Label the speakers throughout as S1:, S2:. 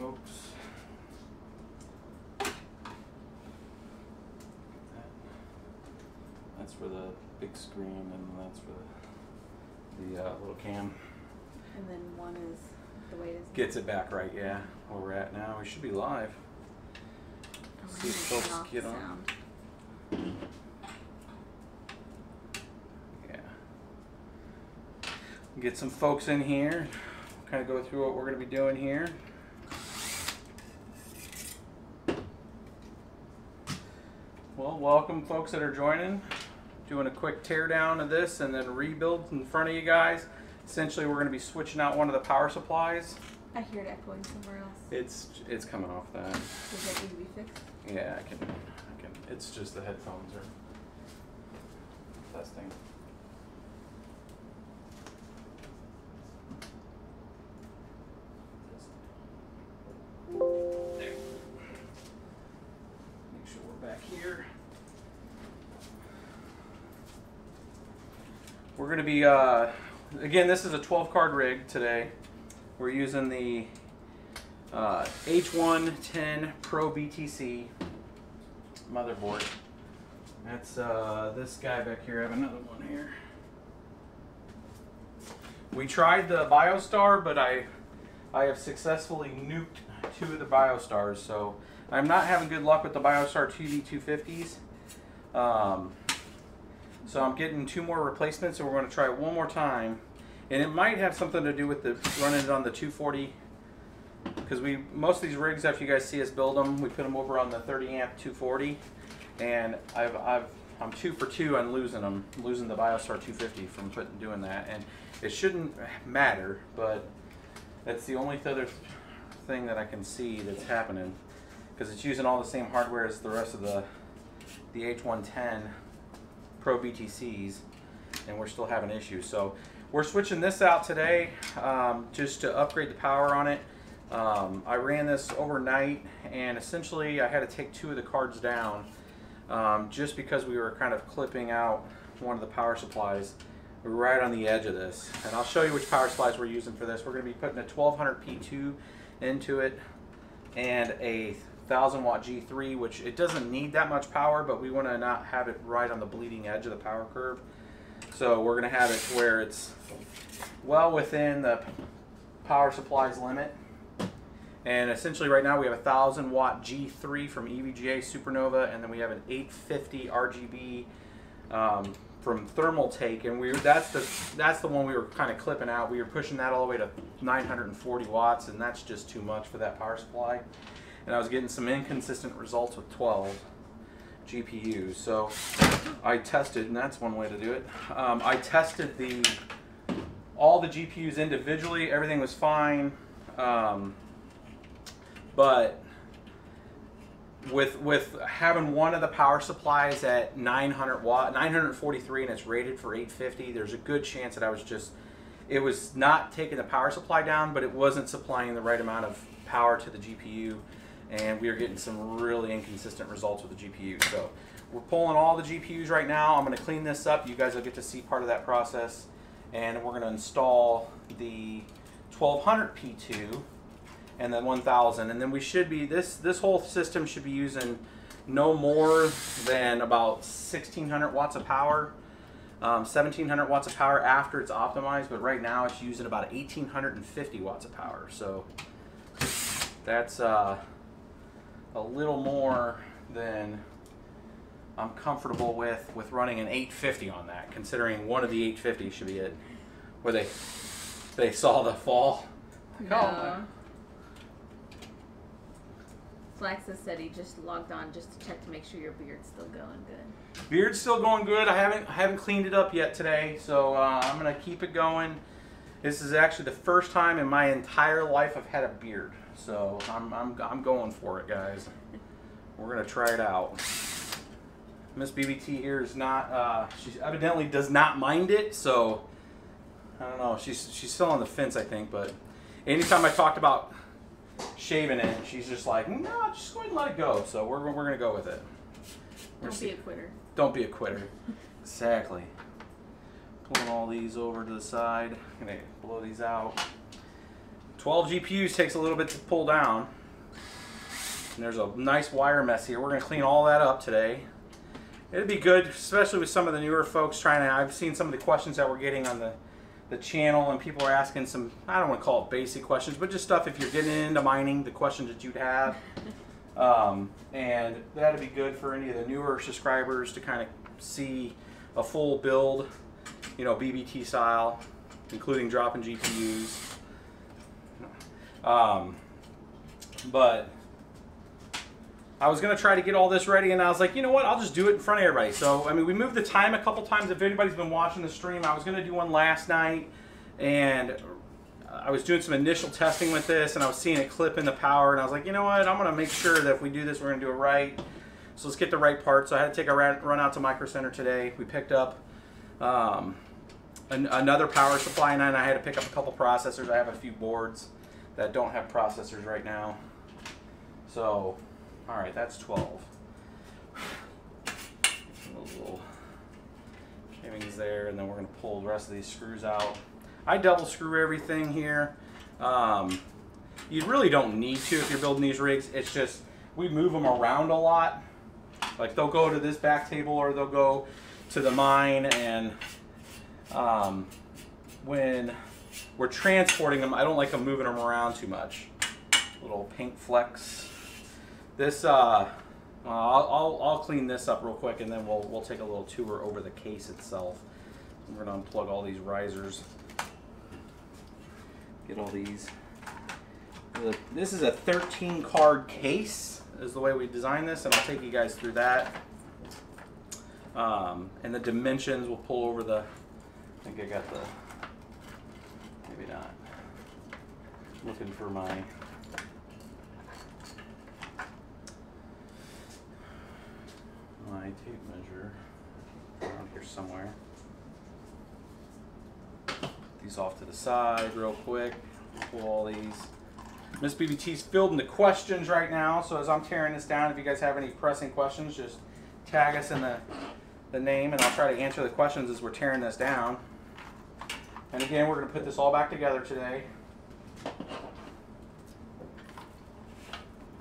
S1: folks. That's for the big screen, and that's for the little cam.
S2: And then one is the way it is.
S1: Gets it back right, yeah. Where we're at now. We should be live. See if folks get on. Yeah. Get some folks in here. Kind of go through what we're going to be doing here. Well, welcome folks that are joining. Doing a quick teardown of this and then rebuild in front of you guys. Essentially, we're going to be switching out one of the power supplies.
S2: I hear it echoing somewhere else.
S1: It's coming off that.
S2: Does that need to be fixed?
S1: Yeah, I can. It's just the headphones are testing. There. Make sure we're back here. We're going to be, again, this is a 12 card rig today. We're using the H110 Pro BTC motherboard. That's this guy back here. I have another one here. We tried the BioStar, but I have successfully nuked 2 of the BioStars, so I'm not having good luck with the BioStar 2D250s. So I'm getting 2 more replacements, and we're going to try it one more time. And it might have something to do with the running it on the 240, because most of these rigs, after you guys see us build them, we put them over on the 30 amp 240, and I'm 2 for 2 on losing them, losing the BioStar 250 from doing that, and it shouldn't matter, but that's the only other thing that I can see that's happening, because it's using all the same hardware as the rest of the H110 Pro BTCs, and we're still having issues. So we're switching this out today just to upgrade the power on it. I ran this overnight, and essentially I had to take 2 of the cards down just because we were kind of clipping out one of the power supplies right on the edge of this. And I'll show you which power supplies we're using for this. We're going to be putting a 1200 P2 into it and a 1000 watt G3, which it doesn't need that much power, but we want to not have it right on the bleeding edge of the power curve. So we're going to have it where it's well within the power supply's limit. And essentially right now we have a 1000 watt G3 from eVGA Supernova, and then we have an 850 RGB from Thermal Take, and that's the one we were kind of clipping out. We were pushing that all the way to 940 watts, and that's just too much for that power supply. And I was getting some inconsistent results with 12 GPUs. So I tested, and that's one way to do it. I tested all the GPUs individually. Everything was fine. But with having one of the power supplies at 943, and it's rated for 850, there's a good chance that it was not taking the power supply down, but it wasn't supplying the right amount of power to the GPU, and we are getting some really inconsistent results with the GPU. So we're pulling all the GPUs right now. I'm going to clean this up. You guys will get to see part of that process, and we're going to install the 1200 P2 and then 1000, and then we should be, this whole system should be using no more than about 1600 watts of power, 1700 watts of power after it's optimized, but right now it's using about 1850 watts of power. So that's a little more than I'm comfortable with running an 850 on that, considering one of the 850 should be it. Where they saw the fall.
S2: No. Flaxus said he just logged on just to check to make sure your beard's still going good.
S1: Beard's still going good. I haven't cleaned it up yet today, so I'm gonna keep it going. This is actually the first time in my entire life I've had a beard, so I'm going for it, guys. We're gonna try it out. Miss BBT here is not. She evidently does not mind it, so I don't know. She's still on the fence, I think. But anytime I talked about shaving it, she's just like, no, just go ahead and let it go. So we're gonna go with it.
S2: Don't be a quitter.
S1: Don't be a quitter. Exactly. Pulling all these over to the side. Gonna blow these out. 12 GPUs takes a little bit to pull down. And there's a nice wire mess here. We're going to clean all that up today. It'd be good, especially with some of the newer folks trying to, I've seen some of the questions that we're getting on the channel, and people are asking some, I don't want to call it basic questions, but just stuff if you're getting into mining, the questions that you'd have. And that'd be good for any of the newer subscribers to kind of see a full build, you know, BBT style, including dropping GPUs. But I was going to try to get all this ready, and I was like, you know what, I'll just do it in front of everybody. So, I mean, we moved the time a couple times. If anybody's been watching the stream, I was going to do one last night, and I was doing some initial testing with this, and I was seeing it clip in the power, and I was like, you know what, I'm going to make sure that if we do this, we're going to do it right. So let's get the right part. So I had to take a run out to Micro Center today. We picked up another power supply, and then I had to pick up a couple processors. I have a few boards that don't have processors right now. So, all right, that's 12. Those little shavings there, and then we're going to pull the rest of these screws out. I double screw everything here. You really don't need to if you're building these rigs. It's just we move them around a lot. Like they'll go to this back table or they'll go to the mine, and when we're transporting them, I don't like them moving them around too much. Little paint flecks. This I'll clean this up real quick, and then we'll take a little tour over the case itself. We're gonna unplug all these risers. Get all these. This is a 13 card case, is the way we designed this, and I'll take you guys through that. And the dimensions, we'll pull over the, I think I got the, maybe not. Looking for my tape measure around here somewhere. Put these off to the side real quick. Pull all these. Miss BBT's fielding the questions right now, so as I'm tearing this down, if you guys have any pressing questions, just tag us in the name, and I'll try to answer the questions as we're tearing this down. And again, we're going to put this all back together today.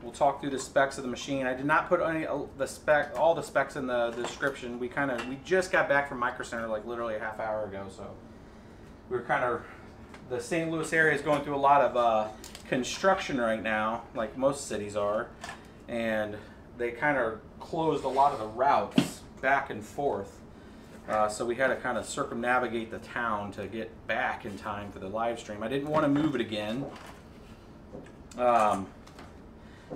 S1: We'll talk through the specs of the machine. I did not put any all the specs in the description. We just got back from Micro Center like literally a half hour ago, so we're kind of, the St. Louis area is going through a lot of construction right now, like most cities are, and they kind of closed a lot of the routes back and forth. So we had to kind of circumnavigate the town to get back in time for the live stream. I didn't want to move it again.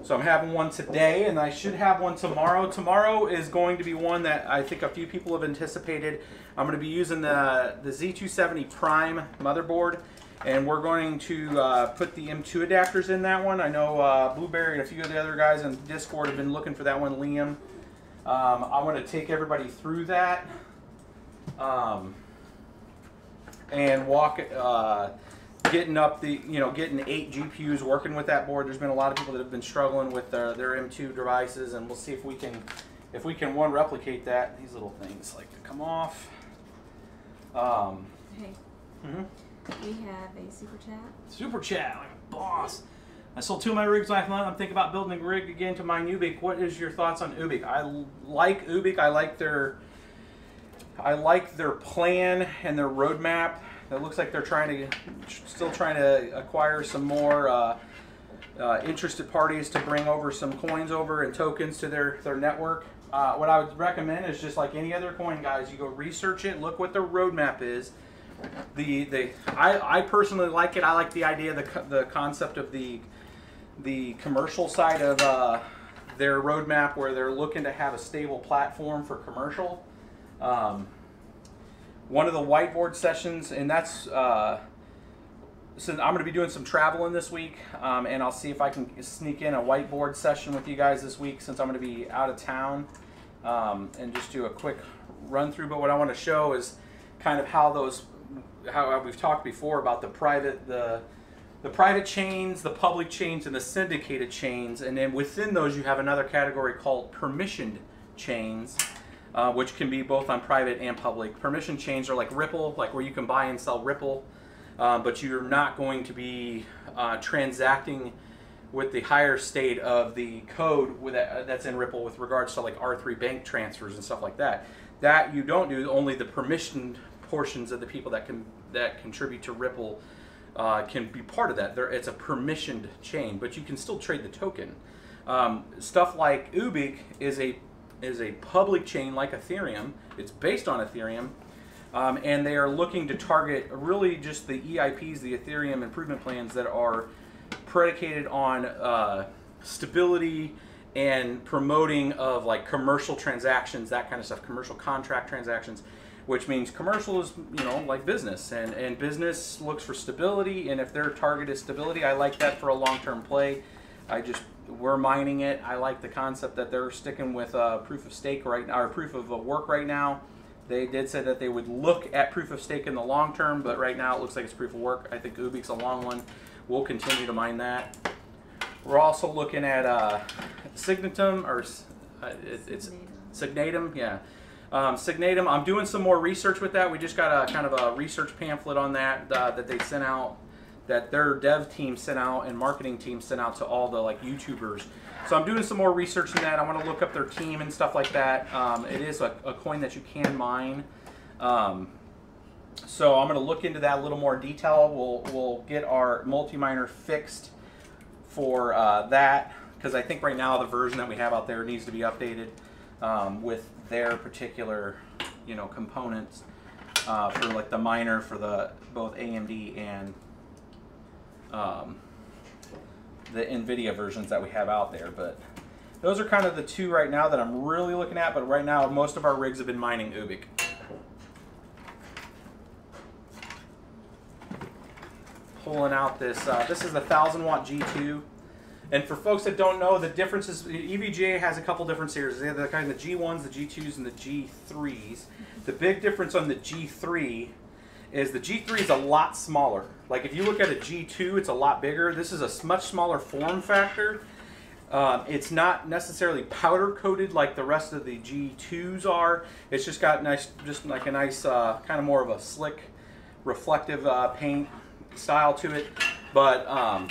S1: So I'm having one today, and I should have one tomorrow. Tomorrow is going to be one that I think a few people have anticipated. I'm going to be using the Z270 Prime motherboard, and we're going to put the M2 adapters in that one. I know Blueberry and a few of the other guys in Discord have been looking for that one, Liam. I want to take everybody through that and walk, getting up the, getting 8 GPUs working with that board. There's been a lot of people that have been struggling with their M2 devices, and we'll see if we can one, replicate that. These little things like to come off.
S2: Hey. We have a super chat.
S1: Super chat, like a boss. I sold 2 of my rigs last month. I'm thinking about building a rig again to mine Ubiq. What is your thoughts on Ubiq? I like Ubiq. I like their plan and their roadmap. It looks like they're still trying to acquire some more interested parties to bring over some coins over and tokens to their network. What I would recommend is just like any other coin, guys. You go research it, look what their roadmap is. I personally like it. I like the idea, the concept of the commercial side of their roadmap, where they're looking to have a stable platform for commercial. One of the whiteboard sessions, and that's since I'm going to be doing some traveling this week, and I'll see if I can sneak in a whiteboard session with you guys this week, since I'm going to be out of town, and just do a quick run through. But what I want to show is kind of how we've talked before about the private chains, the public chains, and the syndicated chains, and then within those you have another category called permissioned chains, which can be both on private and public. Permission chains are like Ripple, like where you can buy and sell Ripple. but you're not going to be transacting with the higher state of the code that's in Ripple with regards to like R3 bank transfers and stuff like that. That you don't do. Only the permissioned portions of the people that contribute to Ripple can be part of that. It's a permissioned chain, but you can still trade the token. Stuff like Ubiq is a public chain like Ethereum. It's based on Ethereum, and they are looking to target really just the EIPs, the Ethereum improvement plans that are predicated on stability and promoting of like commercial transactions, that kind of stuff, commercial contract transactions, which means commercial is, you know, like business, and business looks for stability, and if their target is stability, I like that for a long-term play. We're mining it. I like the concept that they're sticking with proof of stake right now, or proof of work right now. They did say that they would look at proof of stake in the long term, but right now it looks like it's proof of work. I think Ubiq's a long one. We'll continue to mine that. We're also looking at Signatum, or it's Signatum, yeah. Signatum, I'm doing some more research with that. We just got a kind of a research pamphlet on that that they sent out, that their dev team sent out and marketing team sent out to all the like YouTubers. So I'm doing some more research in that. I want to look up their team and stuff like that. It is a coin that you can mine. So I'm going to look into that a little more detail. We'll get our multi-miner fixed for that, because I think right now the version that we have out there needs to be updated with their particular, you know, components for like the miner for the both AMD and the NVIDIA versions that we have out there. But those are kind of the two right now that I'm really looking at. But right now most of our rigs have been mining Ubiq. Pulling out this, this is the 1000-watt G2. And for folks that don't know, the differences, eVGA has a couple different series. They have the kind of the G1s, the G2s, and the G3s. The big difference on the G3 is the G3 is a lot smaller. Like if you look at a G2, it's a lot bigger. This is a much smaller form factor. It's not necessarily powder coated like the rest of the G2s are. It's just got nice, just like a nice kind of more of a slick, reflective paint style to it. But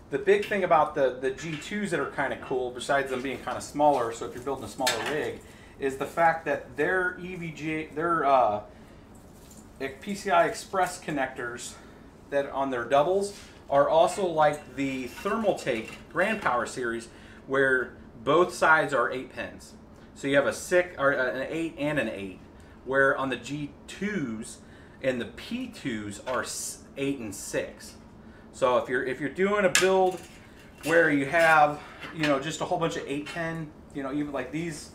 S1: the big thing about the G2s that are kind of cool, besides them being kind of smaller, so if you're building a smaller rig, is the fact that their eVGA, their PCI Express connectors that on their doubles are also like the Thermaltake Grand Power series, where both sides are 8 pins. So you have a 6 or an 8 and an 8, where on the G2s and the P2s are 8 and 6. So if you're doing a build where you have, you know, just a whole bunch of 8-pin, you know, even like these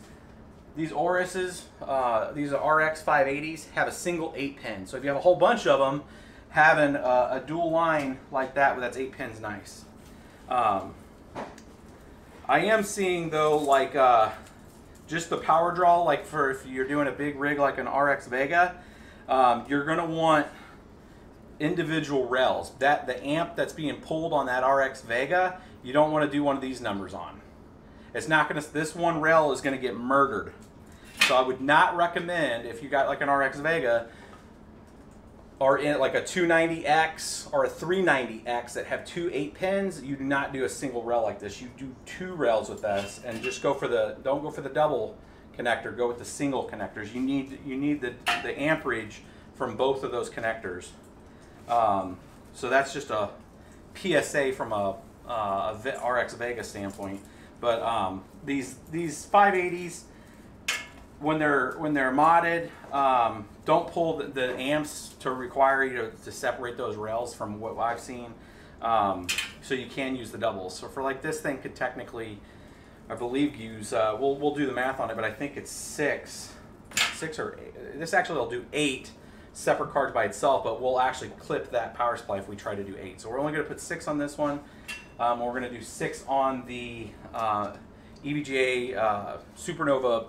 S1: Auruses, these are RX580s, have a single 8-pin. So if you have a whole bunch of them, having a dual line like that, that's 8 pins, nice. I am seeing though, like just the power draw, like for if you're doing a big rig like an RX Vega, you're gonna want individual rails. That the amp that's being pulled on that RX Vega, you don't want to do one of these numbers on. It's not gonna. This one rail is gonna get murdered. So I would not recommend, if you got like an RX Vega or in like a 290X or a 390X that have 2 8-pins, you do not do a single rail like this. You do 2 rails with this, and just go for the, don't go for the double connector, go with the single connectors. You need the amperage from both of those connectors. So that's just a PSA from a RX Vega standpoint. But these 580s, when they're modded, don't pull the amps to require you to separate those rails from what I've seen. So you can use the doubles. So for like this thing could technically, I believe, use, we'll do the math on it, but I think it's 6 or 8. This actually will do 8 separate cards by itself, but we'll actually clip that power supply if we try to do 8. So we're only going to put 6 on this one. We're going to do 6 on the eVGA Supernova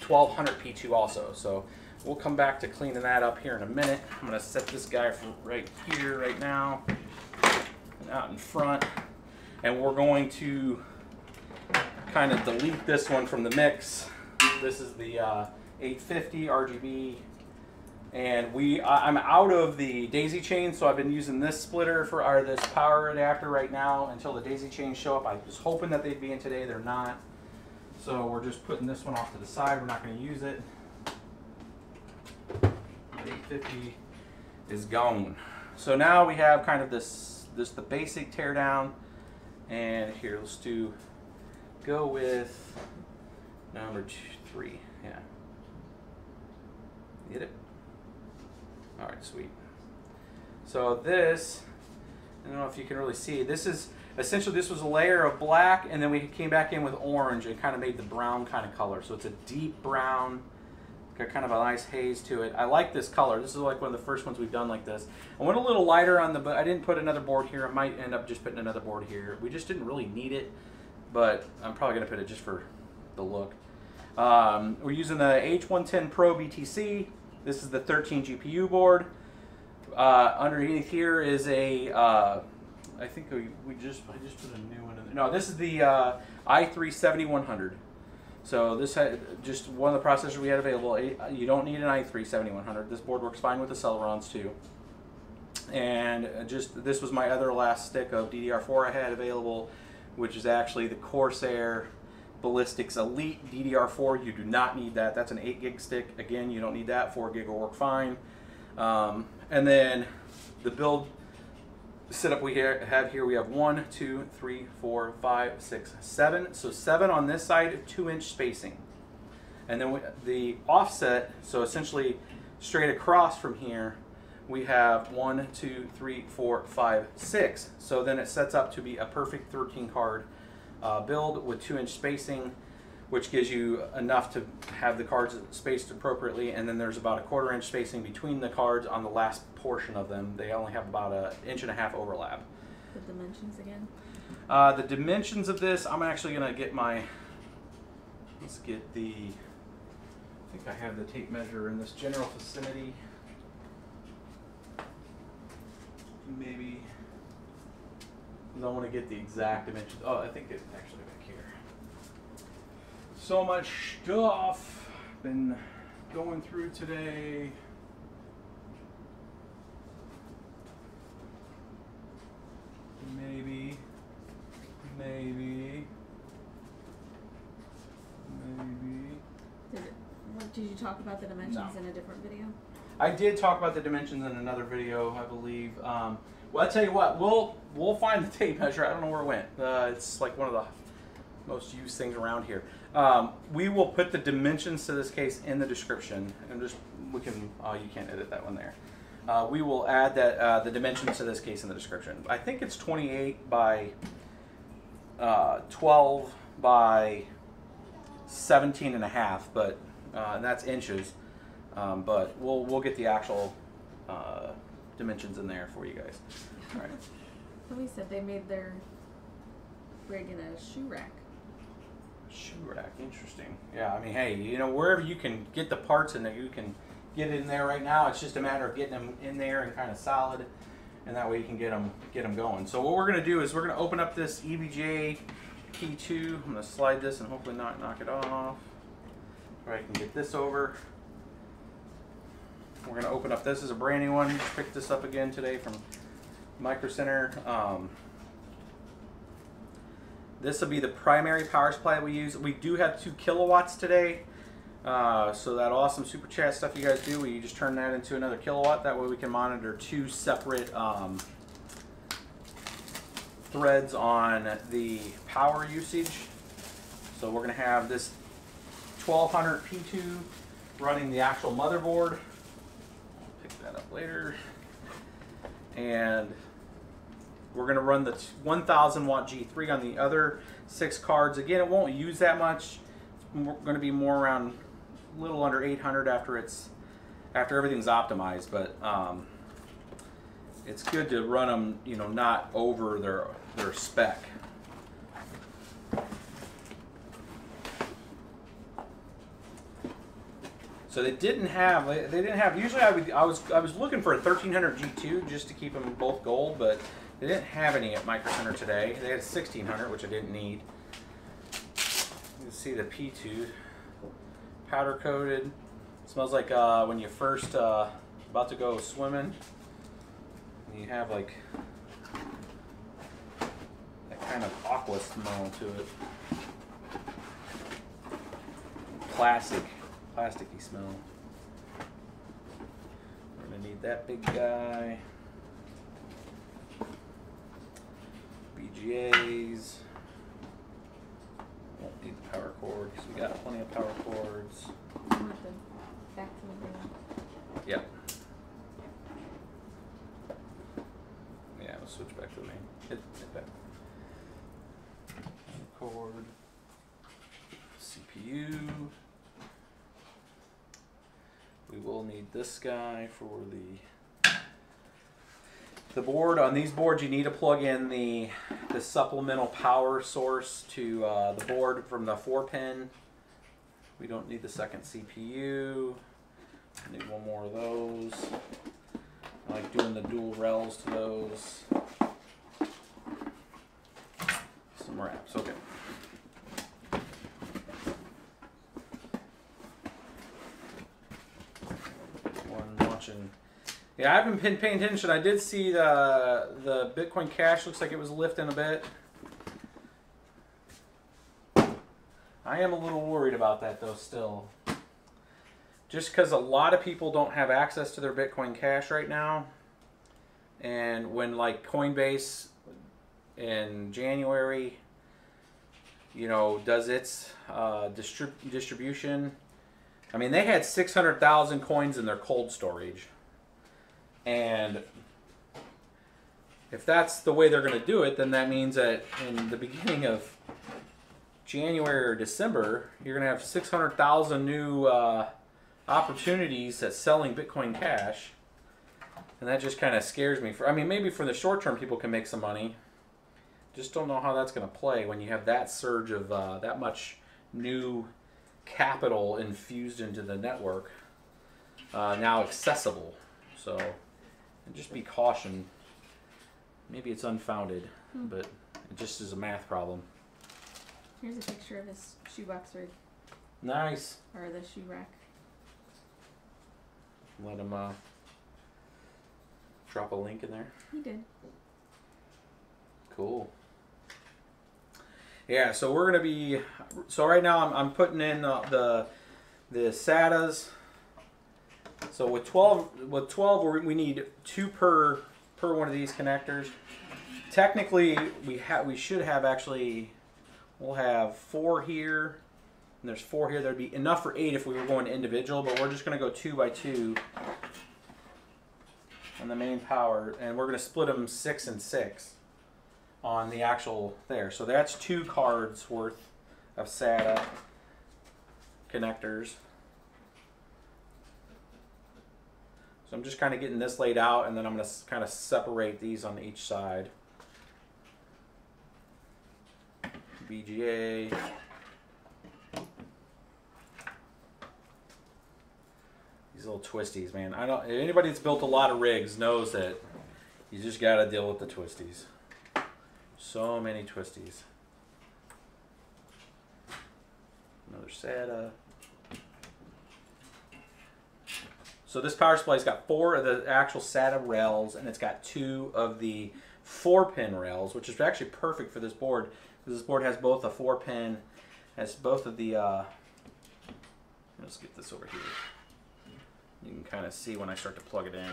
S1: 1200 P2 also. So we'll come back to cleaning that up here in a minute. I'm going to set this guy right here, right now, and out in front. And we're going to kind of delete this one from the mix. This is the 850 RGB. And I'm out of the daisy chain, so I've been using this splitter or this power adapter right now until the daisy chains show up. I was hoping that they'd be in today. They're not. So we're just putting this one off to the side. We're not going to use it. The 850 is gone. So now we have kind of the basic teardown. And here, let's go with number 3. Yeah. Get it? All right, sweet. So this, I don't know if you can really see, this is essentially, this was a layer of black, and then we came back in with orange and kind of made the brown kind of color. So it's a deep brown, got kind of a nice haze to it. I like this color. This is like one of the first ones we've done like this. I went a little lighter on I didn't put another board here. I might end up just putting another board here. We just didn't really need it, but I'm probably gonna put it just for the look. We're using the H110 Pro BTC. This is the 13 GPU board. Underneath here is a, I think I just put a new one in there. No, this is the i3-7100. So this had just one of the processors we had available. You don't need an i3-7100. This board works fine with the Celerons too. And this was my other last stick of DDR4 I had available, which is actually the Corsair Ballistics Elite DDR4. You do not need that. That's an 8 gig stick. Again, you don't need that. 4 gig will work fine. And then the build setup we have here, we have 1, 2, 3, 4, 5, 6, 7. So 7 on this side, 2-inch spacing. And then the offset, so essentially straight across from here, we have 1, 2, 3, 4, 5, 6. So then it sets up to be a perfect 13 card build with 2-inch spacing, which gives you enough to have the cards spaced appropriately. And then there's about a 1/4 inch spacing between the cards on the last portion of them. They only have about 1.5 inch overlap.
S2: The dimensions again?
S1: The dimensions of this, I'm actually gonna get let's get I think I have the tape measure in this general vicinity. Maybe, I want to get the exact dimensions. Oh, I think it's actually back here. So much stuff been going through today. Maybe.
S2: Did you talk about the dimensions in a different video?
S1: I did talk about the dimensions in another video, I believe. Well, I'll tell you what, we'll find the tape measure. I don't know where it went. It's like one of the most used things around here. We will put the dimensions to this case in the description, and you can't edit that one there. We will add that the dimensions to this case in the description. I think it's 28 by 12 by 17.5, but and that's inches. But we'll get the actual dimensions in there for you guys. All right.
S2: Somebody said they made their rig in a shoe rack.
S1: Shoe rack, interesting. Yeah, I mean, hey, you know, wherever you can get the parts in there, you can get it in there right now. It's just a matter of getting them in there and kind of solid, and that way you can get them going. So what we're going to do is we're going to open up this eVGA P2. I'm going to slide this and hopefully not knock it off. Or I can get this over. We're going to open up, this is a brand new one. Just picked this up again today from Micro Center. This will be the primary power supply we use. We do have 2 kilowatts today. So that awesome super chat stuff you guys do, we just turn that into another kilowatt. That way we can monitor 2 separate threads on the power usage. So we're going to have this 1200 P2 running the actual motherboard. I'll pick that up later. And we're going to run the 1000 watt G3 on the other 6 cards. Again, it won't use that much. It's going to be more around a little under 800 after everything's optimized. But it's good to run them, you know, not over their spec. So they didn't have. Usually I was looking for a 1300 G2 just to keep them both gold, but they didn't have any at Micro Center today. They had a 1600, which I didn't need. You can see the P2 powder coated. Smells like when you first about to go swimming. And you have like that kind of aqua smell to it. Plasticky smell. We're gonna need that big guy. BGAs. Won't need the power cord because we got plenty of power cords.
S2: Back to the room.
S1: Yep. Yeah, we'll switch back to the main. Hit back. Cord. CPU. We will need this guy for the board. On these boards, you need to plug in the supplemental power source to the board from the 4-pin. We don't need the second CPU. I need one more of those. I like doing the dual rails to those. Some wraps, okay. One watching. Yeah, I haven't been paying attention. I did see the Bitcoin Cash looks like it was lifting a bit. I am a little worried about that though still. Just because a lot of people don't have access to their Bitcoin Cash right now. And when like Coinbase in January, you know, does its distribution. I mean, they had 600,000 coins in their cold storage. And if that's the way they're going to do it, then that means that in the beginning of January or December, you're going to have 600,000 new opportunities at selling Bitcoin Cash. And that just kind of scares me. I mean, maybe for the short term, people can make some money. Just don't know how that's going to play when you have that surge of that much new capital infused into the network now accessible. So just be caution. Maybe it's unfounded, but it just is a math problem.
S2: Here's a picture of his shoebox rig.
S1: Nice.
S2: Or the shoe rack.
S1: Let him drop a link in there.
S2: He did.
S1: Cool. Yeah, so we're gonna be. So right now I'm putting in the SATAs. So with 12 we need 2 per one of these connectors. Technically we should have actually. We'll have 4 here, and there's 4 here. There'd be enough for 8 if we were going individual, but we're just going to go 2 by 2 on the main power, and we're going to split them 6 and 6 on the actual there. So that's 2 cards worth of SATA connectors. So I'm just kind of getting this laid out, and then I'm going to kind of separate these on each side. BGA. These little twisties, man. I don't. Anybody that's built a lot of rigs knows that you just got to deal with the twisties. So many twisties. Another SATA. So this power supply's got 4 of the actual SATA rails, and it's got 2 of the 4-pin rails, which is actually perfect for this board. This board has both a 4-pin, has both of the, let's get this over here. You can kind of see when I start to plug it in.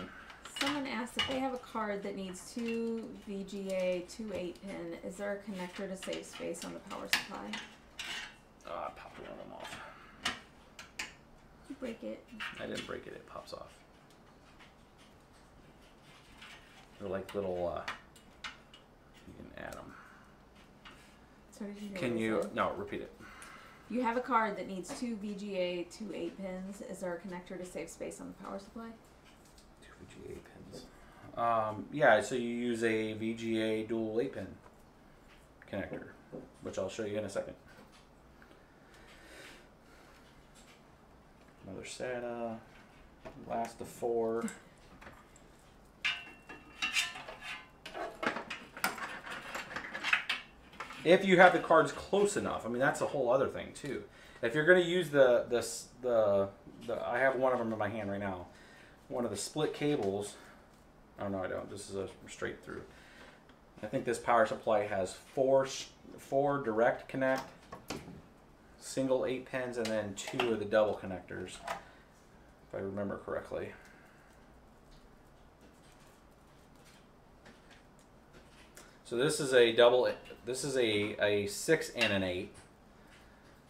S2: Someone asked if they have a card that needs 2 VGA, 2 8-pin, is there a connector to save space on the power supply?
S1: I popped one of them off.
S2: Did you break it?
S1: I didn't break it, it pops off. They're like little, you can add them.
S2: So did you hear
S1: Can you, no, repeat it.
S2: You have a card that needs 2 VGA, 2 8-pins. Is there a connector to save space on the power supply?
S1: 2 VGA pins. Yeah, so you use a VGA dual 8-pin connector, which I'll show you in a second. Another SATA. Last of 4. If you have the cards close enough, I mean that's a whole other thing too. If you're going to use the I have one of them in my hand right now. one of the split cables. Oh no, I don't. This is a straight through. I think this power supply has four direct connect, single 8 pins, and then 2 of the double connectors, if I remember correctly. So this is a double. This is a 6 and an 8.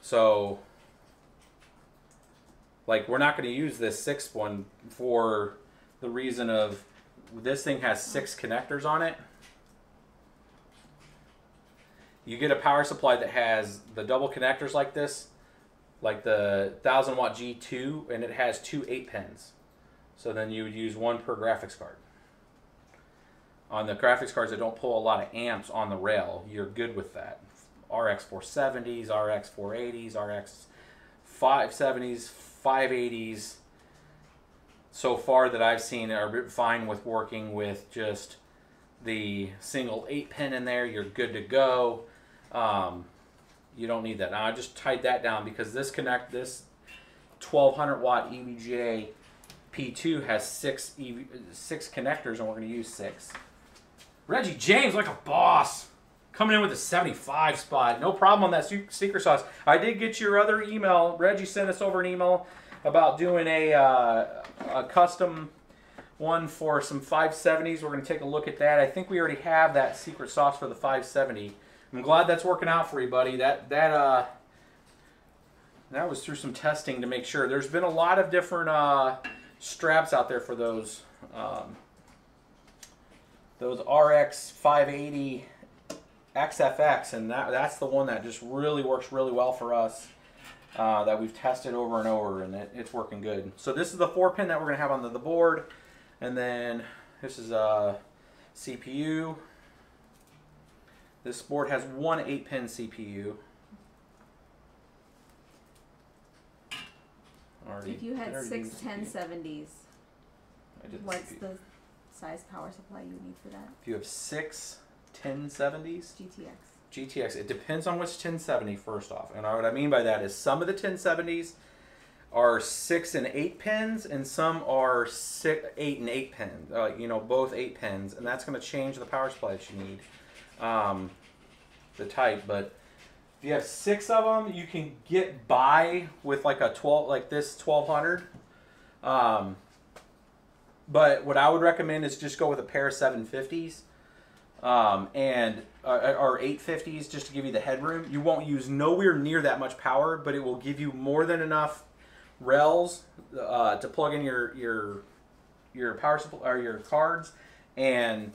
S1: So, like, we're not going to use this 6th one for the reason of this thing has 6 connectors on it. You get a power supply that has the double connectors like this, like the 1000 watt G2, and it has 2 8 pins. So then you would use 1 per graphics card. On the graphics cards that don't pull a lot of amps on the rail, you're good with that. RX 470s, RX 480s, RX 570s, 580s, so far that I've seen are fine with working with just the single 8 pin in there. You're good to go. You don't need that. Now I just tied that down because this 1200 watt eVGA P2 has 6 connectors, and we're going to use 6. Reggie James, like a boss, coming in with a 75 spot. No problem on that secret sauce. I did get your other email. Reggie sent us over an email about doing a custom one for some 570s. We're going to take a look at that. I think we already have that secret sauce for the 570. I'm glad that's working out for you, buddy. That was through some testing to make sure. There's been a lot of different straps out there for those RX580 XFX, and that's the one that just really works really well for us, that we've tested over and over, and it's working good. So this is the 4 pin that we're going to have on the board, and then this is a CPU. This board has 1 8 pin CPU.
S2: If you had 6 1070s, what's the size power supply you need for that?
S1: If you have 6 1070s? GTX. It depends on which 1070, first off. And what I mean by that is some of the 1070s are 6 and 8 pins, and some are 8 and 8 pins. You know, both 8 pins, and that's going to change the power supply that you need, the type. But if you have 6 of them, you can get by with like a 12, like this 1200. But what I would recommend is just go with a pair of 750s. Or 850s, just to give you the headroom. You won't use nowhere near that much power, but it will give you more than enough rails to plug in your power supply or your cards, and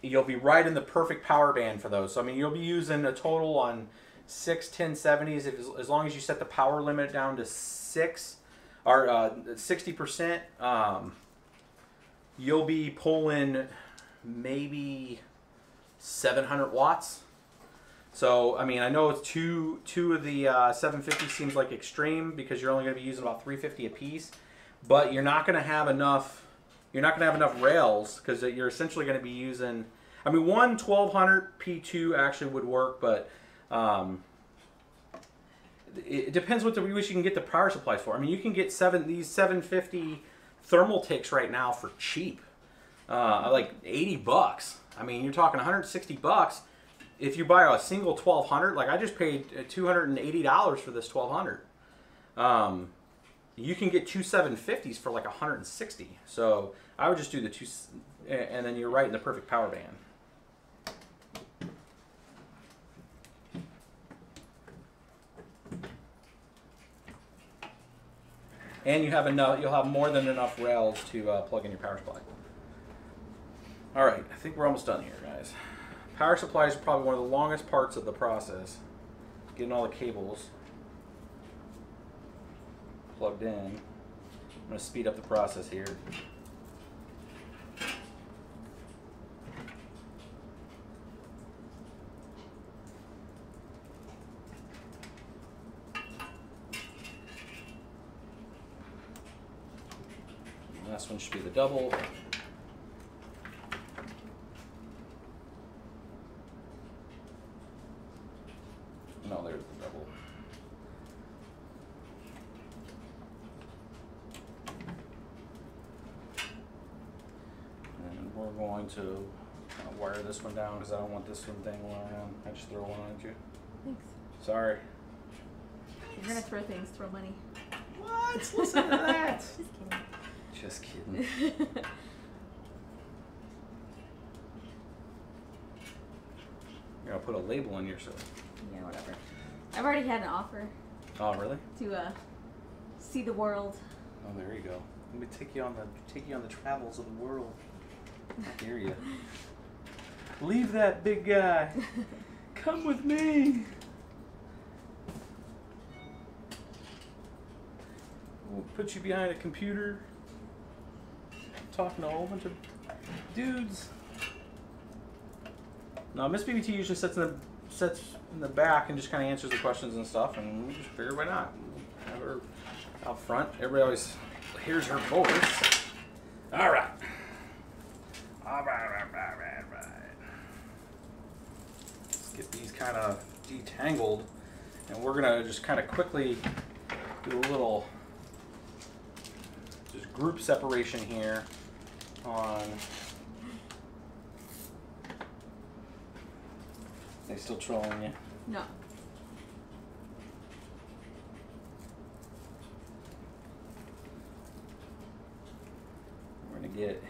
S1: you'll be right in the perfect power band for those. So I mean, you'll be using a total on 6 1070s as long as you set the power limit down to 6 or 60%. You'll be pulling maybe 700 watts. So I mean, I know it's two of the 750 seems like extreme because you're only going to be using about 350 a piece, but you're not going to have enough. You're not going to have enough rails because you're essentially going to be using. I mean, one 1200 P2 actually would work, but it depends what you can get the power supplies for. I mean, you can get these 750 thermal ticks right now for cheap. Like 80 bucks. I mean, you're talking 160 bucks if you buy a single 1200. Like I just paid $280 for this 1200. You can get two 750s for like 160. So I would just do the two, and then you're right in the perfect power band. And you have enough. You'll have more than enough rails to plug in your power supply. All right, I think we're almost done here, guys. Power supplies are probably one of the longest parts of the process. Getting all the cables plugged in. I'm going to speed up the process here. The last one should be the double. No, there's the double. going to wire this one down because I don't want this one dangling around. I just throw one at you.
S2: Thanks.
S1: Sorry.
S2: If you're gonna throw things, throw money.
S1: What? Listen to that.
S2: Just kidding.
S1: Just kidding. You're gonna put a label on yourself.
S2: Yeah, whatever. I've already had an offer.
S1: Oh, really?
S2: To see the world.
S1: Oh, there you go. Let me take you on the travels of the world. I hear you. Leave that big guy. Come with me. We'll put you behind a computer, talking to a whole bunch of dudes. Now, Miss BBT usually sits in the back and just kind of answers the questions and stuff, and we just figured why not? Have her out front. Everybody always hears her voice. All right. All right. Let's get these kind of detangled, and we're gonna just kind of quickly do a little just group separation here on. They still trolling you?
S2: No.
S1: We're gonna get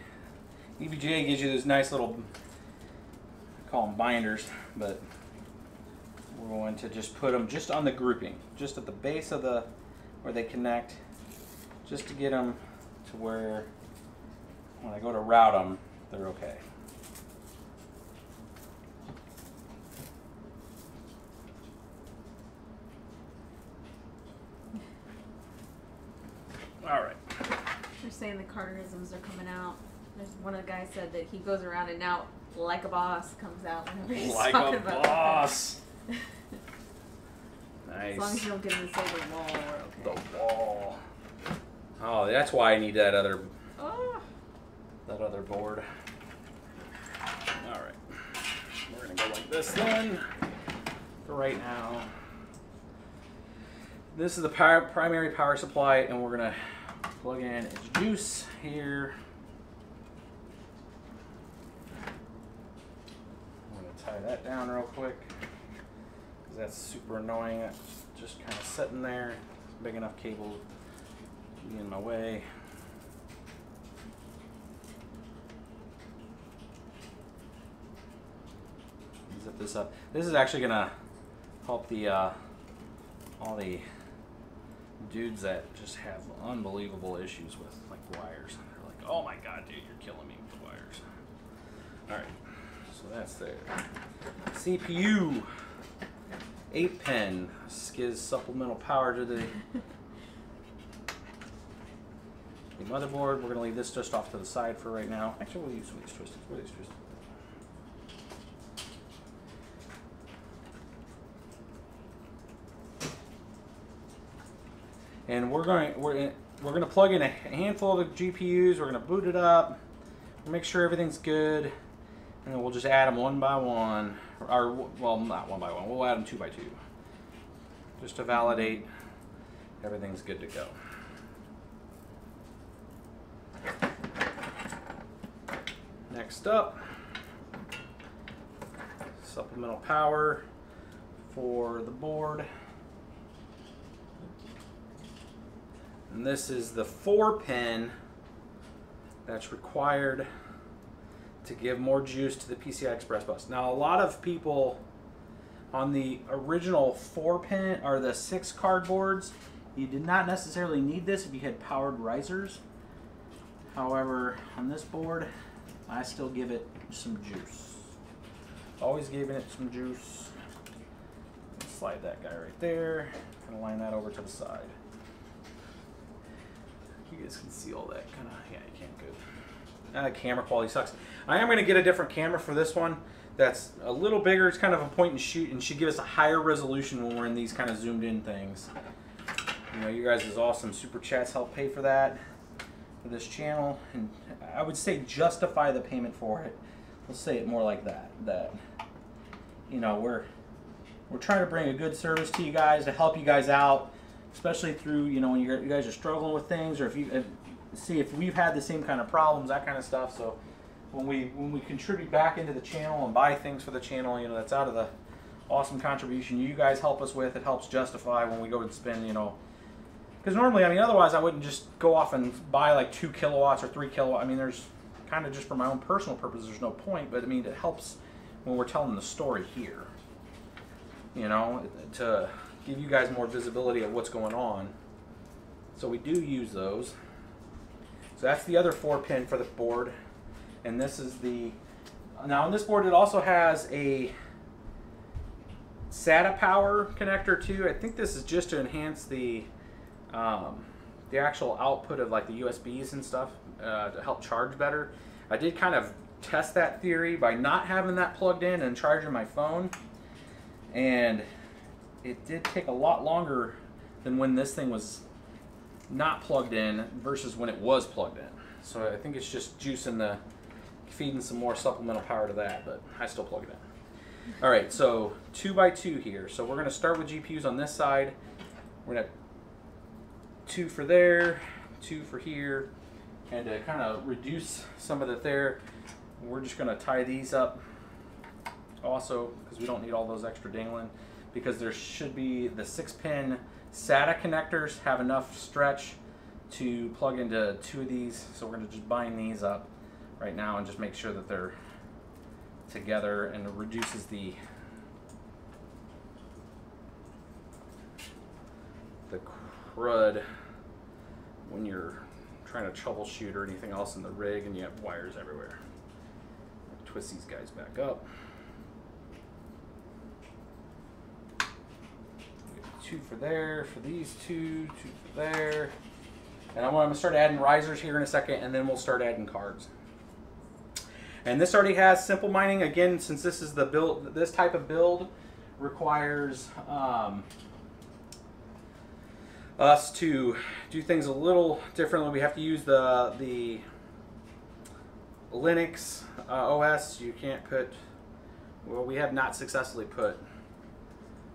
S1: eVGA gives you those nice little, I call them binders, but we're going to just put them just on the grouping, just at the base of the where they connect, just to get them to where when I go to route them, they're okay. All right.
S2: They're saying the Carterisms are coming out. There's one of the guys said that he goes around and now like a boss comes out whenever he's
S1: Like
S2: talking
S1: a
S2: about
S1: boss. Nice.
S2: As long as you don't get him to say the wall, we're okay.
S1: The wall. Oh, that's why I need that other board. All right. We're gonna go like this then. For right now. This is the primary power supply, and we're gonna plug in its juice here. I'm gonna tie that down real quick because that's super annoying. That's just kind of sitting there. Big enough cable to be in my way. Zip this up. This is actually gonna help the all the dudes that just have unbelievable issues with like wires. They're like, oh my god, dude, you're killing me with the wires. Alright, so that's there. CPU 8-pin. This gives supplemental power to the motherboard. We're going to leave this just off to the side for right now. Actually, we'll use some of these twisters. Where are these twisters? And we're going to plug in a handful of the GPUs. We're going to boot it up, make sure everything's good, and then we'll just add them one by one, or well, not one by one. We'll add them 2 by 2, just to validate everything's good to go. Next up, supplemental power for the board. And this is the 4-pin that's required to give more juice to the PCI Express bus. Now, a lot of people on the original 4-pin or the 6 card boards, you did not necessarily need this if you had powered risers. However, on this board, I still give it some juice. Always giving it some juice. Slide that guy right there and line that over to the side. You guys can see all that kind of, yeah, you can't, good. Camera quality sucks. I am going to get a different camera for this one that's a little bigger. It's kind of a point and shoot and should give us a higher resolution when we're in these kind of zoomed in things. You know, you guys' awesome super chats help pay for that, for this channel. And I would say justify the payment for it. Let's say it more like that. That, you know, we're trying to bring a good service to you guys to help you guys out. Especially through, you know, when you guys are struggling with things, or if you see if we've had the same kind of problems, that kind of stuff. So when we contribute back into the channel and buy things for the channel, you know, that's out of the awesome contribution you guys help us with. It helps justify when we go and spend, you know, because normally, I mean, otherwise I wouldn't just go off and buy like 2 kilowatts or 3 kilowatts. I mean, there's kind of just for my own personal purposes, there's no point, but I mean, it helps when we're telling the story here, you know, to give you guys more visibility of what's going on. So we do use those. So that's the other 4-pin for the board. And this is the, now on this board it also has a SATA power connector too. I think this is just to enhance the actual output of like the USBs and stuff to help charge better. I did kind of test that theory by not having that plugged in and charging my phone, and it did take a lot longer than when this thing was not plugged in versus when it was plugged in. So I think it's just feeding some more supplemental power to that, but I still plug it in. All right, so 2x2 here. So we're going to start with GPUs on this side. We're going to have 2 for there, 2 for here, and to kind of reduce some of it there, we're just going to tie these up also because we don't need all those extra dangling, because there should be the 6-pin SATA connectors have enough stretch to plug into 2 of these. So we're going to just bind these up right now and just make sure that they're together, and it reduces the crud when you're trying to troubleshoot or anything else in the rig and you have wires everywhere. Twist these guys back up. 2 for there, for these 2 for there. And I'm going to start adding risers here in a second, and then we'll start adding cards. And this already has simple mining. Again, since this is the build, this type of build requires us to do things a little differently. We have to use the Linux OS. You can't put, well, we have not successfully put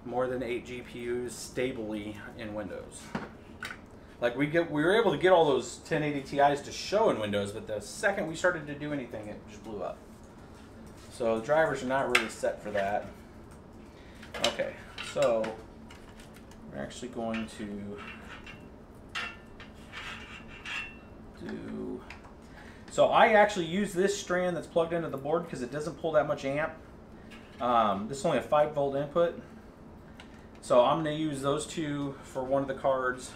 S1: more than 8 GPUs stably in Windows. Like we were able to get all those 1080 Ti's to show in Windows, but the second we started to do anything, it just blew up. So the drivers are not really set for that. Okay, so we're actually going to do, so I actually use this strand that's plugged into the board because it doesn't pull that much amp. This is only a 5-volt input. So I'm going to use those 2 for one of the cards.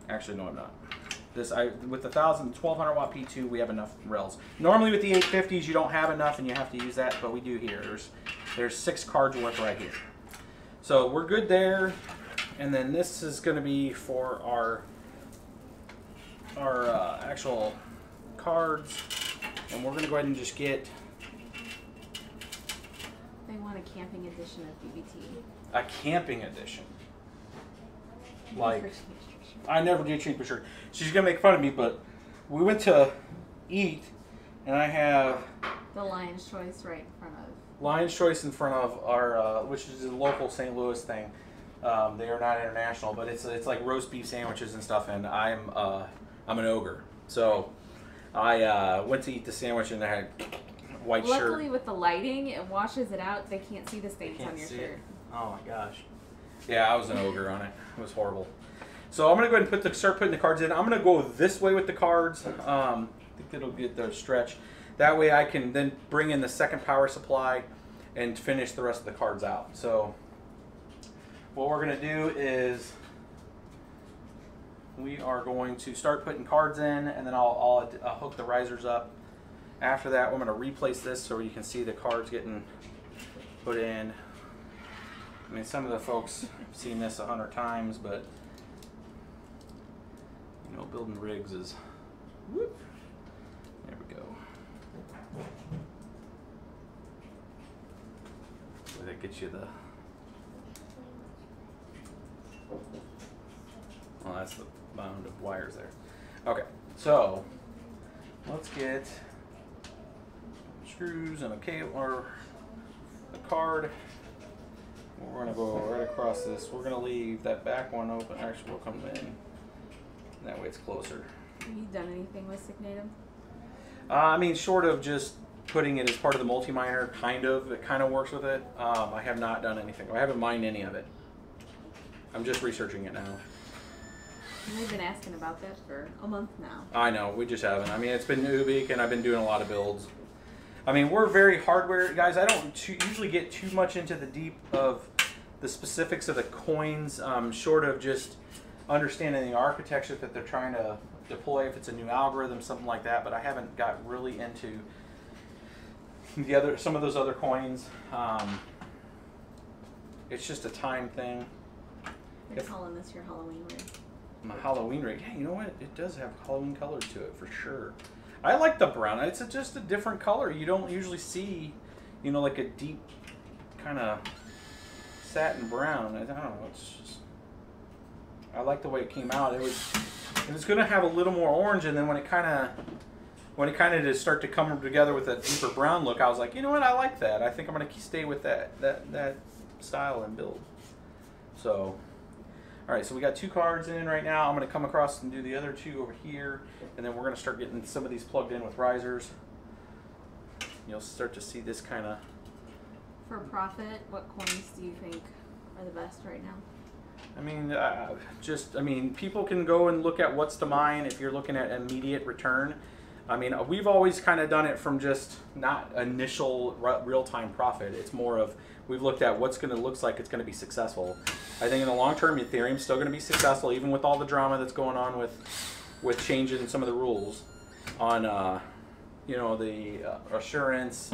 S1: Actually, no, I'm not. With the 1200 watt P2, we have enough rails. Normally with the 850s, you don't have enough and you have to use that, but we do here. There's 6 cards worth right here. So we're good there. And then this is going to be for our actual cards. And we're going to go ahead and just get,
S2: They want a camping edition of BBT.
S1: a camping edition. Like, I never do change my shirt. She's gonna make fun of me, but we went to eat, and I have
S2: the Lion's Choice right in front of.
S1: Lion's Choice in front of our, which is a local St. Louis thing. They are not international, but it's like roast beef sandwiches and stuff. And I'm an ogre, so I went to eat the sandwich and I had white shirt.
S2: Luckily, with the lighting, it washes it out. They can't see the stains on your shirt.
S1: Oh my gosh. Yeah, I was an ogre on it. It was horrible. So I'm going to go ahead and start putting the cards in. I'm going to go this way with the cards. I think it'll get the stretch. That way I can then bring in the second power supply and finish the rest of the cards out. So what we're going to do is we are going to start putting cards in, and then I'll hook the risers up. After that, I'm going to replace this so you can see the cards getting put in. I mean, some of the folks have seen this 100 times, but you know, building rigs is, whoop, there we go. So that gets you the, well, that's the mound of wires there. Okay, so let's get screws and a cable or a card. We're going to go right across this. We're going to leave that back one open. Actually, we'll come in. That way it's closer.
S2: Have you done anything with Signatum?
S1: I mean, short of just putting it as part of the multi-miner, it kind of works with it. I have not done anything. I haven't mined any of it. I'm just researching it now.
S2: I've been asking about that for a month now.
S1: I know, we just haven't. I mean, it's been Ubiq, and I've been doing a lot of builds. I mean, we're very hardware guys. I don't usually get too much into the deep of the specifics of the coins, short of just understanding the architecture that they're trying to deploy, if it's a new algorithm, something like that. But I haven't got really into some of those other coins. It's just a time thing.
S2: They're calling this your Halloween rig.
S1: My Halloween rig. Yeah, you know what? It does have Halloween colors to it for sure. I like the brown. It's just a different color. You don't usually see, you know, like a deep kind of satin brown. I don't know. It's just, I like the way it came out. It was going to have a little more orange, and then when it kind of did start to come together with a deeper brown look, I was like, you know what? I like that. I think I'm going to stay with that style and build. So. All right, so we got 2 cards in right now. I'm going to come across and do the other 2 over here, and then we're going to start getting some of these plugged in with risers. You'll start to see this kind of...
S2: For profit, what coins do you think are the best right now?
S1: I mean, people can go and look at what's to mine if you're looking at immediate return. I mean, we've always kind of done it from just not initial real-time profit. It's more of we've looked at what's going to looks like it's going to be successful. I think in the long term, Ethereum's still going to be successful, even with all the drama that's going on with changing some of the rules on, you know, the assurance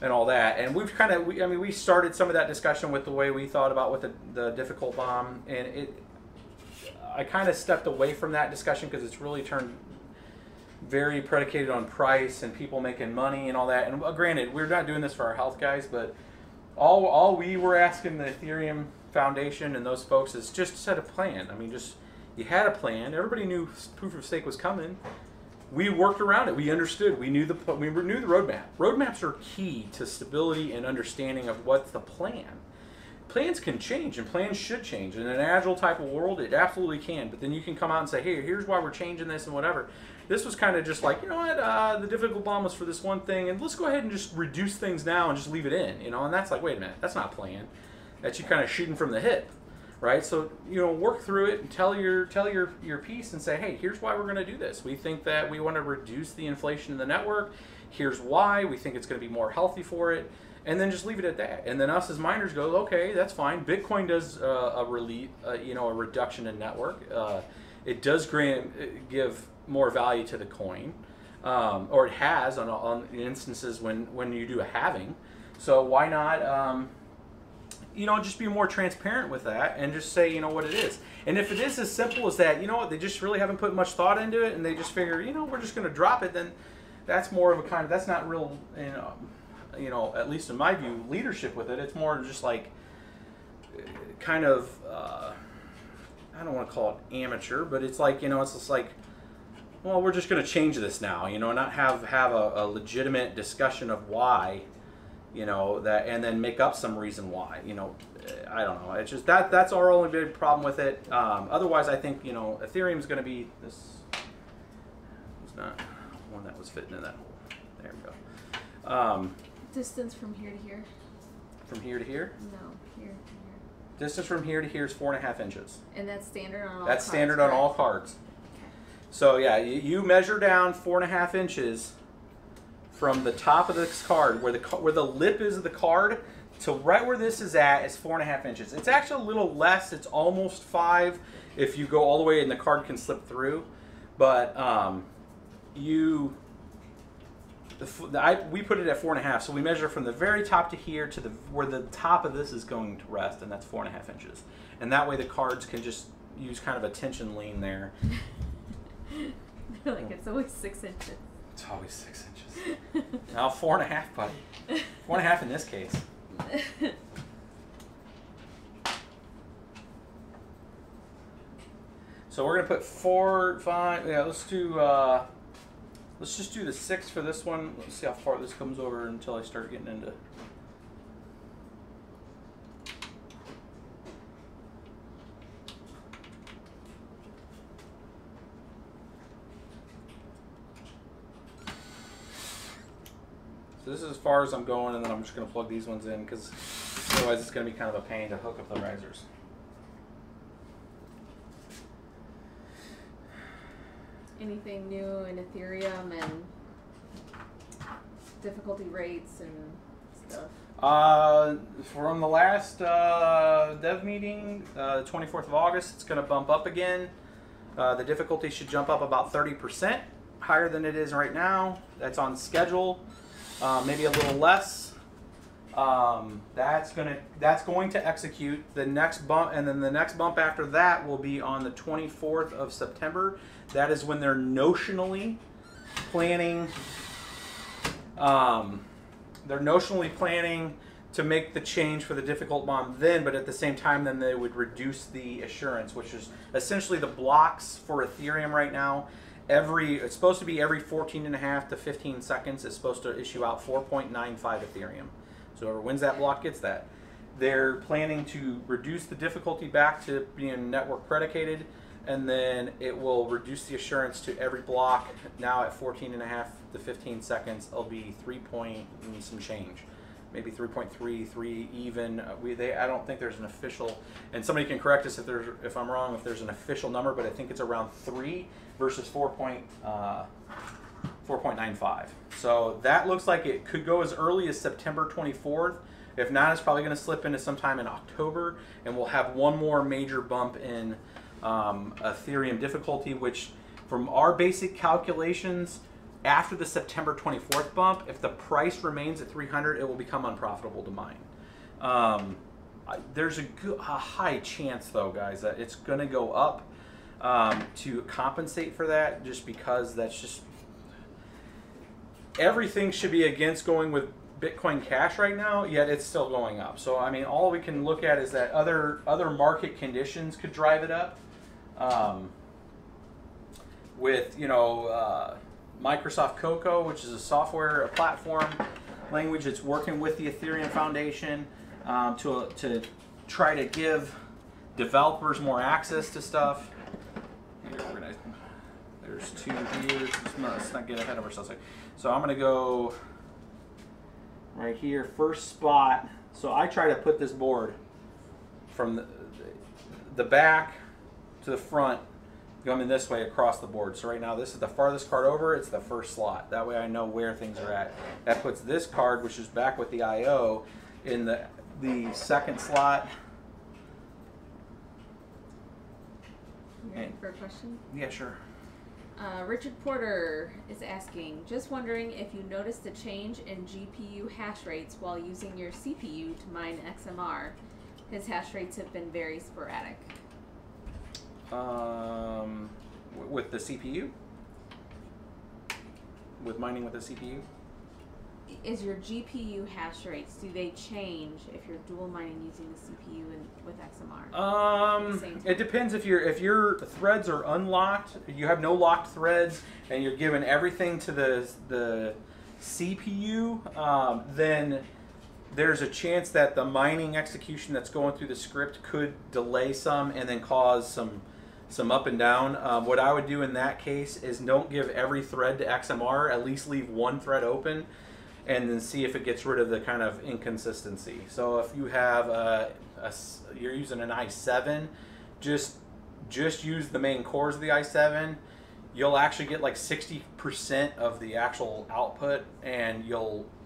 S1: and all that. And we've kind of, we started some of that discussion with the way we thought about with the difficult bomb, and I kind of stepped away from that discussion because it's really turned very predicated on price and people making money and all that. And granted, we're not doing this for our health guys, but all we were asking the Ethereum Foundation and those folks is just set a plan. I mean, just you had a plan. Everybody knew proof of stake was coming. We worked around it. We understood. We knew the roadmap. Roadmaps are key to stability and understanding of what's the plan. Plans can change, and plans should change. In an agile type of world, it absolutely can. But then you can come out and say, hey, here's why we're changing this and whatever. This was kind of just like, you know what, the difficult bomb was for this one thing, and let's go ahead and just reduce things now and just leave it in, you know. And that's like, wait a minute, that's not a plan. That's you kind of shooting from the hip, right? So, you know, work through it and tell your piece and say, hey, here's why we're going to do this. We think that we want to reduce the inflation in the network. Here's why. We think it's going to be more healthy for it. And then just leave it at that. And then us as miners go, okay, that's fine. Bitcoin does a reduction in network. It does give more value to the coin, or it has on instances when you do a halving. So why not, you know, just be more transparent with that and just say, you know, what it is. And if it is as simple as that, you know what, they just really haven't put much thought into it, and they just figure, you know, we're just going to drop it, then that's more of a kind of, that's not real, you know, at least in my view, leadership with it. It's more just like kind of, I don't want to call it amateur, but it's like, you know, it's just like, well, we're just going to change this now, you know, not have a legitimate discussion of why, you know, that, and then make up some reason why, you know. I don't know. It's just that's our only big problem with it. Otherwise, I think, you know, Ethereum's going to be this. Was not one that was fitting in that hole. There we go.
S2: Distance from here to here.
S1: From here to here?
S2: No, here to here.
S1: Distance from here to here is 4.5 inches.
S2: And that's standard on all cards?
S1: That's standard on all cards.
S2: Okay.
S1: So yeah, you measure down 4.5 inches from the top of this card, where the lip is of the card, to right where this is at is 4.5 inches. It's actually a little less. It's almost 5 if you go all the way and the card can slip through. But we put it at 4.5, so we measure from the very top to here to where the top of this is going to rest, and that's 4.5 inches. And that way the cards can just use kind of a tension lean there.
S2: They're like, it's always 6 inches.
S1: It's always 6 inches. Now 4.5, buddy. 4.5 in this case. So we're gonna put 4, 5. Yeah, let's just do the 6 for this one. Let's see how far this comes over until I start getting into. this is as far as I'm going, and then I'm just going to plug these ones in because otherwise it's going to be kind of a pain to hook up the risers.
S2: Anything new in Ethereum and difficulty rates and stuff?
S1: From the last dev meeting, the 24th of August, it's going to bump up again. The difficulty should jump up about 30% higher than it is right now. That's on schedule. Maybe a little less. That's going to execute the next bump, and then the next bump after that will be on the 24th of September. That is when they're notionally planning. They're notionally planning to make the change for the difficult bomb then, but at the same time, then they would reduce the assurance, which is essentially the blocks for Ethereum right now. It's supposed to be every 14.5 to 15 seconds. It's supposed to issue out 4.95 Ethereum. So whoever wins that block gets that. They're planning to reduce the difficulty back to being network predicated, and then it will reduce the assurance to every block. Now at 14.5 to 15 seconds, it'll be 3 point and some change. Maybe 3.3, 3 even. I don't think there's an official, and somebody can correct us if I'm wrong, if there's an official number, but I think it's around 3 versus 4.95. So that looks like it could go as early as September 24th. If not, it's probably going to slip into sometime in October, and we'll have one more major bump in Ethereum difficulty, which from our basic calculations, after the September 24th bump, if the price remains at 300, it will become unprofitable to mine. There's a high chance, though, guys, that it's going to go up to compensate for that, just because that's just... Everything should be against going with Bitcoin Cash right now, yet it's still going up. So, I mean, all we can look at is that other market conditions could drive it up. With, you know... Microsoft Cocoa, which is a platform language that's working with the Ethereum Foundation to try to give developers more access to stuff. Here, there's two here. Let's not get ahead of ourselves. So I'm going to go right here, first spot. So I try to put this board from the back to the front, coming this way across the board. So right now this is the farthest card over, it's the first slot. That way I know where things are at. That puts this card, which is back with the IO, in the second slot.
S2: You ready for a question?
S1: Yeah, sure.
S2: Richard Porter is asking, just wondering if you noticed a change in GPU hash rates while using your CPU to mine XMR. His hash rates have been very sporadic.
S1: With the CPU? With mining with the CPU?
S2: Is your GPU hash rates, do they change if you're dual mining using the CPU and with XMR?
S1: It depends. If your threads are unlocked, you have no locked threads, and you're giving everything to the CPU, then there's a chance that the mining execution that's going through the script could delay some and then cause some up and down. What I would do in that case is don't give every thread to XMR, at least leave one thread open, and then see if it gets rid of the kind of inconsistency. So if you have you're using an i7, just use the main cores of the i7. You'll actually get like 60% of the actual output, and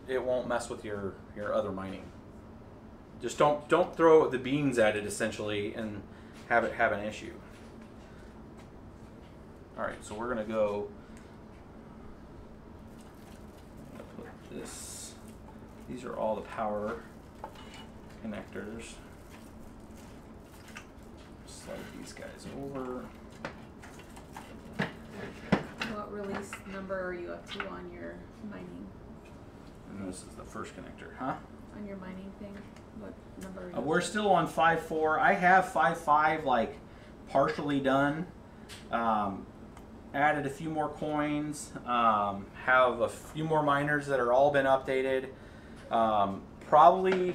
S1: it won't mess with your other mining. Just don't throw the beans at it essentially and have it have an issue. All right, so we're gonna go. I'm gonna put this. These are all the power connectors. Slide these guys over.
S2: What release number are you up to on your mining?
S1: And this is the first connector, huh?
S2: On your mining thing, what number are you
S1: We're still on 5.4. I have 5.5 like partially done. Added a few more coins. Have a few more miners that are all been updated. Probably,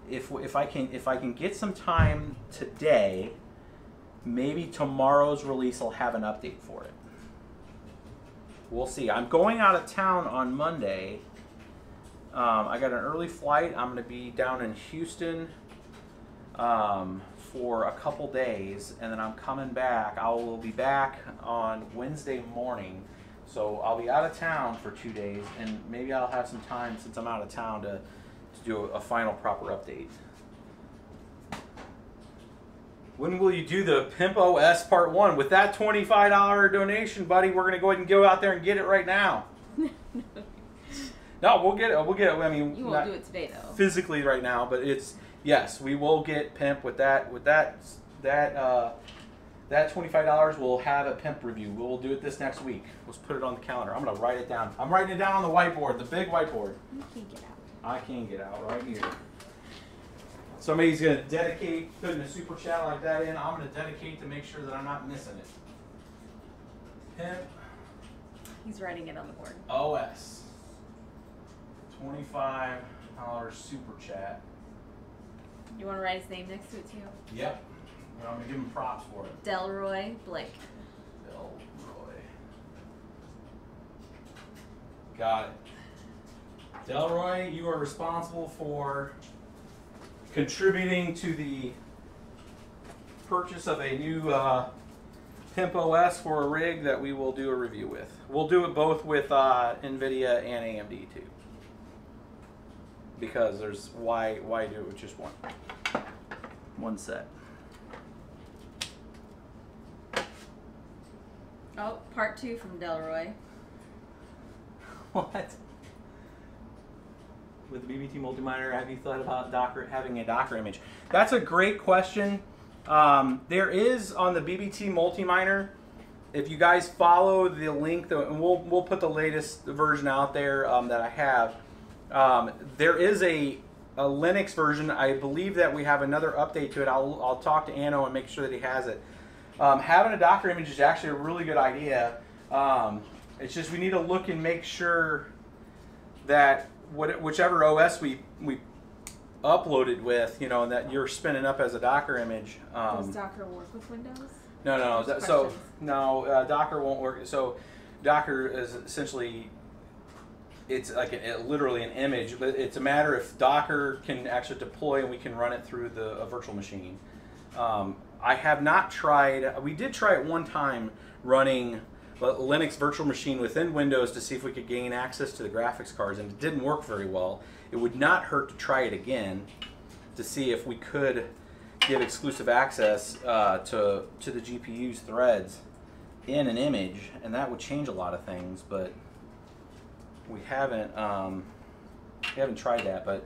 S1: if I can get some time today, maybe tomorrow's release will have an update for it. We'll see. I'm going out of town on Monday. I got an early flight. I'm going to be down in Houston for a couple days, and then I'm coming back. I will be back on Wednesday morning. So I'll be out of town for 2 days, and maybe I'll have some time since I'm out of town to do a final proper update. When will you do the Pimp OS Part 1? With that $25 donation, buddy, we're going to go ahead and go out there and get it right now. No, we'll get it. We'll get it. I mean,
S2: you won't do it today, though.
S1: Physically right now, but it's, yes, we will get Pimp with that. That $25 will have a Pimp review. We'll do it this next week. Let's put it on the calendar. I'm going to write it down. I'm writing it down on the whiteboard, the big whiteboard.
S2: You can't get out.
S1: I can get out right here. Somebody's going to dedicate putting a super chat like that in. I'm going to dedicate to make sure that I'm not missing it. Pimp.
S2: He's writing it on the board.
S1: OS. $25 super chat.
S2: You want to write his name next to it too?
S1: Yep. I'm going to give him props for it.
S2: Delroy Blake.
S1: Delroy. Got it. Delroy, you are responsible for contributing to the purchase of a new Pimp OS for a rig that we will do a review with. We'll do it both with NVIDIA and AMD too. Because there's, why do it with just one set?
S2: Oh, part 2 from Delroy.
S1: What? With the BBT multi-miner, have you thought about having a Docker image? That's a great question. There is on the BBT multi-miner, if you guys follow the link, and we'll put the latest version out there that I have. There is a Linux version. I believe that we have another update to it. I'll talk to Anno and make sure that he has it. Having a Docker image is actually a really good idea. It's just we need to look and make sure that whichever OS we uploaded with, you know, that you're spinning up as a Docker image.
S2: Does Docker work with Windows?
S1: No. Docker won't work. So Docker is essentially, it's like literally an image, but it's a matter if Docker can actually deploy and we can run it through a virtual machine. I have not tried. We did try it one time running a Linux virtual machine within Windows to see if we could gain access to the graphics cards, and it didn't work very well. It would not hurt to try it again to see if we could give exclusive access to the GPU's threads in an image, and that would change a lot of things. But we haven't tried that. But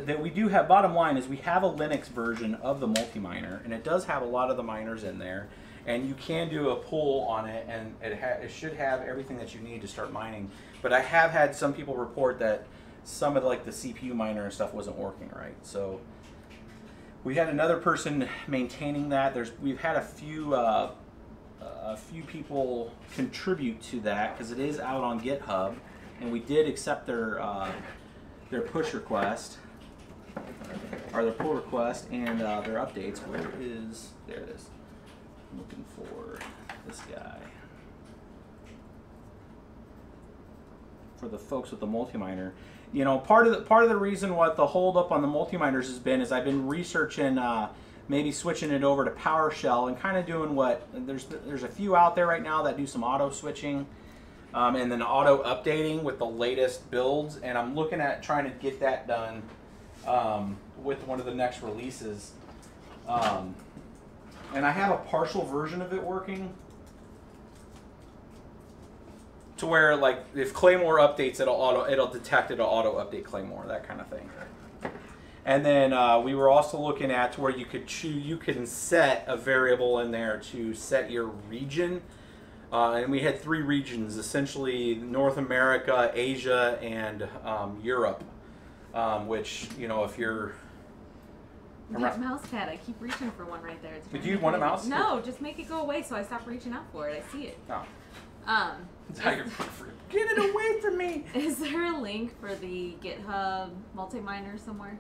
S1: that we do have, bottom line is we have a Linux version of the multi-miner, and it does have a lot of the miners in there, and you can do a pull on it, and it should have everything that you need to start mining. But I have had some people report that some of the CPU miner and stuff wasn't working right. So we had another person maintaining that. We've had a few people contribute to that because it is out on GitHub, and we did accept their push request, or their pull request, and their updates. There it is. I'm looking for this guy. For the folks with the multi-miner, you know, part of the reason what the hold up on the multi-miners has been is I've been researching maybe switching it over to PowerShell and kind of doing what there's a few out there right now that do some auto switching. And then auto updating with the latest builds, and I'm looking at trying to get that done with one of the next releases. And I have a partial version of it working to where, like, if Claymore updates, it'll detect, it'll auto update Claymore, that kind of thing. And then we were also looking at where you can set a variable in there to set your region. And we had 3 regions, essentially North America, Asia, and Europe, which, you know, if you're...
S2: That mouse pad, I keep reaching for one right there.
S1: Did you want a mouse?
S2: No, just make it go away so I stop reaching out for it. I see it.
S1: Oh. Get it away from me!
S2: Is there a link for the GitHub multi-miner somewhere?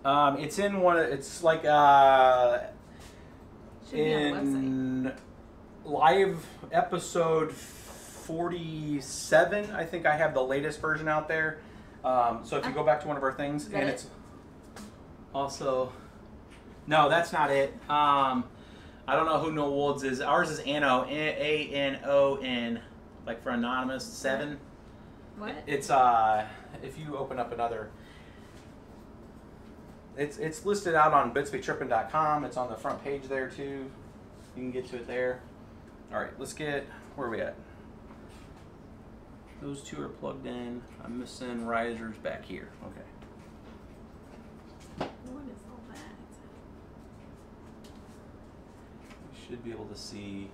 S1: It's in one. It's like
S2: Should be on the website.
S1: Live episode 47. I think I have the latest version out there. So if you go back to one of our things, and it's also, no, that's not it. I don't know who No Wolds is. Ours is Ano, A-N-O-N, like for anonymous 7.
S2: What?
S1: It's if you open up another, it's listed out on bitsbytrippin.com. It's on the front page there too. You can get to it there. All right, let's get, where are we at? Those two are plugged in. I'm missing risers back here. Okay.
S2: What is all that?
S1: You should be able to see.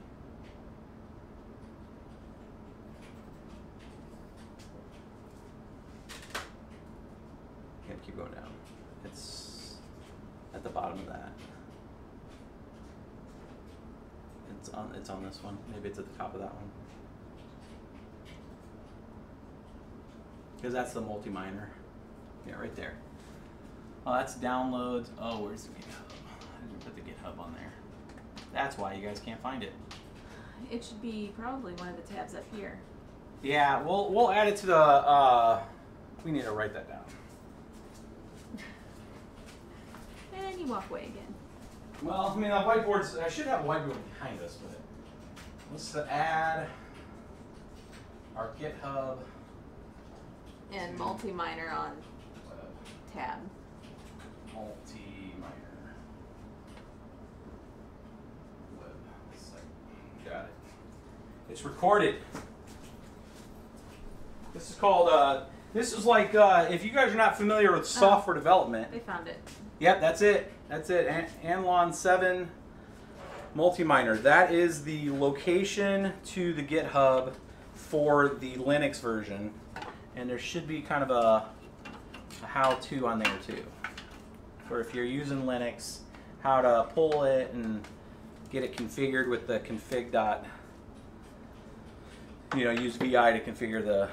S1: Gotta keep going down. It's at the bottom of that. It's on this one. Maybe it's at the top of that one. Because that's the multi-miner. Yeah, right there. Oh, that's downloads. Oh, where's the GitHub? I didn't put the GitHub on there. That's why you guys can't find it.
S2: It should be probably one of the tabs up here.
S1: Yeah, we'll add it to the. We need to write that down.
S2: And you walk away again.
S1: Well, I mean, the whiteboards. I should have a whiteboard behind us, but let's add our GitHub.
S2: And multi-miner on tab.
S1: Multi-miner web site. Got it. It's recorded. This is called, this is like, if you guys are not familiar with software development.
S2: They found it.
S1: Yep, that's it. That's it. Anlon 7 multi-miner. That is the location to the GitHub for the Linux version. And there should be kind of a how-to on there too. For if you're using Linux, how to pull it and get it configured with the config dot. You know, use VI to configure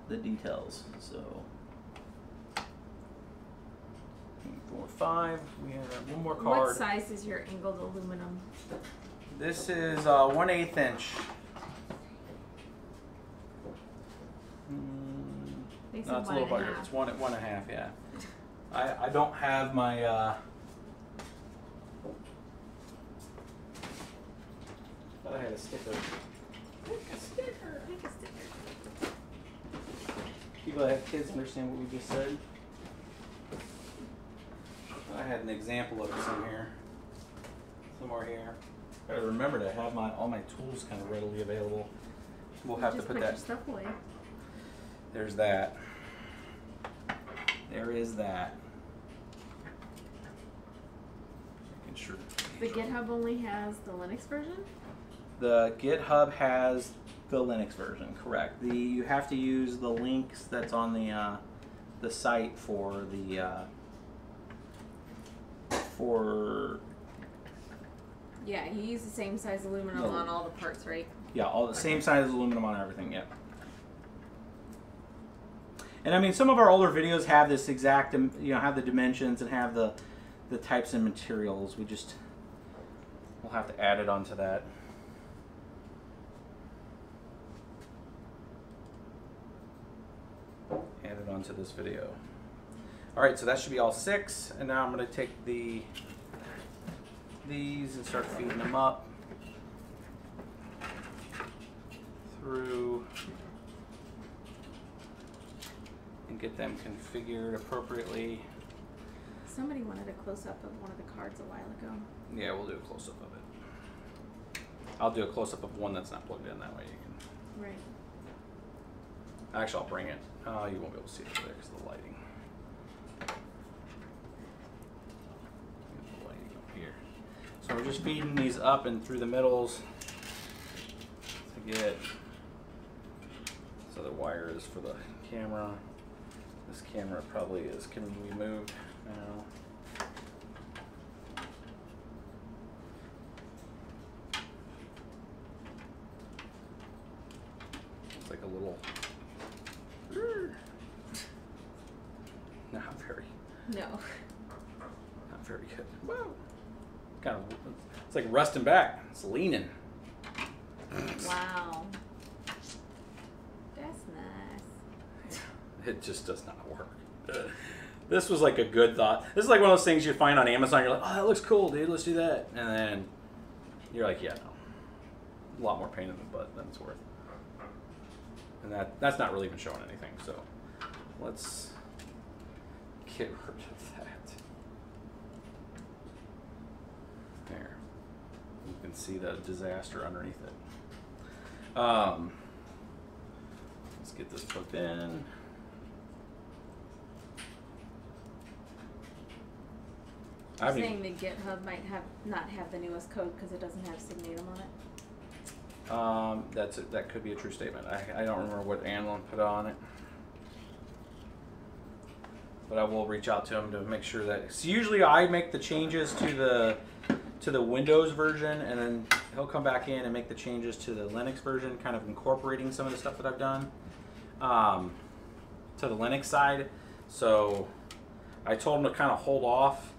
S1: the details. So 4, 5. We have one more card.
S2: What size is your angled aluminum?
S1: This is 1/8 inch. No, it's a little bigger. It's 1.5. Yeah. I don't have my. Thought I had a sticker.
S2: Pick a sticker. Pick a sticker.
S1: People that have kids understand what we just said. I had an example of it somewhere here. Gotta remember to have all my tools kind of readily available. We'll have to put that.
S2: Just put your stuff away.
S1: There's that. There is that. Making sure.
S2: The GitHub only has the Linux version?
S1: The GitHub has the Linux version, correct. You have to use the links that's on the site for the
S2: Yeah, you use the same size aluminum on all the parts, right?
S1: Yeah, all the same size aluminum on everything. Yep. And I mean, some of our older videos have this exact, have the dimensions and have the types and materials. We'll have to add it onto that. Add it onto this video. All right, so that should be all 6, and now I'm going to take these and start feeding them up through. And get them configured appropriately.
S2: Somebody wanted a close-up of one of the cards a while ago.
S1: Yeah, we'll do a close-up of it. I'll do a close-up of one that's not plugged in, that way you can.
S2: Right.
S1: Actually, I'll bring it. Oh, you won't be able to see it there because of the lighting. The lighting up here. So we're just feeding these up and through the middles to get. So the wire is for the camera. This camera probably can be moved now. It's like a little. Not very.
S2: No.
S1: Not very good. Whoa. Kind of. It's like rusting back. It's leaning.
S2: Wow. That's nice.
S1: It just does not work. This was like a good thought. This is like one of those things you find on Amazon. You're like, oh, that looks cool, dude. Let's do that. And then you're like, yeah, no. A lot more pain in the butt than it's worth. And that's not really even showing anything. So let's get rid of that. There. You can see the disaster underneath it. Let's get this plugged in.
S2: I'm saying the GitHub might not have the newest code because it doesn't have Signatum on it.
S1: That could be a true statement. I don't remember what Anlin put on it, but I will reach out to him to make sure that. So usually I make the changes to the Windows version, and then he'll come back in and make the changes to the Linux version, kind of incorporating some of the stuff that I've done to the Linux side. So I told him to kind of hold off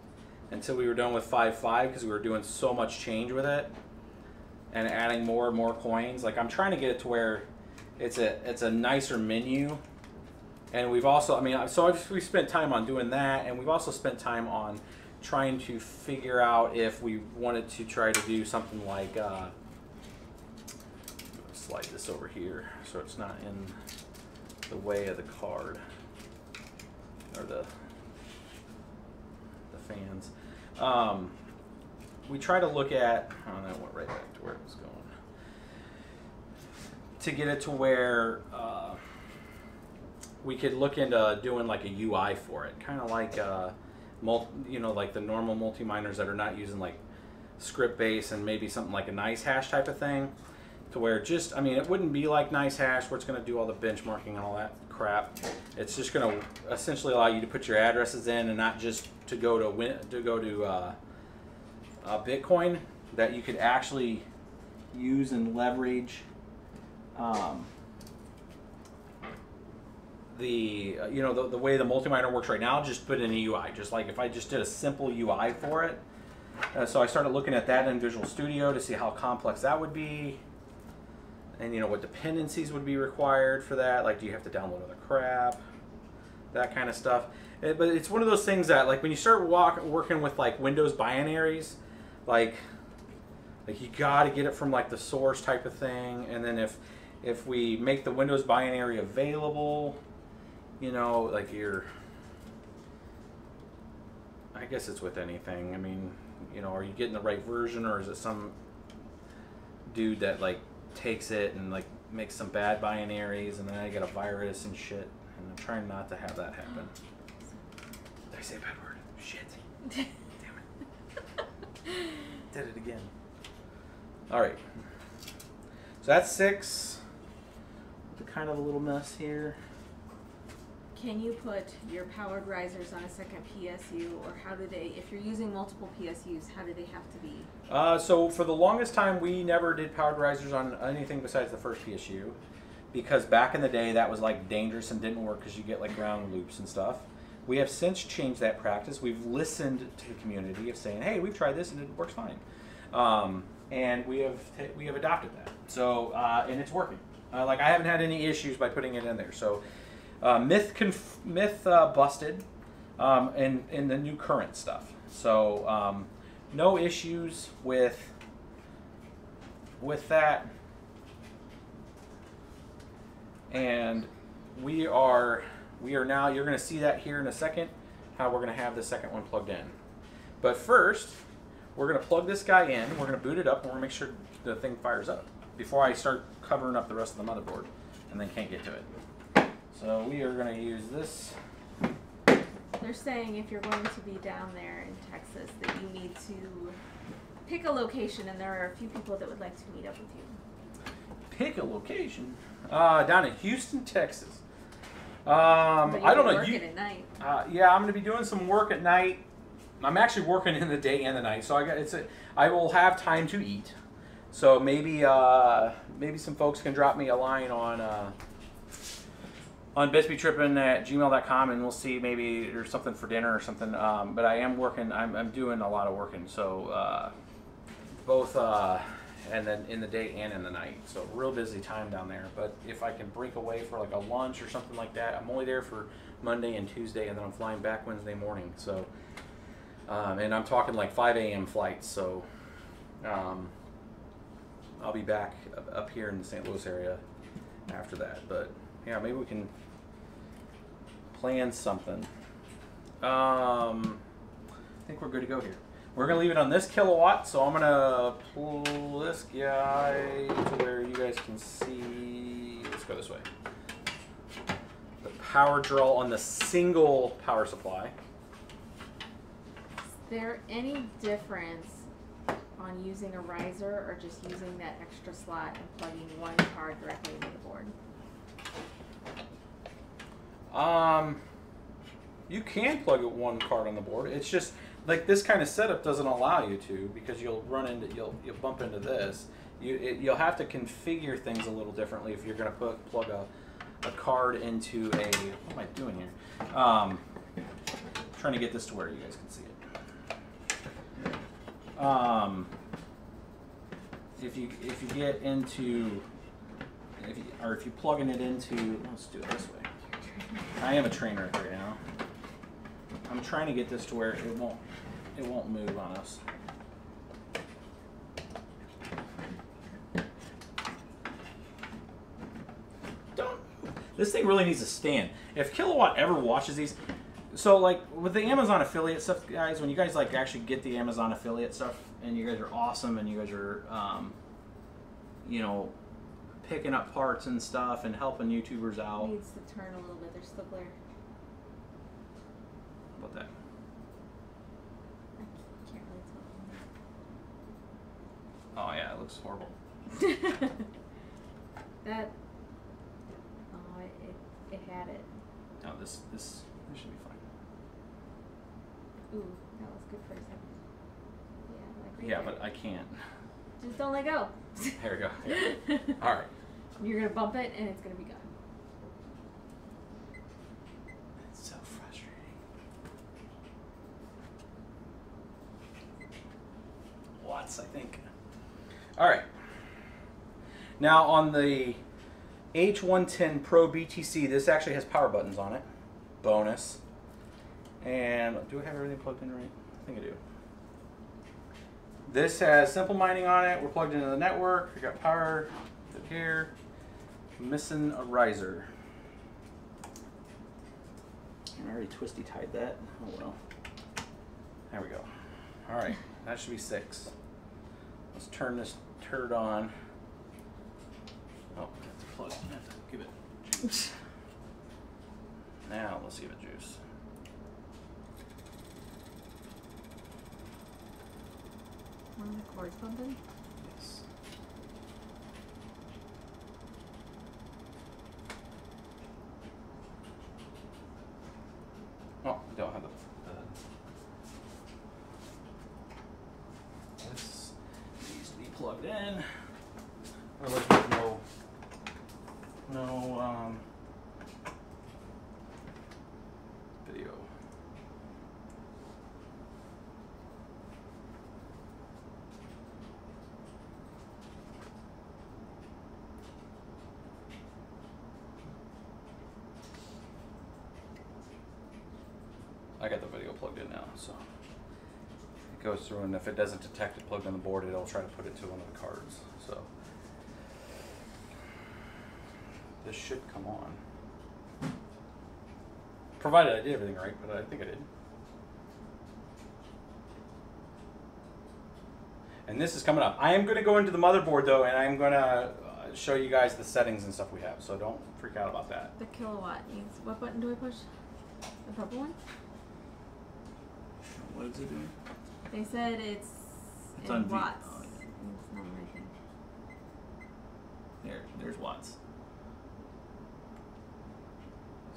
S1: until we were done with 5.5 because we were doing so much change with it and adding more and more coins. Like I'm trying to get it to where it's a nicer menu. And we've also, we spent time on doing that, and we've also spent time on trying to figure out if we wanted to try to do something like slide this over here so it's not in the way of the card or the fans. We try to look at, oh, that went right back to where it was going, to get it to where we could look into doing like a UI for it, kind of like like the normal multi-miners that are not using like script base and maybe something like a nice hash type of thing, to where just, it wouldn't be like nice hash where it's going to do all the benchmarking and all that crap. It's just going to essentially allow you to put your addresses in and not just to go to Bitcoin, that you could actually use and leverage the way the multi-miner works right now. Just put in a UI, just like if I just did a simple UI for it. So I started looking at that in Visual Studio to see how complex that would be, and what dependencies would be required for that. Like, do you have to download other crap, that kind of stuff. But it's one of those things that, like, when you start working with like Windows binaries, like you got to get it from like the source type of thing. And then if we make the Windows binary available, like I guess it's with anything. Are you getting the right version, or is it some dude that like takes it and like makes some bad binaries and then I get a virus and shit? And I'm trying not to have that happen. Did I say a bad word? Shit. Damn it. Did it again. Alright. So that's 6. The kind of a little mess here.
S2: Can you put your powered risers on a second PSU, or how do they, if you're using multiple PSUs, how do they have to be?
S1: So for the longest time, we never did powered risers on anything besides the first PSU, because back in the day that was like dangerous and didn't work because you get like ground loops and stuff. We have since changed that practice. We've listened to the community of saying, hey, we've tried this and it works fine, and we have adopted that. So and it's working. Like I haven't had any issues by putting it in there. So. Myth busted in the new current stuff. So no issues with that. And we are now, you're going to see that here in a second, how we're going to have the second one plugged in. But first, we're going to plug this guy in, we're going to boot it up, and we're going to make sure the thing fires up before I start covering up the rest of the motherboard and then can't get to it. So we are going to use this.
S2: They're saying if you're going to be down there in Texas that you need to pick a location, and there are a few people that would like to meet up with you.
S1: Pick a location? Down in Houston, Texas. I don't know.
S2: Working at night.
S1: Yeah, I'm going to be doing some work at night. I'm actually working in the day and the night, so I will have time to eat. So maybe some folks can drop me a line on bisbeetrippin@gmail.com, and we'll see, maybe there's something for dinner or something. But I am working. I'm doing a lot of working. So both and then in the day and in the night. So real busy time down there. But if I can break away for like a lunch or something like that, I'm only there for Monday and Tuesday, and then I'm flying back Wednesday morning. So, and I'm talking like 5 a.m. flights. So, I'll be back up here in the St. Louis area after that. But yeah, maybe we can plan something. I think we're good to go here. We're going to leave it on this kilowatt, so I'm going to pull this guy to where you guys can see. Let's go this way. The power draw on the single power supply.
S2: Is there any difference on using a riser or just using that extra slot and plugging one card directly into the board?
S1: You can plug one card on the board. It's just like this kind of setup doesn't allow you to, because you'll you'll bump into this. You'll have to configure things a little differently if you're going to plug a card into a. What am I doing here? Trying to get this to where you guys can see it. If you get into if you plugging it into, let's do it this way. I am a trainer right now. I'm trying to get this to where it won't move on us. This thing really needs to stand. If Kilowatt ever watches these, so like with the Amazon affiliate stuff, guys, when you guys like actually get the Amazon affiliate stuff, and you guys are awesome, and you guys are, you know, picking up parts and stuff and helping YouTubers out.
S2: It needs to turn a little bit. There's still glare.
S1: How about that?
S2: I can't really tell.
S1: Oh yeah, it looks horrible.
S2: That. Oh, it had it.
S1: No, this should be fine.
S2: Ooh, that was good for a second. Yeah, like right
S1: Yeah,
S2: there.
S1: but I can't.
S2: Just don't let go.
S1: There we go. Yeah. All right.
S2: You're gonna bump it and it's gonna be gone.
S1: It's so frustrating. Watts, I think. All right. Now on the H110 Pro BTC, this actually has power buttons on it. Bonus. And do I have everything plugged in right? I think I do. This has simple mining on it. We're plugged into the network. We got power here. Missing a riser. I already twisty tied that. Oh well. There we go. All right, that should be 6. Let's turn this turd on. Oh, I have to plug. I have to give it juice. Now let's give it juice.
S2: One of the cords bumping?
S1: Yes. Oh, we don't have the. This needs to be plugged in. Otherwise, there's no video. I got the video plugged in now, so it goes through, and if it doesn't detect it plugged on the board, it'll try to put it to one of the cards. So this should come on, provided I did everything right, but I think I did. And this is coming up. I am going to go into the motherboard though, and I'm going to show you guys the settings and stuff we have. So don't freak out about that.
S2: The kilowatt needs. What button do I push? The purple one?
S1: What is it doing?
S2: They said it's
S1: It's
S2: in
S1: on V.
S2: watts.
S1: Oh, yeah.
S2: It's not my thing.
S1: There's watts.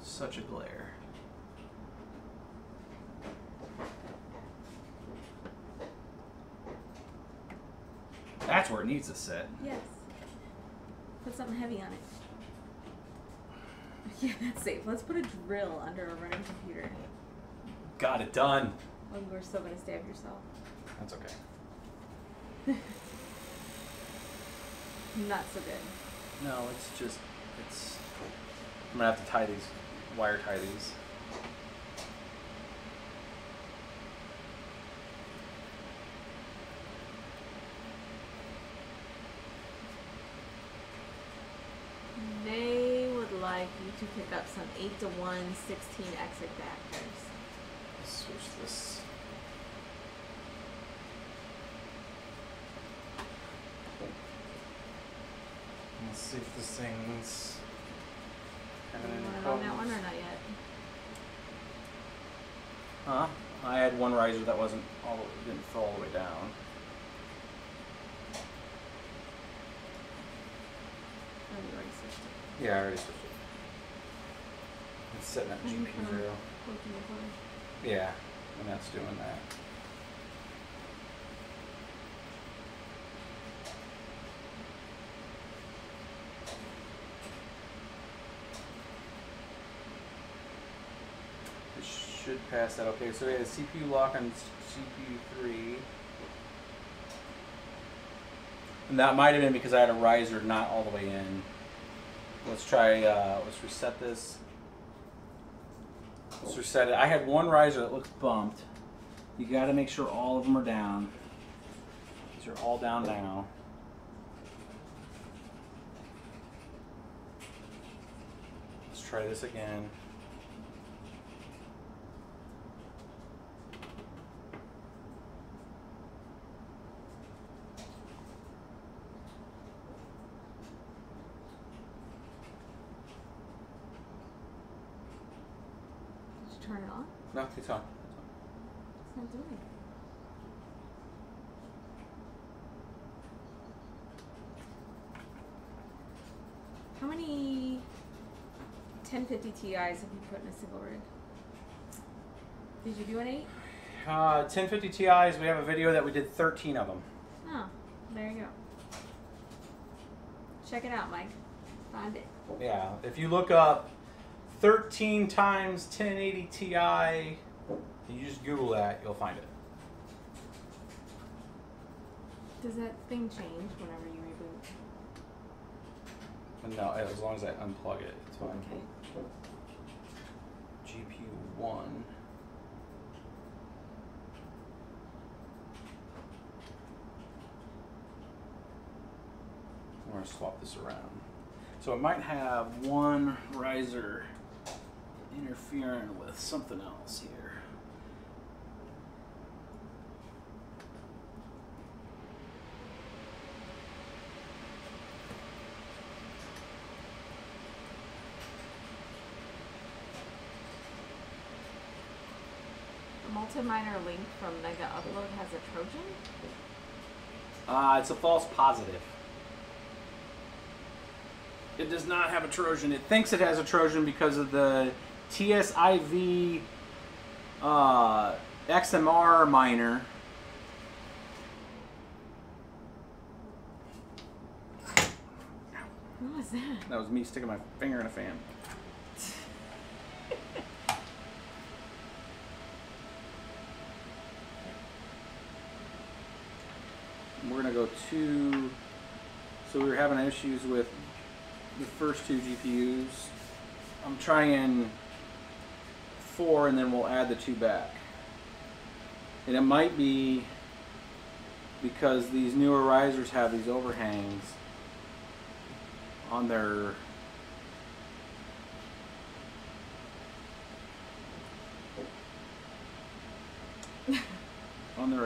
S1: Such a glare. That's where it needs to sit.
S2: Yes. Put something heavy on it. Yeah, that's safe. Let's put a drill under a running computer.
S1: Got it done.
S2: Oh, you are still gonna stab yourself.
S1: That's okay.
S2: Not so good.
S1: No, it's just, I'm gonna have to tie these, wire tie these.
S2: They would like you to pick up some 8-to-1 16 exit adapters.
S1: Let's switch this. Let's see if this thing's having
S2: You
S1: any
S2: want it on
S1: problems.
S2: that one or not yet?
S1: Huh? I had one riser that wasn't didn't fall all the way down.
S2: Oh, you already switched it.
S1: Yeah, I already switched it. It's setting at GP0.
S2: Working the phone.
S1: Yeah, and that's doing that. It should pass that. Okay, so we had a CPU lock on CPU 3. And that might have been because I had a riser not all the way in. Let's try, let's reset this. Let's reset it. I had one riser that looks bumped. You got to make sure all of them are down. These are all down now. Let's try this again.
S2: Did you turn it on?
S1: No, it's on.
S2: It's not doing it. How many 1050 Ti's have you put in a single rig? Did you do an 8?
S1: 1050 Ti's, we have a video that we did 13 of them.
S2: Oh, there you go. Check it out, Mike. Find it.
S1: Yeah, if you look up 13 times 1080 Ti, you just Google that, you'll find it.
S2: Does that thing change whenever you reboot?
S1: No, as long as I unplug it, it's fine.
S2: Okay.
S1: GPU 1. I'm going to swap this around. So it might have one riser interfering with something else here.
S2: The multi-miner link from Mega Upload has a Trojan?
S1: It's a false positive. It does not have a Trojan. It thinks it has a Trojan because of the TSIV XMR miner.
S2: What was that?
S1: That was me sticking my finger in a fan. We're gonna go to, so we were having issues with the first two GPUs. I'm trying 4 and then we'll add the 2 back. And it might be because these newer risers have these overhangs on their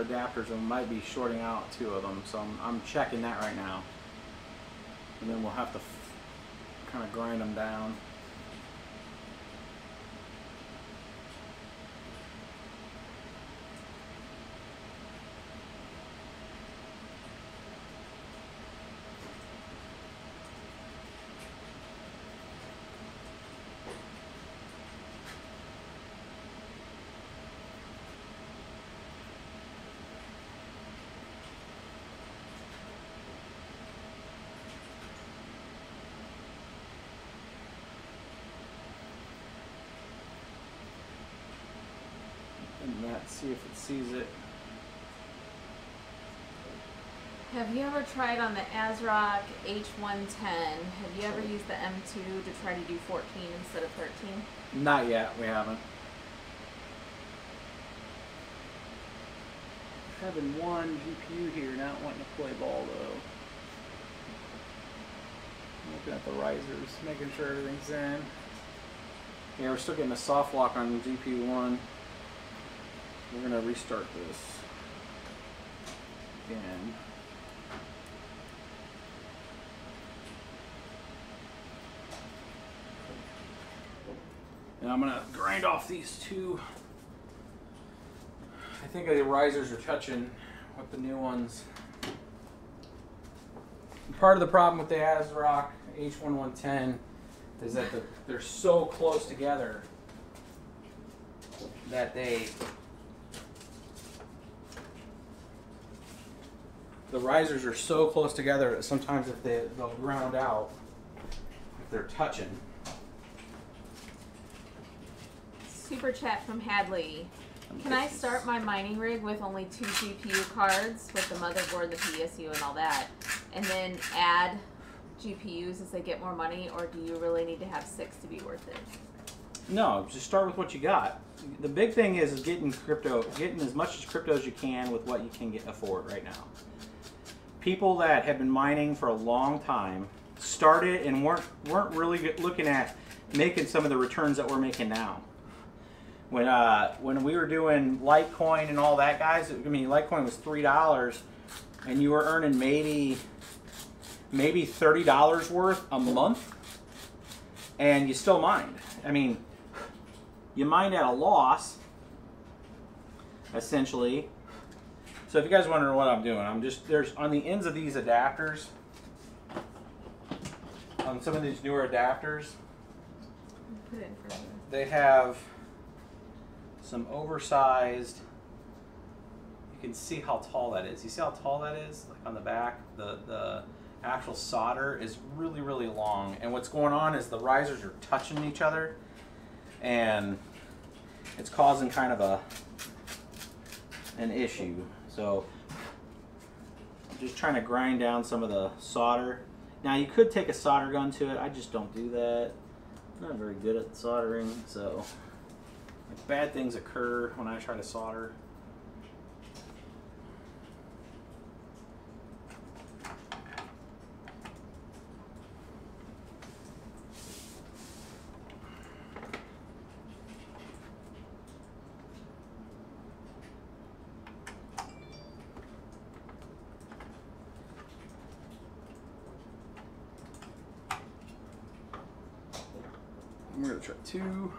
S1: adapters, and might be shorting out 2 of them. So I'm checking that right now. And then we'll have to kind of grind them down. And that, see if it sees it.
S2: Have you ever tried on the ASROCK H110? Have you ever used the M2 to try to do 14 instead of 13?
S1: Not yet, we haven't. Having one GPU here, not wanting to play ball though. I'm looking at the risers, making sure everything's in. Yeah, we're still getting a soft lock on GPU 1. We're gonna restart this again. And I'm gonna grind off these two. I think the risers are touching with the new ones. Part of the problem with the ASROCK H110 is that they're so close together that the risers are so close together that sometimes if they'll ground out if they're touching.
S2: Super chat from Hadley. Can I start my mining rig with only 2 GPU cards with the motherboard, the PSU, and all that, and then add GPUs as they get more money, or do you really need to have 6 to be worth it?
S1: No, just start with what you got. The big thing is getting as much crypto as you can with what you can afford right now. People that have been mining for a long time started and weren't really looking at making some of the returns that we're making now. When we were doing Litecoin and all that, guys, I mean, Litecoin was $3, and you were earning maybe $30 worth a month, and you still mined. I mean, you mined at a loss, essentially. So if you guys wondering what I'm doing, there's on the ends of these adapters, on some of these newer adapters,
S2: Put it in front of you.
S1: they have some oversized, you can see how tall that is. You see how tall that is? Like on the back, the actual solder is really, really long. And what's going on is the risers are touching each other, and it's causing kind of an issue. So I'm just trying to grind down some of the solder. Now you could take a solder gun to it. I just don't do that. I'm not very good at soldering, so bad things occur when I try to solder. We're going to try 2.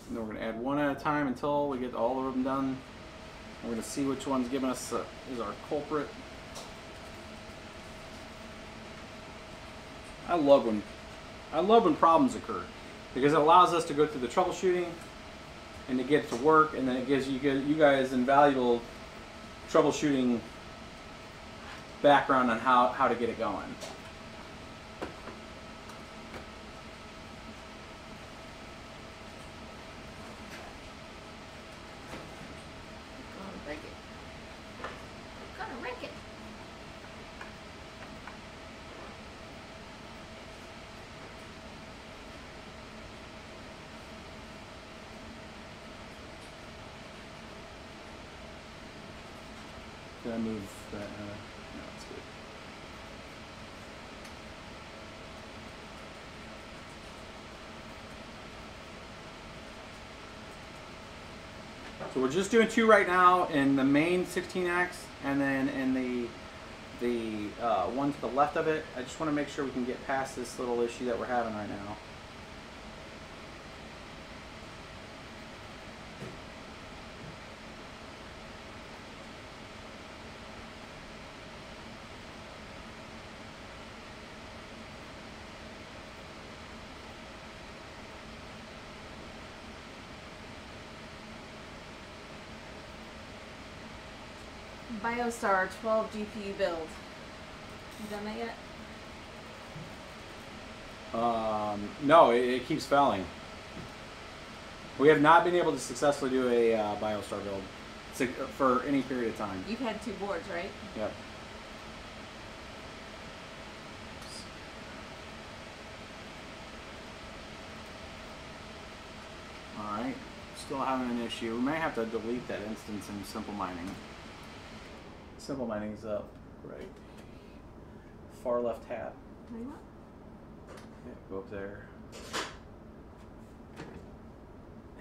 S1: And then we're going to add 1 at a time until we get all of them done. We're going to see which one's giving us is our culprit. I love when problems occur, because it allows us to go through the troubleshooting and to get it to work, and then it gives you guys invaluable troubleshooting background on how to get it going. Did I move that? No, it's good. So we're just doing 2 right now in the main 16X, and then in the one to the left of it. I just want to make sure we can get past this little issue that we're having right now.
S2: BioStar 12 GPU build. You done that yet?
S1: No, it keeps failing. We have not been able to successfully do a BioStar build. for any period of time.
S2: You've had 2 boards, right?
S1: Yep. Alright, still having an issue. We may have to delete that instance in Simple Mining. Simple Mining's up, right. Far left tab.
S2: Hang on.
S1: Yeah, go up there.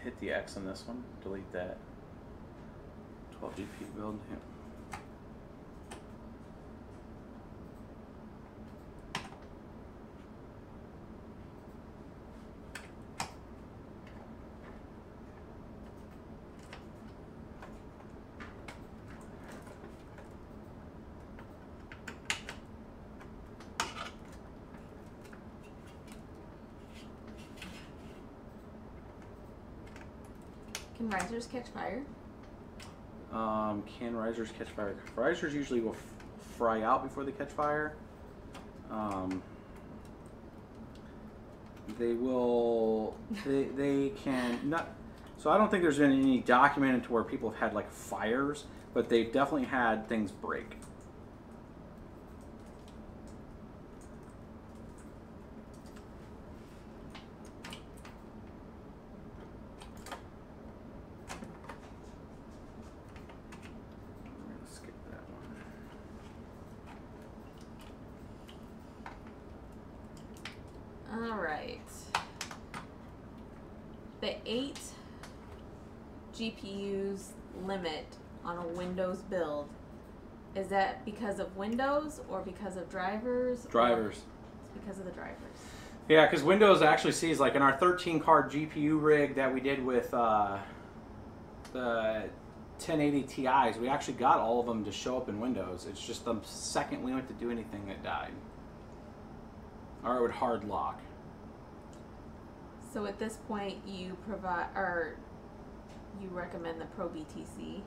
S1: Hit the X on this one, delete that. 12 GPU build, yeah.
S2: Can risers catch fire?
S1: Can risers catch fire? Risers usually will fry out before they catch fire. They will. They can not. So I don't think there's been any documented to where people have had like fires, but they've definitely had things break.
S2: Alright. The 8 GPUs limit on a Windows build, is that because of Windows or because of drivers?
S1: Drivers.
S2: It's because of the drivers.
S1: Yeah, because Windows actually sees, like in our 13 card GPU rig that we did with the 1080 Ti's, we actually got all of them to show up in Windows. It's just the second we went to do anything that died. Or it would hard lock.
S2: So at this point, you provide, or you recommend the Pro BTC?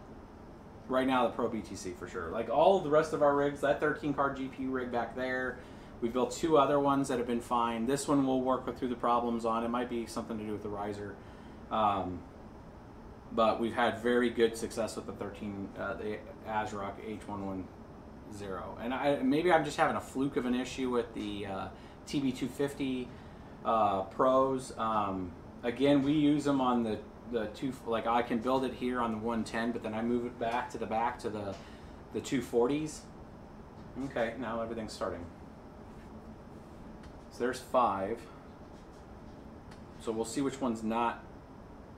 S1: Right now, the Pro BTC for sure. Like all of the rest of our rigs, that 13 card GPU rig back there, we built 2 other ones that have been fine. This one we'll work through the problems on. It might be something to do with the riser. But we've had very good success with the the ASROCK H110. And maybe I'm just having a fluke of an issue with the TB250 Pros. Again, we use them on the like I can build it here on the 110, but then I move it back to the 240s. Okay, now everything's starting. So there's 5. So we'll see which one's not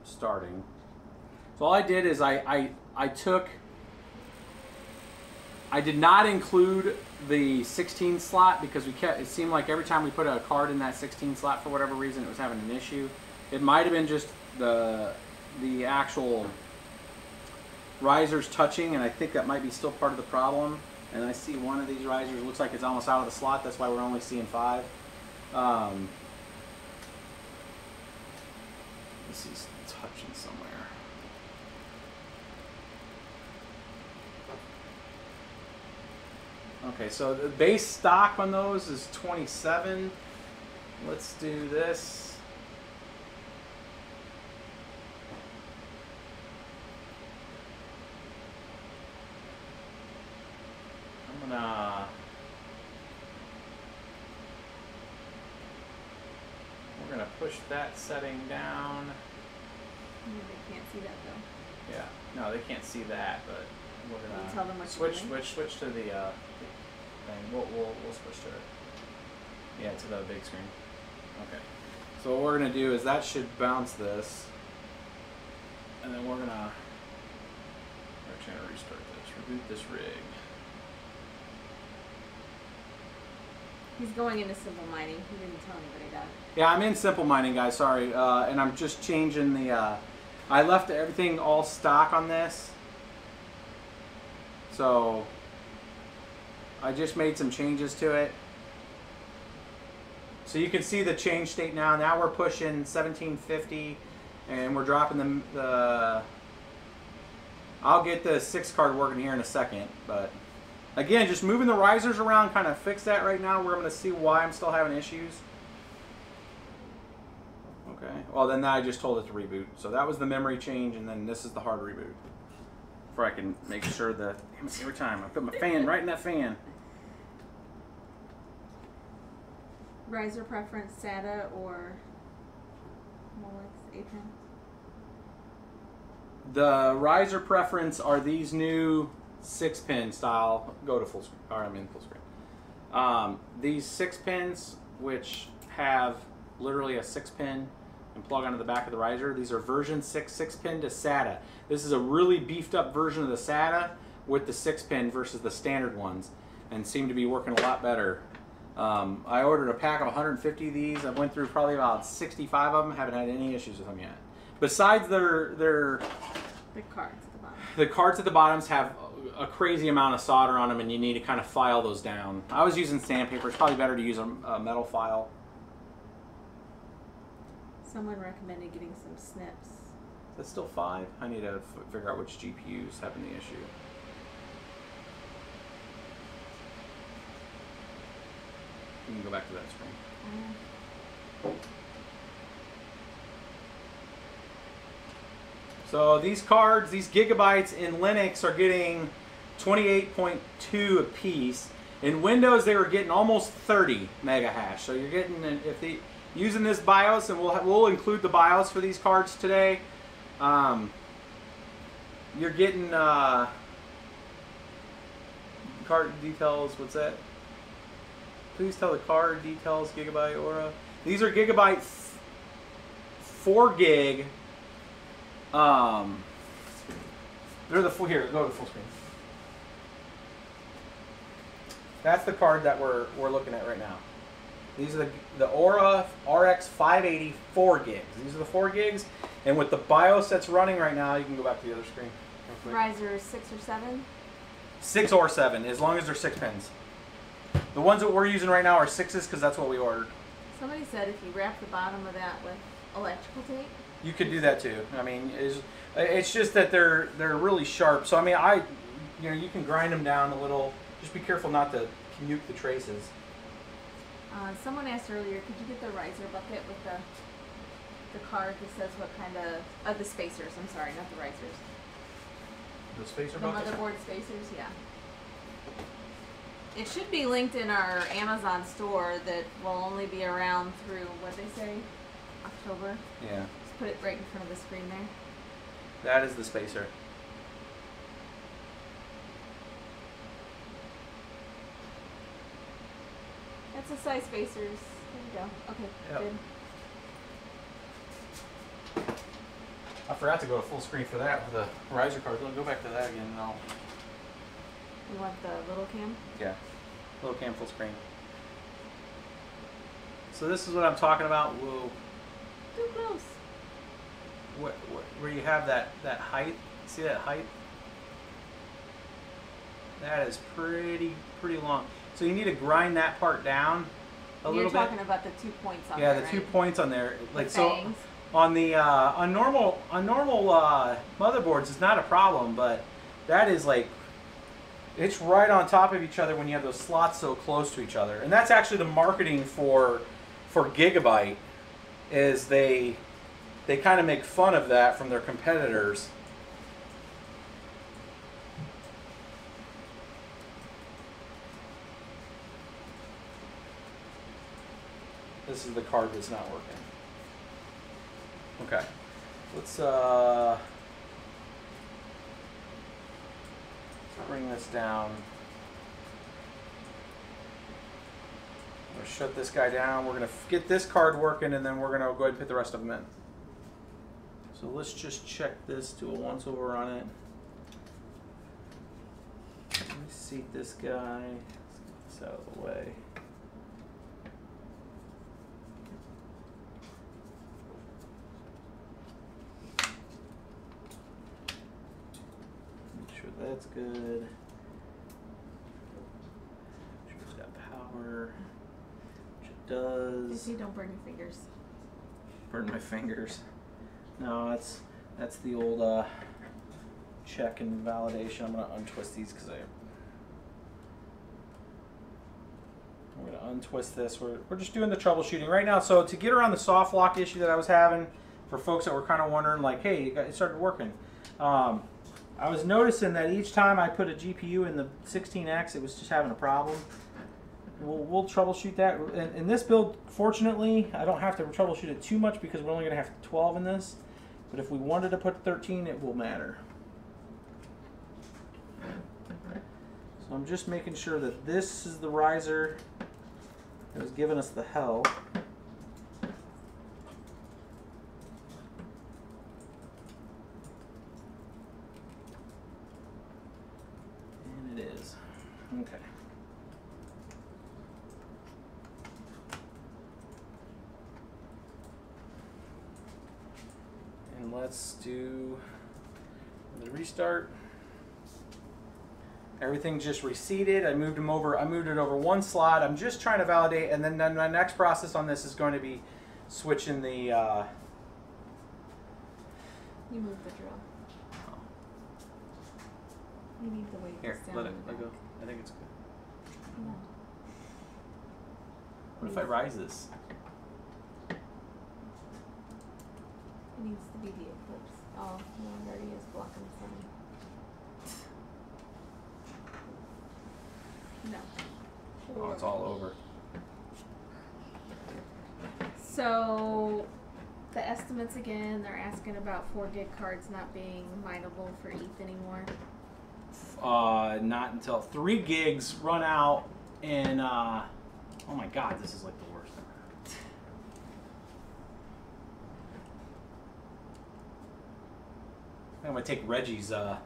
S1: starting. So all I did is I did not include the 16 slot because it seemed like every time we put a card in that 16 slot for whatever reason it was having an issue. It might have been just the actual risers touching, and I think that might be still part of the problem. And I see one of these risers looks like it's almost out of the slot. That's why we're only seeing 5. This is touching somewhere. Okay, so the base stock on those is 27. Let's do this. We're gonna push that setting down.
S2: They can't see that though.
S1: Yeah, no, they can't see that, but we're gonna
S2: tell them what
S1: switch to the thing. We'll switch to it. Yeah, to the big screen. Okay. So what we're gonna do is that should bounce this, and then we're gonna restart this, reboot this rig.
S2: He's going into Simple Mining. He didn't tell anybody that.
S1: Yeah, I'm in Simple Mining, guys. Sorry, and I'm just changing the. I left everything all stock on this, so I just made some changes to it. So you can see the change state now. Now we're pushing 1750, and we're dropping the. I'll get the 6 card working here in a second, but. Again, just moving the risers around kind of fix that right now. We're going to see why I'm still having issues. Okay. Well, then I just told it to reboot. So that was the memory change, and then this is the hard reboot. before I can make sure the, damn it, every time I put my fan right in that fan.
S2: Riser preference, SATA or Molex 8-pin?
S1: The riser preference are these new 6-pin style. Go to full screen. Or I'm in full screen. These 6 pins, which have literally a 6-pin and plug onto the back of the riser. These are version 6 6-pin to SATA. This is a really beefed up version of the SATA with the 6-pin versus the standard ones, and seem to be working a lot better. I ordered a pack of 150 of these. I went through probably about 65 of them. Haven't had any issues with them yet. Besides the
S2: cards at the bottom.
S1: The cards at the bottoms have a crazy amount of solder on them, and you need to kind of file those down. I was using sandpaper. It's probably better to use a metal file.
S2: Someone recommended getting some snips.
S1: Is that still 5? I need to figure out which GPU is having the issue. You can go back to that screen. So these cards, these gigabytes in Linux are getting 28.2 a piece. In Windows, they were getting almost 30 mega hash. So you're getting, if the using this BIOS, and we'll include the BIOS for these cards today. You're getting card details. What's that? Please tell the card details. Gigabyte Aura. These are Gigabyte 4 gig. They're the full, here, go to the full screen. That's the card that we're looking at right now. These are the Aura RX580 4 gigs. These are the 4 gigs, and with the BIOS that's running right now, you can go back to the other screen.
S2: Riser 6 or 7?
S1: 6 or 7, as long as they're 6 pins. The ones that we're using right now are 6s because that's what we ordered.
S2: Somebody said if you wrap the bottom of that with electrical tape.
S1: You could do that too. I mean, it's just that they're really sharp. So I mean, you can grind them down a little. Just be careful not to nuke the traces.
S2: Someone asked earlier, could you get the riser bucket with the card that says what kind of the spacers? I'm sorry, not the risers.
S1: The spacer
S2: the
S1: bucket?
S2: Motherboard spacers, yeah. It should be linked in our Amazon store that will only be around through, what they say, October.
S1: Yeah.
S2: Just put it right in front of the screen there.
S1: That is the spacer.
S2: That's the size spacers. There you go. Okay,
S1: Yep.
S2: good.
S1: I forgot to go to full screen for that with the riser card. Go back to that again and I'll...
S2: You want the little cam?
S1: Yeah. Little cam full screen. So this is what I'm talking about. Whoa.
S2: Too close.
S1: Where you have that height. See that height? That is pretty long. So you need to grind that part down a little bit.
S2: You're talking about the 2 points on
S1: yeah,
S2: there,
S1: the 2
S2: right?
S1: points on there. Like
S2: the
S1: so
S2: fangs.
S1: on the on normal motherboards it's not a problem, but that is like it's right on top of each other when you have those slots so close to each other. And that's actually the marketing for Gigabyte, is they kind of make fun of that from their competitors. This is the card that's not working. Okay. Let's bring this down. I'm going to shut this guy down. We're going to get this card working, and then we're going to go ahead and put the rest of them in. So let's just check this, do a once over on it. Let me seat this guy. Let's get this out of the way. That's good. Make sure it's got power, which it does.
S2: JC, don't burn your fingers.
S1: Burn my fingers. No, that's the old check and validation. I'm gonna untwist these because we're gonna untwist this. We're just doing the troubleshooting right now. So to get around the soft lock issue that I was having, for folks that were kind of wondering, like, hey, it started working. I was noticing that each time I put a GPU in the 16X, it was just having a problem. We'll troubleshoot that. In this build, fortunately, I don't have to troubleshoot it too much because we're only going to have 12 in this. But if we wanted to put 13, it will matter. So I'm just making sure that this is the riser that was giving us the hell. And it is. Okay. And let's do the restart. Everything just reseated. I moved them over. I moved it over one slot. I'm just trying to validate, and then my next process on this is going to be switching the.
S2: You moved the drill.
S1: Oh.
S2: You need the weight.
S1: Here, let it go. I think it's good.
S2: No.
S1: What if I rise this?
S2: It needs to be the eclipse. Oh, no, it already is blocking the sun. No.
S1: Oh, it's all over.
S2: So, the estimates again, they're asking about 4 gig cards not being mineable for ETH anymore.
S1: Not until 3 gigs run out, and oh my god, this is like the worst. I'm gonna take Reggie's. I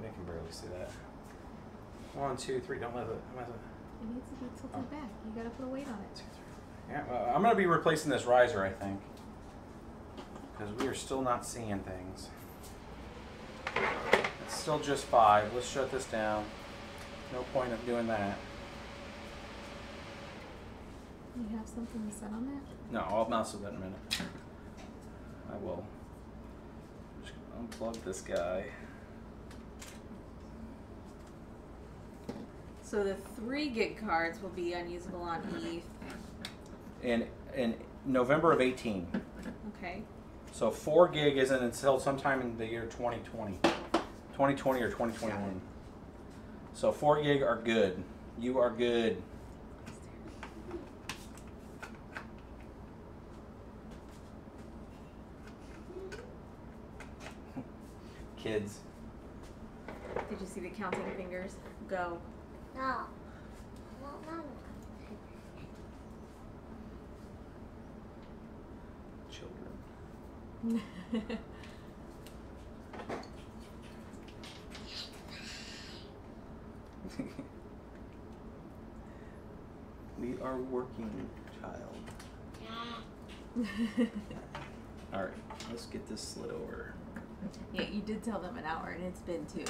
S1: can barely see that. 1, 2, 3. Don't let it.
S2: It needs to be tilted back. You gotta put a weight on it.
S1: 2, 3. Yeah, I'm gonna be replacing this riser, I think, because we are still not seeing things. It's still just 5. Let's shut this down. No point of doing that.
S2: You have something to set on that?
S1: No, I'll mouse with that in a minute. I will. Just unplug this guy.
S2: So the 3 gig cards will be unusable on ETH.
S1: In November of 18.
S2: Okay.
S1: So 4 gig isn't until sometime in the year 2020. 2020 or 2021. So 4 gig are good. You are good. Kids.
S2: Did you see the counting fingers? Go.
S3: No.
S1: Children. We are working, child. All right, let's get this slid over.
S2: Yeah, you did tell them an hour, and it's been 2.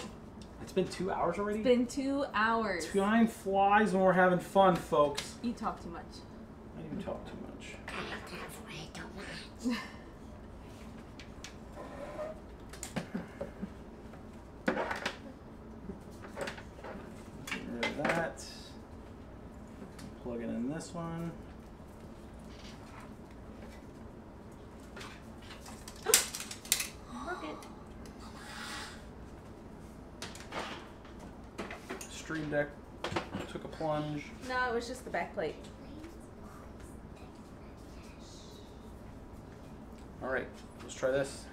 S1: It's been 2 hours already?
S2: It's been 2 hours.
S1: Time flies when we're having fun, folks.
S2: You talk too much.
S1: I do talk too much.
S3: That's way too much.
S1: Get rid of that. Plug it in this one.
S2: Broke it.
S1: Stream Deck took a plunge.
S2: No, it was just the back plate.
S1: All right, let's try this.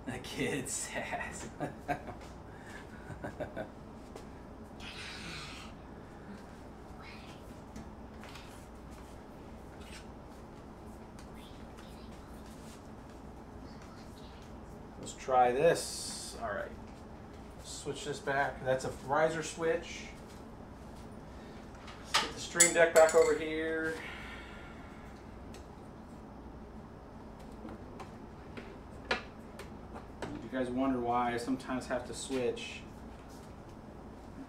S1: The kid says. Let's try this. All right. Switch this back. That's a riser switch. Let's get the Stream Deck back over here. You guys wonder why I sometimes have to switch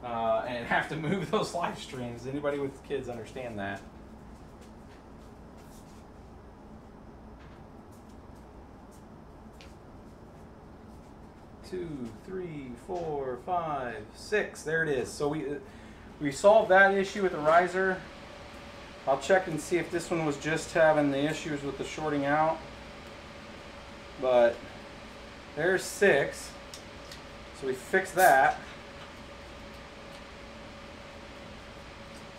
S1: and have to move those live streams. Anybody with kids understand that? 2, 3, 4, 5, 6. There it is. So we solved that issue with the riser. I'll check and see if this one was just having the issues with the shorting out. But there's 6. So we fixed that.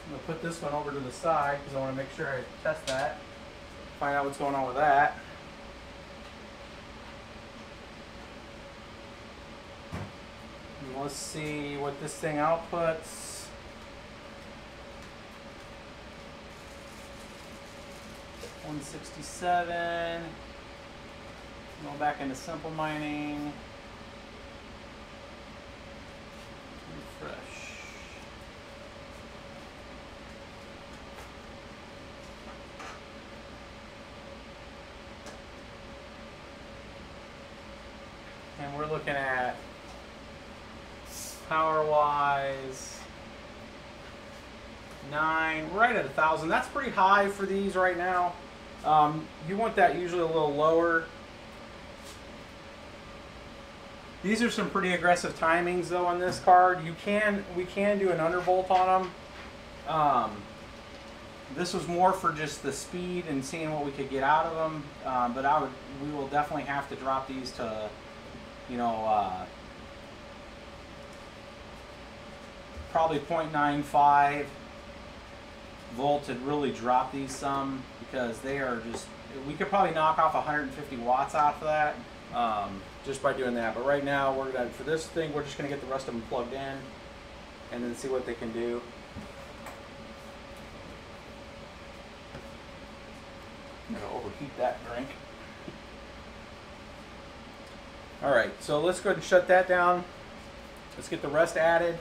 S1: I'm going to put this one over to the side because I want to make sure I test that. Find out what's going on with that. And let's see what this thing outputs. $167. Going back into simple mining. Refresh. And we're looking at power-wise 9, right at 1,000. That's pretty high for these right now. You want that usually a little lower. These are some pretty aggressive timings though on this card. We can do an undervolt on them. This was more for just the speed and seeing what we could get out of them. But we will definitely have to drop these to, you know, probably 0.95 volt to really drop these some, because they are just, we could probably knock off 150 watts off of that just by doing that. But right now we're gonna, for this thing, we're just gonna get the rest of them plugged in and then see what they can do. I'm gonna overheat that drink. All right, so let's go ahead and shut that down. Let's get the rest added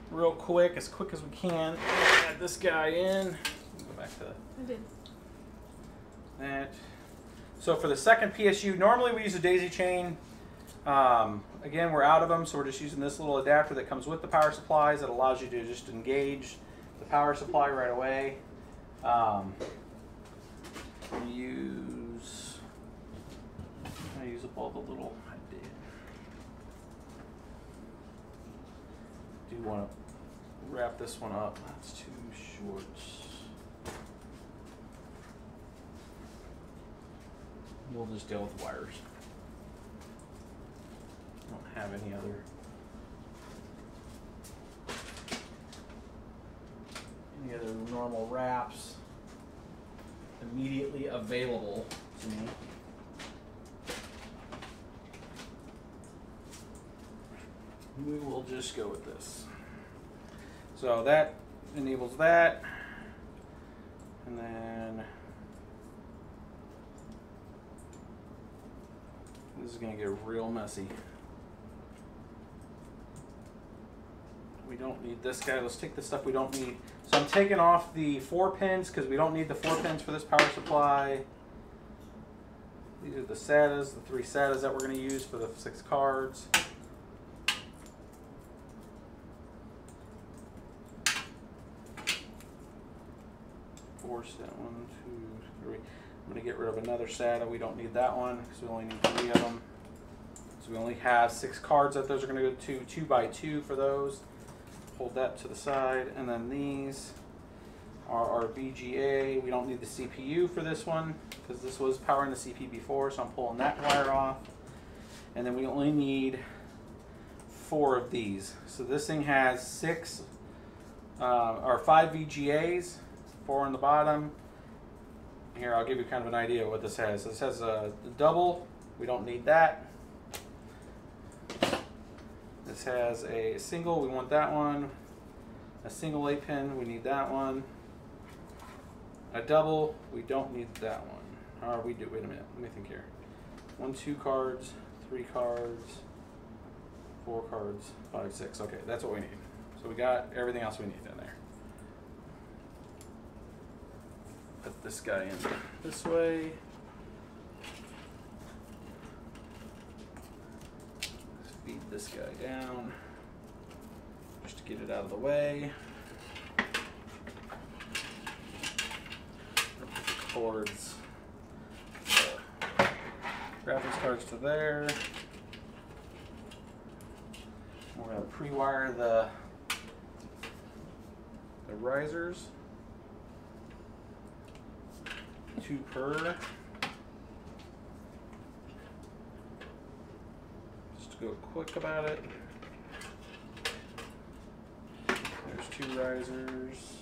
S1: real quick as we can. Add this guy in. Go back to that. So for the second PSU, normally we use a daisy chain. Again, we're out of them, so we're just using this little adapter that comes with the power supplies that allows you to just engage the power supply right away. I use up all the little, I do want to wrap this one up. That's too short. We'll just deal with wires. I don't have any other normal wraps immediately available to me. We will just go with this. So that enables that, and then this is going to get real messy. We don't need this guy. Let's take the stuff we don't need. So I'm taking off the 4 pins because we don't need the 4 pins for this power supply. These are the SATAs, the 3 SATAs that we're going to use for the 6 cards. Set 1, 2, 3. I'm going to get rid of another SATA. We don't need that one because we only need 3 of them. So we only have 6 cards that those are going to go to 2 by 2 for those. Hold that to the side. And then these are our eVGA. We don't need the CPU for this one because this was powering the CPU before, so I'm pulling that wire off. And then we only need 4 of these. So this thing has 6 or 5 VGAs. 4 on the bottom. Here, I'll give you kind of an idea of what this has. This has a double. We don't need that. This has a single. We want that one. A single 8-pin. We need that one. A double. We don't need that one. Or we do. Wait a minute. Let me think here. 1, 2 cards. 3 cards. 4 cards. 5, 6. Okay, that's what we need. So we got everything else we need in there. Put this guy in this way. Feed this guy down just to get it out of the way. Put the cords Graphics cards to there. We're going to pre-wire the risers. 2 per. Just to go quick about it. There's 2 risers.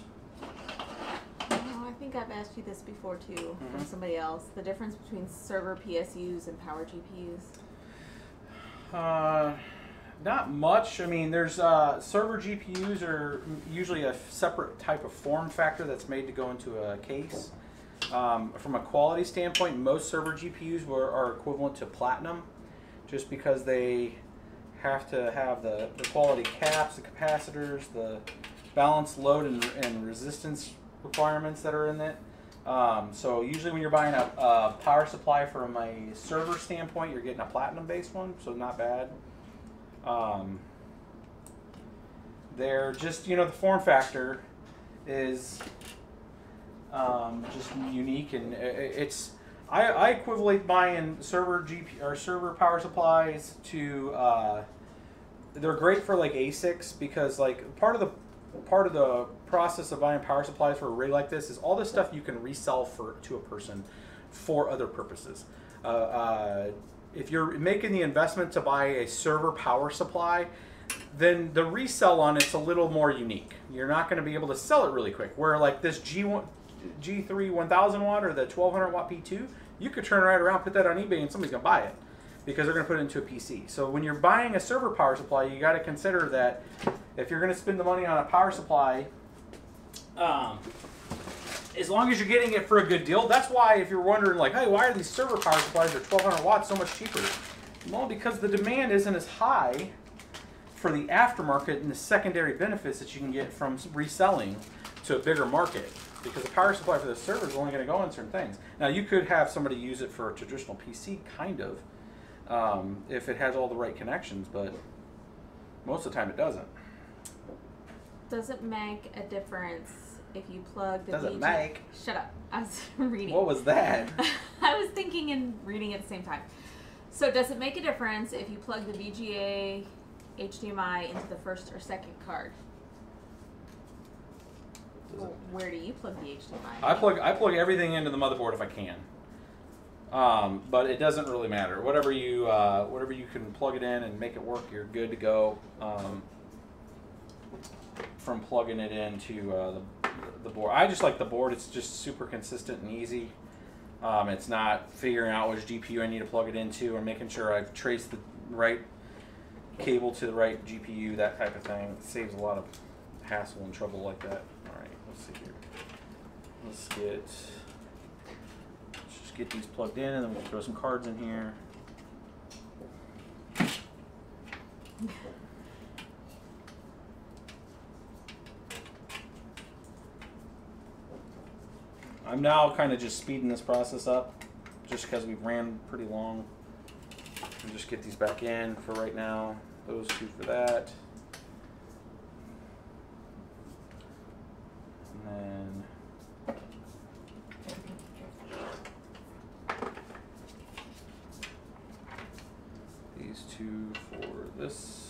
S2: Oh, I think I've asked you this before too, from somebody else. The difference between server PSUs and power GPUs?
S1: Not much. I mean, there's server GPUs are usually a separate type of form factor that's made to go into a case. From a quality standpoint, most server GPUs are equivalent to platinum, just because they have to have the quality caps, the capacitors, the balanced load and resistance requirements that are in it. So usually when you're buying a power supply from a server standpoint, you're getting a platinum-based one, so not bad. They're just, you know, the form factor is just unique, and it's I equivalent buying server server power supplies to they're great for like ASICs, because like part of the process of buying power supplies for a rig like this is all this stuff you can resell to a person for other purposes. If you're making the investment to buy a server power supply, then the resell on it's a little more unique. You're not going to be able to sell it really quick. Where like this G3 1000 watt or the 1200 watt P2, you could turn right around, put that on eBay, and somebody's going to buy it because they're going to put it into a PC. So when you're buying a server power supply, you got to consider that if you're going to spend the money on a power supply, as long as you're getting it for a good deal. That's why if you're wondering like, hey, why are these server power supplies at 1200 watts so much cheaper? Well, because the demand isn't as high for the aftermarket and the secondary benefits that you can get from reselling to a bigger market. Because the power supply for the server is only going to go on certain things. Now, you could have somebody use it for a traditional PC, kind of, if it has all the right connections, but most of the time it doesn't.
S2: Does it make a difference if you plug the
S1: Does it make?
S2: Shut up. I was reading.
S1: What was that?
S2: I was thinking and reading at the same time. So does it make a difference if you plug the VGA HDMI into the first or second card? Well, where do you plug the HDMI?
S1: I plug everything into the motherboard if I can. But it doesn't really matter. Whatever you can plug it in and make it work, you're good to go. From plugging it into the board. I just like the board. It's just super consistent and easy. It's not figuring out which GPU I need to plug it into or making sure I've traced the right cable to the right GPU, that type of thing. It saves a lot of hassle and trouble like that. All right, let's see here. Let's just get these plugged in, and then we can throw some cards in here. I'm now kind of just speeding this process up just because we've ran pretty long. And just get these back in for right now. Those two for that. And then these two for this.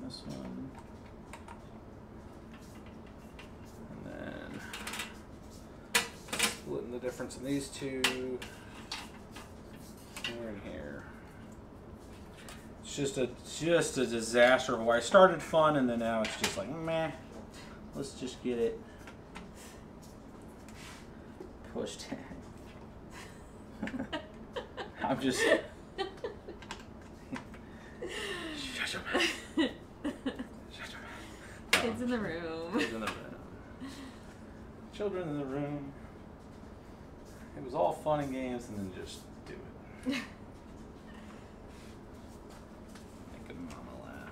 S1: This one, and then splitting the difference in these two here and here. It's just a disaster of a wire. It started fun, and then now it's just like meh. Let's just get it pushed in. I'm just. Shut your mouth.
S2: Kids in the room.
S1: Kids in the room. Children in the room. It was all fun and games, and then just do it. Make a mama laugh.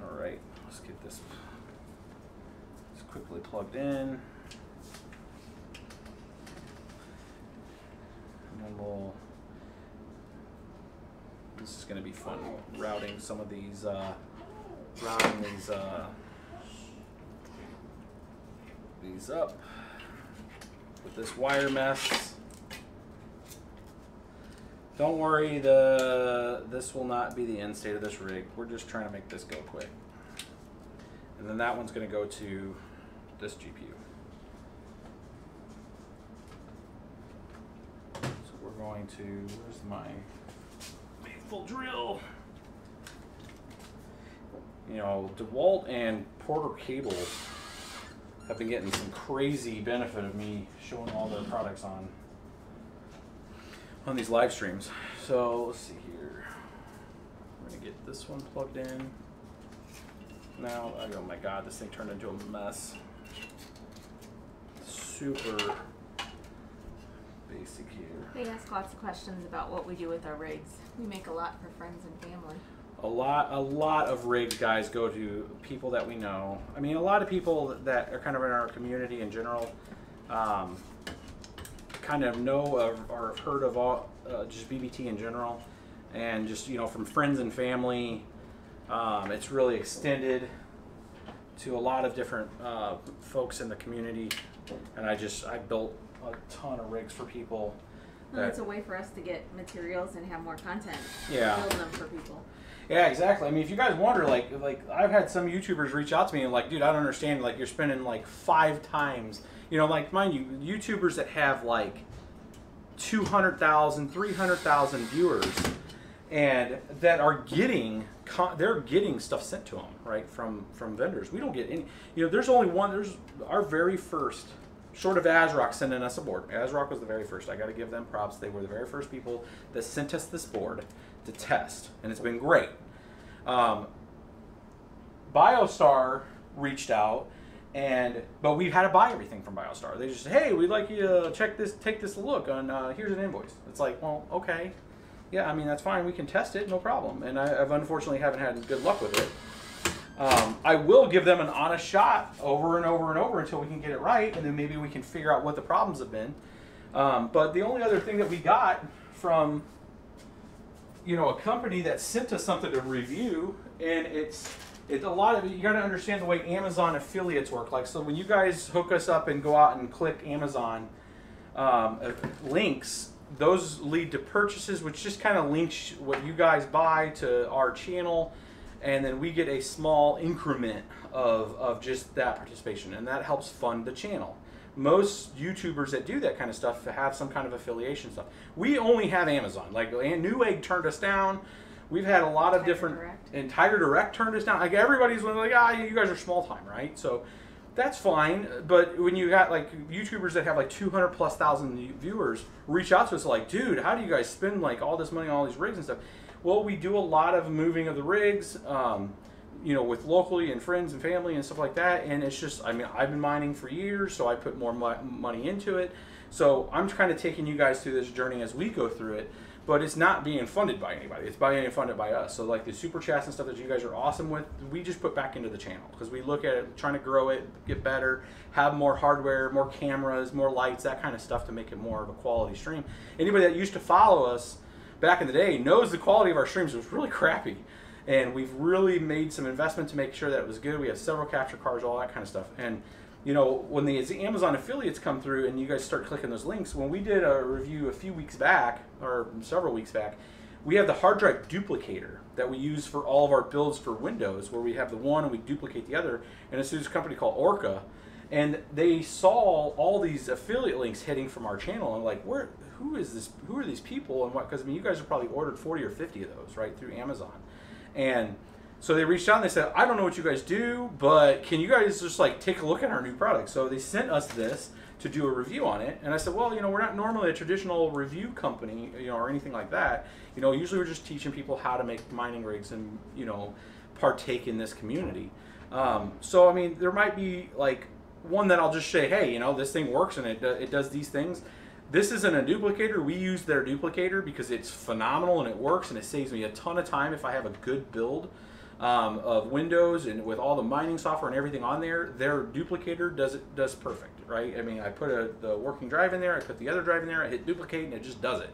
S1: All right, let's get this quickly plugged in, and then we'll This is going to be fun routing some of these, these up with this wire mess. Don't worry, this will not be the end state of this rig. We're just trying to make this go quick. And then that one's going to go to this GPU. So we're going to, where's my faithful drill? You know, DeWalt and Porter Cable have been getting some crazy benefit of me showing all their products on these live streams. So let's see here. We're gonna get this one plugged in. Now, oh my god, this thing turned into a mess. Super basic here.
S2: They ask lots of questions about what we do with our rigs. We make a lot for friends and family.
S1: A lot of rigs, guys, go to people that we know. I mean, a lot of people that are kind of in our community in general kind of know or have heard of all, just BBT in general, and just, you know, from friends and family. It's really extended to a lot of different folks in the community, and I built a ton of rigs for people.
S2: Well, it's a way for us to get materials and have more content.
S1: Yeah.
S2: Build them for people.
S1: Yeah, exactly. I mean, if you guys wonder, like I've had some YouTubers reach out to me and like, dude, I don't understand. Like, you're spending like 5 times, you know, like, mind you, YouTubers that have like 200,000, 300,000 viewers, and that are getting stuff sent to them, right, from vendors. We don't get any. You know, there's only one. There's our very first, short of ASROCK sending us a board. ASROCK was the very first. I got to give them props. They were the very first people that sent us this board to test, and it's been great. BioStar reached out, but we had to buy everything from BioStar. They just said, hey, we'd like you to check this, take this look, and here's an invoice. It's like, well, okay. Yeah, I mean, that's fine. We can test it, no problem. And I've unfortunately haven't had good luck with it. I will give them an honest shot over and over and over until we can get it right, and then maybe we can figure out what the problems have been. But the only other thing that we got from, you know, a company that sent us something to review, and it's a lot of it. You got to understand the way Amazon affiliates work. Like, so when you guys hook us up and go out and click Amazon links, those lead to purchases, which just kind of links what you guys buy to our channel, and then we get a small increment of just that participation, and that helps fund the channel. Most YouTubers that do that kind of stuff have some kind of affiliation stuff. We only have Amazon. Like, Newegg turned us down. We've had a lot of different, and Tiger Direct turned us down. Like, everybody's like, you guys are small time, right? So that's fine. But when you got like YouTubers that have like 200,000+ viewers reach out to us like, dude, how do you guys spend like all this money on all these rigs and stuff? Well, we do a lot of moving of the rigs, you know, with locally and friends and family and stuff like that. And it's just, I mean, I've been mining for years, so I put more money into it. So I'm kind of taking you guys through this journey as we go through it. But it's not being funded by anybody. It's being funded by us. So like the super chats and stuff that you guys are awesome with, we just put back into the channel because we look at it, trying to grow it, get better, have more hardware, more cameras, more lights, that kind of stuff to make it more of a quality stream. Anybody that used to follow us back in the day knows the quality of our streams was really crappy. And we've really made some investment to make sure that it was good. We have several capture cards, all that kind of stuff. And you know, when the Amazon affiliates come through and you guys start clicking those links, when we did a review a few weeks back, or several weeks back, we have the hard drive duplicator that we use for all of our builds for Windows, where we have the one and we duplicate the other. And it's this company called Orca. And they saw all these affiliate links hitting from our channel and like, who is this? Who are these people? And what? Because I mean, you guys have probably ordered 40 or 50 of those, right, through Amazon. And so they reached out and they said, I don't know what you guys do, but can you guys just like take a look at our new product? So they sent us this to do a review on it. And I said, well, you know, we're not normally a traditional review company, you know, or anything like that. You know, usually we're just teaching people how to make mining rigs and, you know, partake in this community. So, I mean, there might be like one that I'll just say, hey, you know, this thing works and it does these things. This isn't a duplicator. We use their duplicator because it's phenomenal and it works and it saves me a ton of time if I have a good build of Windows and with all the mining software and everything on there. Their duplicator does perfect, right? I mean, I put the working drive in there, I put the other drive in there, I hit duplicate, and it just does it.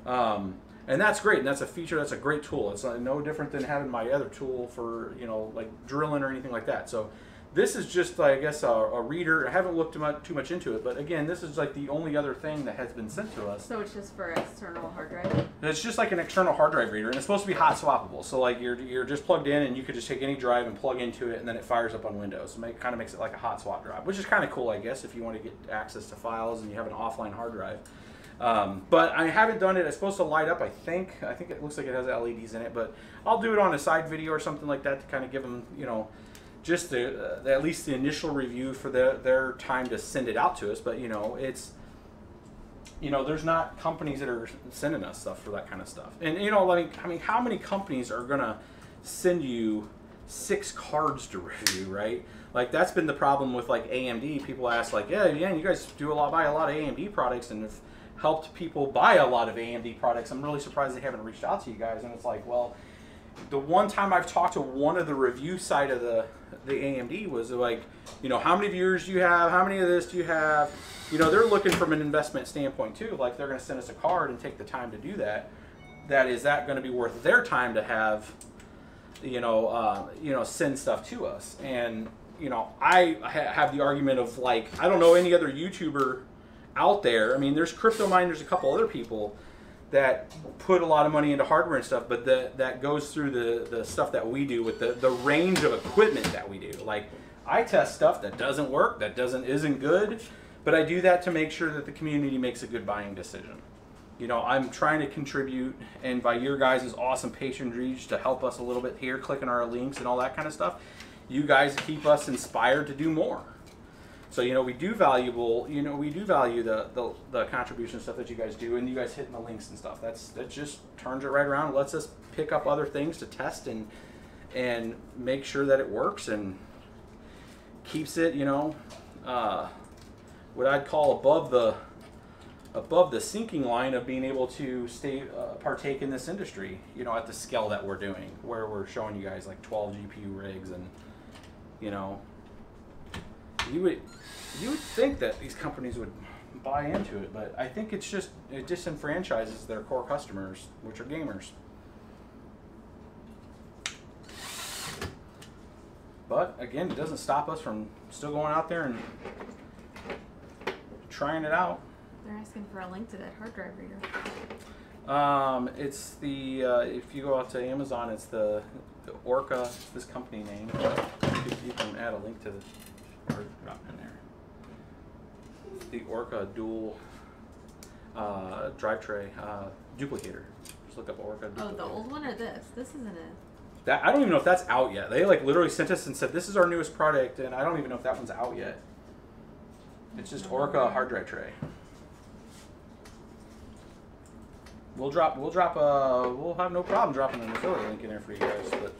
S1: And And that's great, and that's a feature, that's a great tool. It's no different than having my other tool for, you know, like drilling or anything like that. So this is just, I guess, a reader. I haven't looked too much into it, but again, this is like the only other thing that has been sent to us.
S2: So it's just for external hard drive?
S1: It's just like an external hard drive reader, and it's supposed to be hot swappable. So like you're just plugged in, and you could just take any drive and plug into it, and then it fires up on Windows. So it kind of makes it like a hot swap drive, which is kind of cool, I guess, if you want to get access to files and you have an offline hard drive. But I haven't done it. It's supposed to light up, I think. I think it looks like it has LEDs in it, but I'll do it on a side video or something like that to kind of give them, you know, just at least the initial review for their time to send it out to us. But, you know, it's, you know, there's not companies that are sending us stuff for that kind of stuff. And, you know, like, I mean, how many companies are going to send you 6 cards to review, right? Like, that's been the problem with, like, AMD. People ask, like, yeah, you guys buy a lot of AMD products and have helped people buy a lot of AMD products. I'm really surprised they haven't reached out to you guys. And it's like, well, the one time I've talked to one of the review side of the AMD was like, you know, how many viewers do you have? How many of this do you have? You know, they're looking from an investment standpoint too. Like, they're going to send us a card and take the time to do that. Is that going to be worth their time to have, you know, send stuff to us? And, you know, I have the argument of, like, I don't know any other YouTuber out there. I mean, there's Crypto Mine, there's a couple other people that put a lot of money into hardware and stuff, but that goes through the stuff that we do with the range of equipment that we do. Like, I test stuff that doesn't work, that isn't good, but I do that to make sure that the community makes a good buying decision. You know, I'm trying to contribute, and by your guys' awesome patronage to help us a little bit here, clicking our links and all that kind of stuff, you guys keep us inspired to do more. So, you know, we do value the contribution stuff that you guys do, and you guys hitting the links and stuff. That just turns it right around and lets us pick up other things to test and make sure that it works, and keeps it, you know, what I'd call above the sinking line of being able to partake in this industry, you know, at the scale that we're doing, where we're showing you guys like 12 GPU rigs, and, you know, you would think that these companies would buy into it, but I think it disenfranchises their core customers, which are gamers. But again, it doesn't stop us from still going out there and trying it out.
S2: They're asking for a link to that hard drive reader.
S1: It's the if you go out to Amazon, it's the Orca, this company name. You can add a link to the drop in there. The Orca Dual drive tray duplicator. Just look up Orca duplicator.
S2: Oh, the old one or this? This isn't a...
S1: That, I don't even know if that's out yet. They like literally sent us and said, this is our newest product, and I don't even know if that one's out yet. It's just Orca hard drive tray. We'll have no problem dropping an affiliate link in there for you guys. But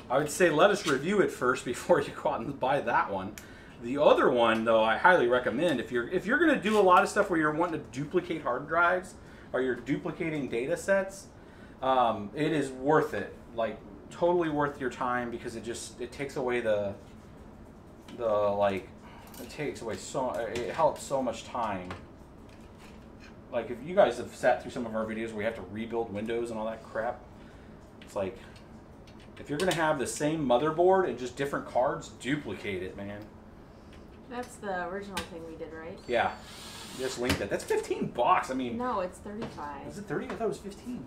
S1: I would say let us review it first before you go out and buy that one. The other one, though, I highly recommend if you're going to do a lot of stuff where you're wanting to duplicate hard drives or you're duplicating data sets, it is worth it. Like, totally worth your time, because it takes away it helps so much time. Like, if you guys have sat through some of our videos where we have to rebuild Windows and all that crap, it's like, if you're going to have the same motherboard and just different cards, duplicate it, man. That's the original thing we did, right? Yeah. Just link that. That's $15. I mean... No, it's 35. Is it 30? I thought it was 15.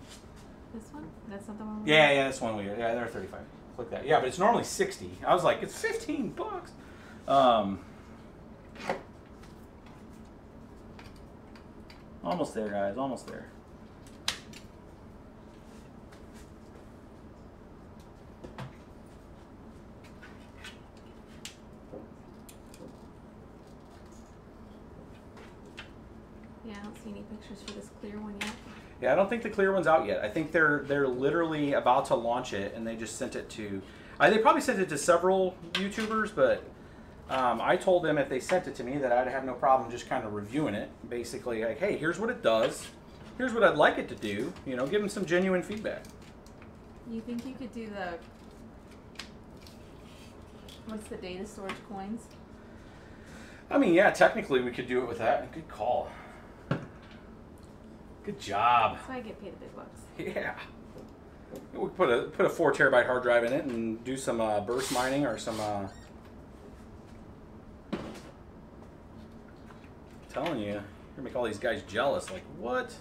S1: This one? That's not the one we Yeah, this one yeah, they're 35. Click that. Yeah, but it's normally 60. I was like, it's $15. Almost there, guys. Almost there. Yeah, I don't see any pictures for this clear one yet. Yeah, I don't think the clear one's out yet. I think they're literally about to launch it, and they just sent it to... they probably sent it to several YouTubers, but I told them if they sent it to me that I'd have no problem just kind of reviewing it. Basically, like, hey, here's what it does. Here's what I'd like it to do. You know, give them some genuine feedback. You think you could do the... What's the data storage coins? I mean, yeah, technically we could do it with that. Good call. Good job.
S2: That's why I get paid the big bucks.
S1: Yeah. We put a 4 terabyte hard drive in it and do some burst mining or some. Telling you, you're gonna make all these guys jealous. Like what?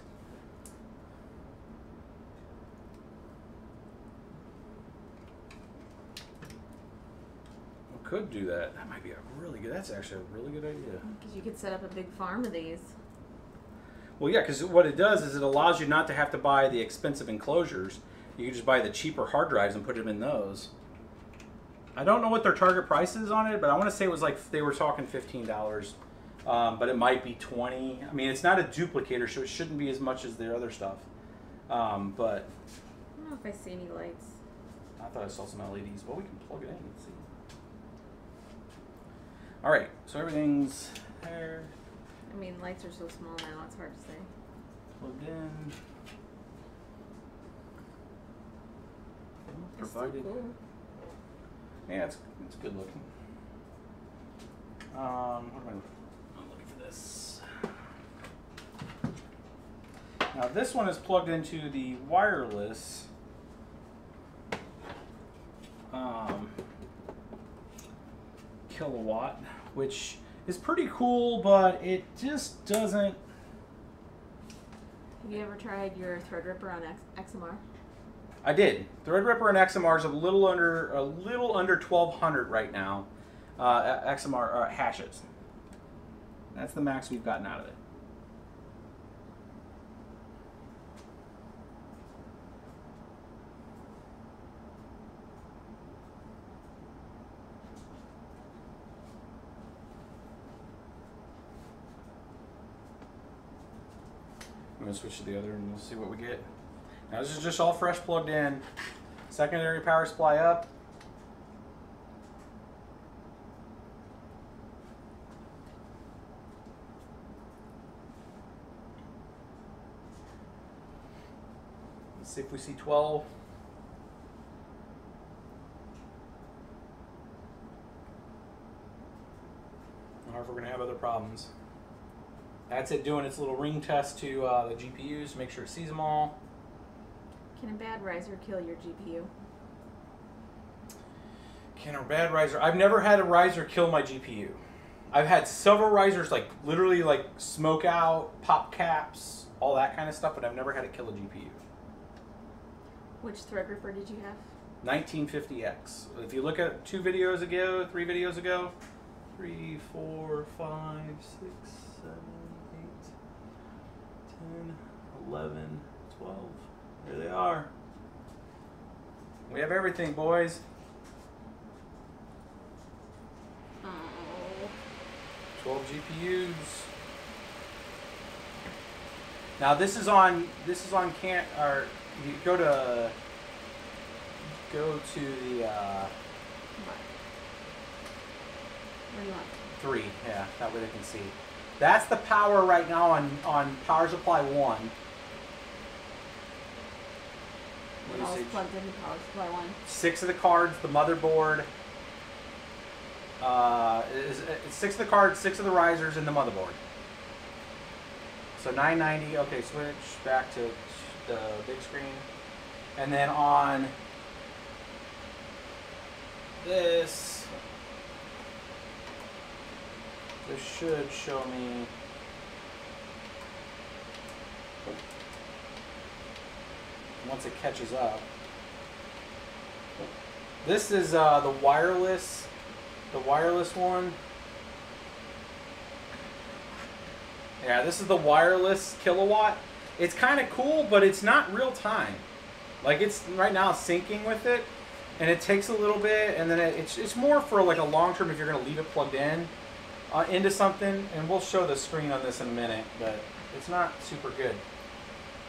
S1: We could do that. That might be a really good. That's actually a really good idea.
S2: Because you could set up a big farm of these.
S1: Well, yeah, because what it does is it allows you not to have to buy the expensive enclosures. You can just buy the cheaper hard drives and put them in those. I don't know what their target price is on it, but I want to say it was like they were talking $15, but it might be $20. I mean, it's not a duplicator, so it shouldn't be as much as their other stuff. But
S2: I don't know if I see any lights.
S1: I thought I saw some LEDs. Well, we can plug it in and see. All right, so everything's there.
S2: I mean, lights are so small now, it's hard to say.
S1: Plugged in.
S2: It's so
S1: Provided.
S2: cool.
S1: Yeah, it's good looking. What am I'm looking for this. Now this one is plugged into the wireless kilowatt, which is pretty cool, but it just doesn't.
S2: Have you ever tried your Threadripper on XMR?
S1: I did. Threadripper and XMR is a little under 1,200 right now. XMR hashes. That's the max we've gotten out of it. I'm gonna switch to the other and we'll see what we get. Now this is just all fresh plugged in. Secondary power supply up. Let's see if we see 12. Or if we're gonna have other problems. That's it doing its little ring test to the GPUs to make sure it sees them all.
S2: Can a bad riser kill your GPU?
S1: Can a bad riser? I've never had a riser kill my GPU. I've had several risers like literally like smoke out, pop caps, all that kind of stuff, but I've never had it kill a GPU.
S2: Which Threadripper did you have?
S1: 1950X. If you look at 3 videos ago, 3, 4, 5, 6, 7, 8, 10, 11, 12. There they are. We have everything, boys.
S2: Oh.
S1: 12 GPUs. Now this is on or you go to the
S2: What? What do you want?
S1: 3, yeah, that way they can see. That's the power right now on power supply 1.
S2: All plugged into power supply 1.
S1: 6 of the cards, the motherboard. 6 of the cards, 6 of the risers, and the motherboard. So 990. Okay, switch back to the big screen, and then on this should show me. Once it catches up. This is the wireless one. Yeah, this is the wireless kilowatt. It's kind of cool, but it's not real time. Like it's right now syncing with it, and it takes a little bit, and then it's more for like a long term if you're gonna leave it plugged in into something. And we'll show the screen on this in a minute, but it's not super good.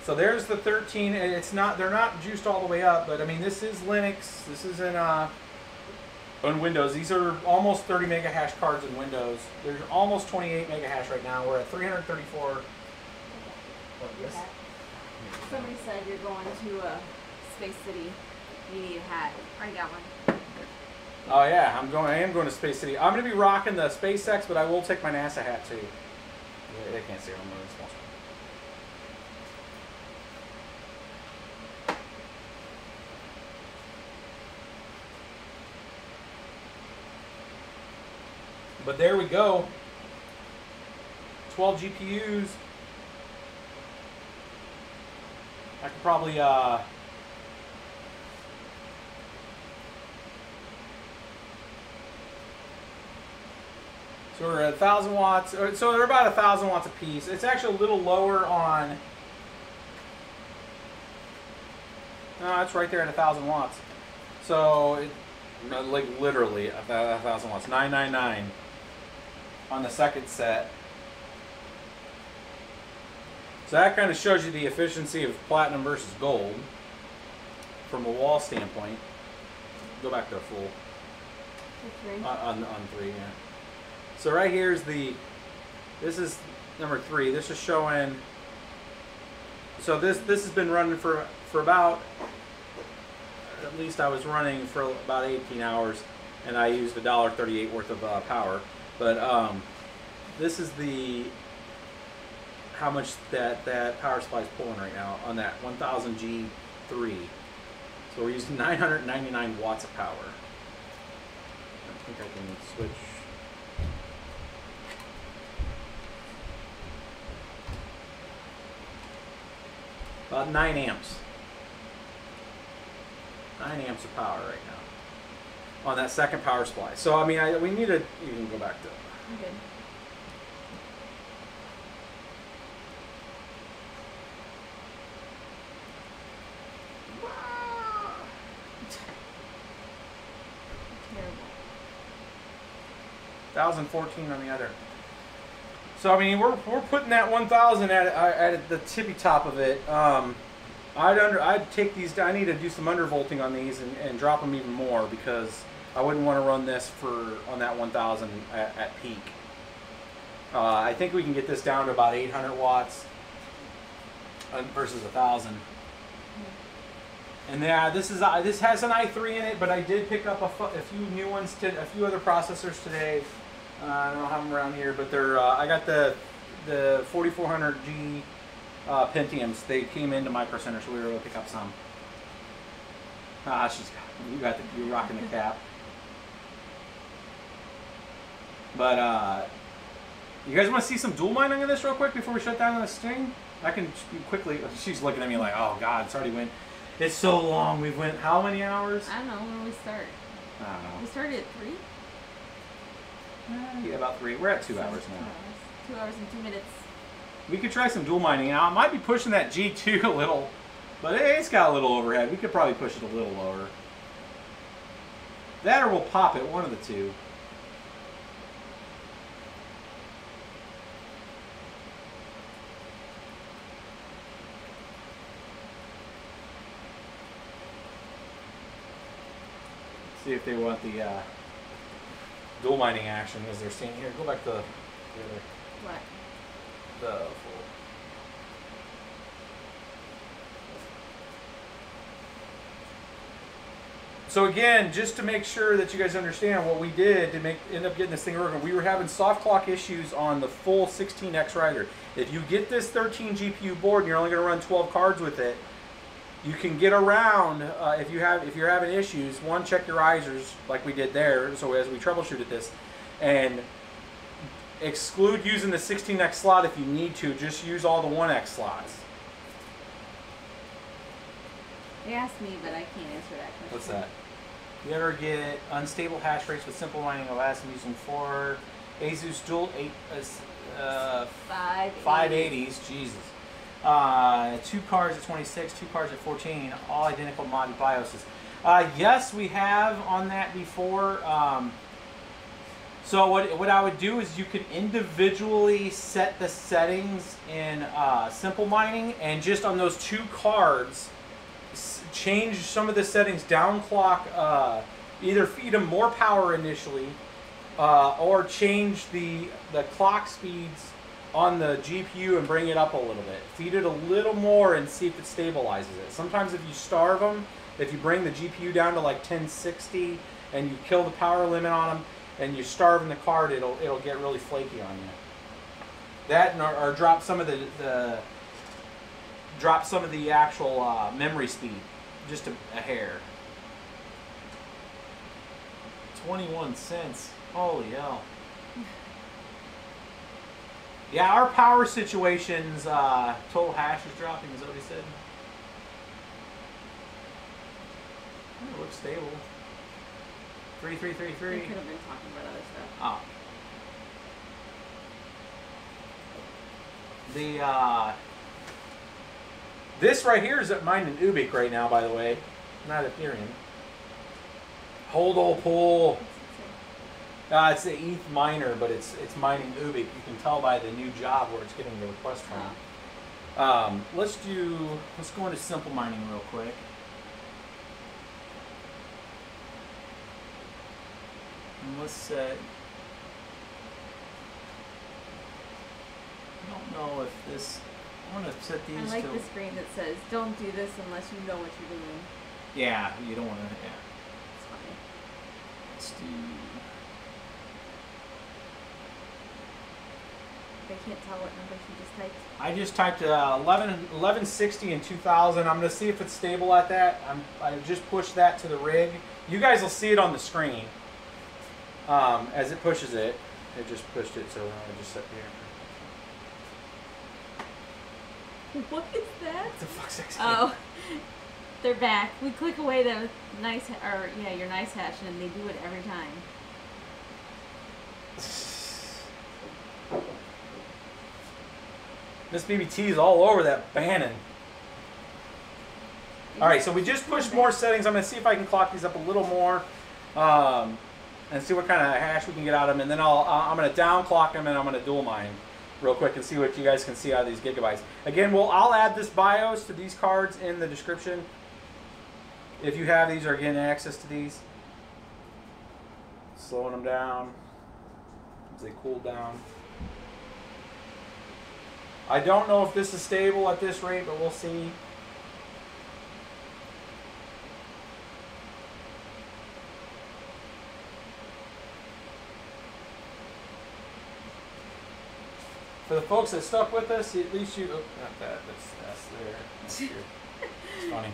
S1: So there's the 13, and they're not juiced all the way up, but I mean this is Linux. This is on Windows. These are almost 30 mega hash cards in Windows. There's almost 28 mega hash right now. We're at 334. What, yes?
S2: Somebody said you're going to Space City. You need a hat. I got one.
S1: Oh yeah, I am going to Space City. I'm going to be rocking the SpaceX, but I will take my NASA hat too. They can't see it. I'm wearing a small screen. But there we go. 12 GPUs. I could probably so we're at 1,000 watts. So they're about 1,000 watts a piece. It's actually a little lower on. No, it's right there at 1,000 watts. So it, like literally 1,000 watts. 999 on the second set. So that kind of shows you the efficiency of platinum versus gold from a wall standpoint. Go back to a full. On 3, yeah. So right here is this is number 3. This is showing, so this has been running for about, at least I was running for about 18 hours, and I used $1.38 worth of power. But this is how much that power supply is pulling right now on that 1000 G3. So we're using 999 watts of power. I think I can switch. About 9 amps. 9 amps of power right now on that second power supply. So I mean, we need to. You can go back to.
S2: Okay. Terrible.
S1: 1,014 on the other. So I mean, we're putting that 1,000 at the tippy top of it. I'd take these. I need to do some undervolting on these and drop them even more, because I wouldn't want to run this on that 1,000 at peak. I think we can get this down to about 800 watts versus 1,000. And yeah, this has an i3 in it, but I did pick up a few new ones, a few other processors today. I don't have them around here, but they're. I got the 4400G Pentiums. They came into Micro Center, so we were able to pick up some. You're rocking the cap. But you guys want to see some dual mining of this real quick before we shut down the stream? I can quickly. She's looking at me like, oh God, it's already went. It's so long. We've went how many hours?
S2: I don't know when we start.
S1: I don't know.
S2: We started at 3.
S1: Yeah, about 3. We're at 2 hours now.
S2: 2 hours and 2 minutes.
S1: We could try some dual mining now. I might be pushing that G2 a little, but it's got a little overhead. We could probably push it a little lower. That or we'll pop it, one of the two. See if they want the dual mining action as they're seeing here. Go back to the other.
S2: What?
S1: The full. So again, just to make sure that you guys understand what we did to end up getting this thing working, we were having soft clock issues on the full 16X riser. If you get this 13 GPU board and you're only going to run 12 cards with it, you can get around if you're having issues. One, check your risers like we did there. So as we troubleshooted this, and exclude using the 16X slot if you need to. Just use all the 1X slots.
S2: They asked me, but I can't answer that question.
S1: What's that? You ever get unstable hash rates with simple mining OS and using 4 Asus dual 580s? Jesus. 2 cards at 26, 2 cards at 14, all identical mod BIOSes. Yes, we have on that before. So what I would do is you could individually set the settings in simple mining, and just on those 2 cards, change some of the settings, downclock, either feed them more power initially, or change the clock speeds on the GPU and bring it up a little bit. Feed it a little more and see if it stabilizes it. Sometimes if you starve them, if you bring the GPU down to like 1060 and you kill the power limit on them, and you starve in the card, it'll get really flaky on you. That or drop some of the actual memory speed, just a hair. 21 cents. Holy hell. Yeah, our power situations, total hash is dropping, is that what he said? Oh, it looks stable. 3333.
S2: We could have been talking about other stuff.
S1: Oh. This right here is mining Ubiq right now, by the way, not Ethereum. Hold pull. It's the ETH miner, but it's mining Ubiq. You can tell by the new job where it's getting the request from. Let's go into simple mining real quick. And let's set. I don't know if this. I want to set these.
S2: I like the screen that says, "Don't do this unless you know what you're doing."
S1: Yeah, you don't want to. Yeah.
S2: It's funny.
S1: Let's do.
S2: They can't tell what numbers you just typed.
S1: I just typed 1160 and 2000. I'm going to see if it's stable at that. I just pushed that to the rig. You guys will see it on the screen as it pushes it. It just pushed it, so I just set here.
S2: What is that?
S1: What the fuck's that?
S2: Oh, they're back. We click away the nice, your nice hash, and they do it every time.
S1: This BBT is all over that Bannon. All right, so we just pushed more settings. I'm going to see if I can clock these up a little more and see what kind of hash we can get out of them. And then I'm going to down clock them and I'm going to dual mine real quick and see what you guys can see out of these gigabytes. Again, I'll add this BIOS to these cards in the description. If you have these or getting access to these. Slowing them down as they cool down. I don't know if this is stable at this rate, but we'll see. For the folks that stuck with us, at least you... Oh, not that. That's there. That's here. It's funny.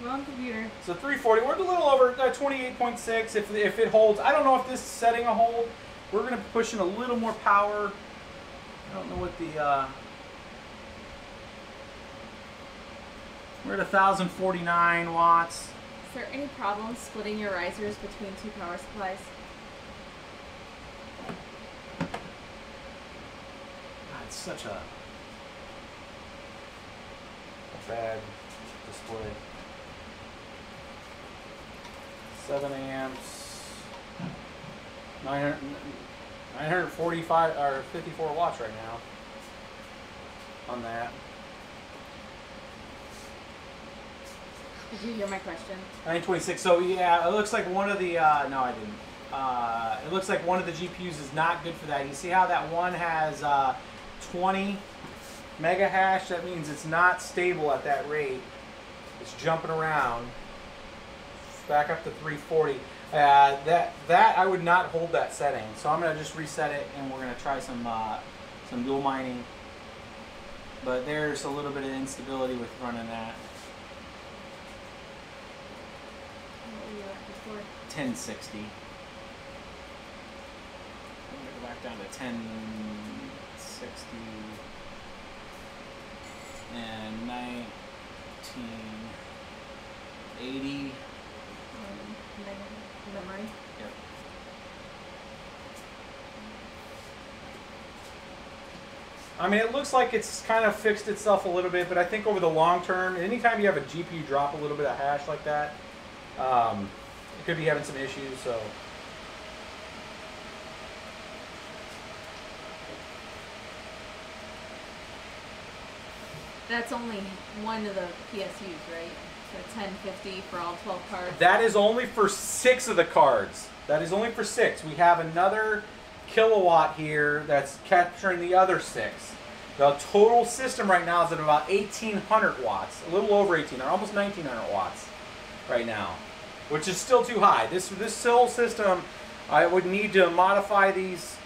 S2: Wrong computer.
S1: So 340. We're a little over 28.6 if it holds. I don't know if this is setting a hold. We're going to be pushing a little more power. I don't know what the... We're at 1,049 watts.
S2: Is there any problem splitting your risers between two power supplies?
S1: God, it's such a bad display. 7 amps, 945 or 54 watts right now on that.
S2: Did you hear my question?
S1: 926. So yeah, it looks like one of the no, I didn't. It looks like one of the GPUs is not good for that. You see how that one has 20 mega hash? That means it's not stable at that rate. It's jumping around. Back up to 340. That I would not hold that setting. So I'm gonna just reset it, and we're gonna try some dual mining. But there's a little bit of instability with running that. 1060. I'm gonna go back down to 1060 and 1980.
S2: Memory.
S1: Yep. I mean, it looks like it's kind of fixed itself a little bit, but I think over the long term, anytime you have a GPU drop a little bit of hash like that, it could be having some issues. So
S2: that's only one of the PSUs, right? The 1050 for all 12 cards.
S1: that is only for 6 of the cards. That is only for 6. We have another kilowatt here that's capturing the other 6. The total system right now is at about 1,800 watts, a little over 1,800, almost 1,900 watts right now, which is still too high. This whole system, I would need to modify these,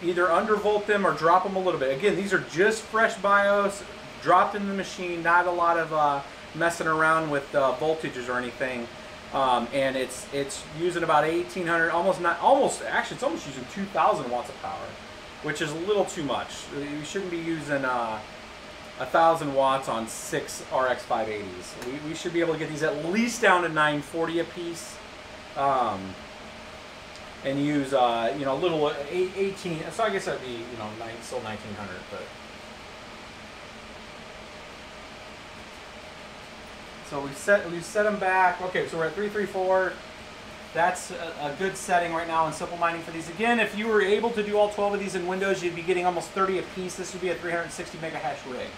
S1: either undervolt them or drop them a little bit. Again, these are just fresh BIOS, dropped in the machine, not a lot of messing around with voltages or anything. And it's using about 1,800, actually it's almost using 2,000 watts of power. which is a little too much. You shouldn't be using 1,000 watts on 6 RX580s. We should be able to get these at least down to 940 a piece, and use you know, a little 18. So I guess that'd be, you know, still 1900, but. So we set them back. Okay, so we're at 334. That's a good setting right now in simple mining for these. Again, if you were able to do all 12 of these in Windows, you'd be getting almost 30 a piece. This would be a 360 mega hash rig.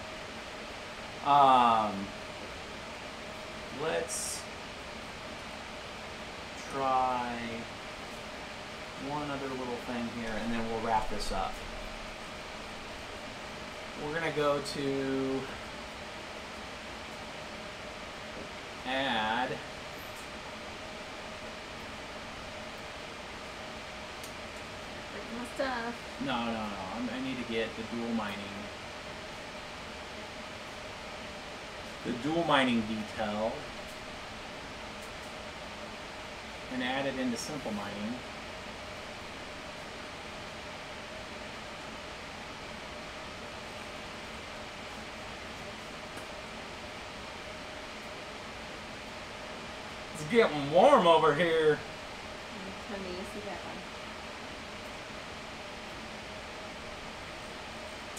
S1: Let's try one other little thing here, and then we'll wrap this up. We're gonna go to add
S2: My stuff.
S1: no. I need to get the dual mining detail, and add it into simple mining. It's getting warm over here.
S2: Turn the AC back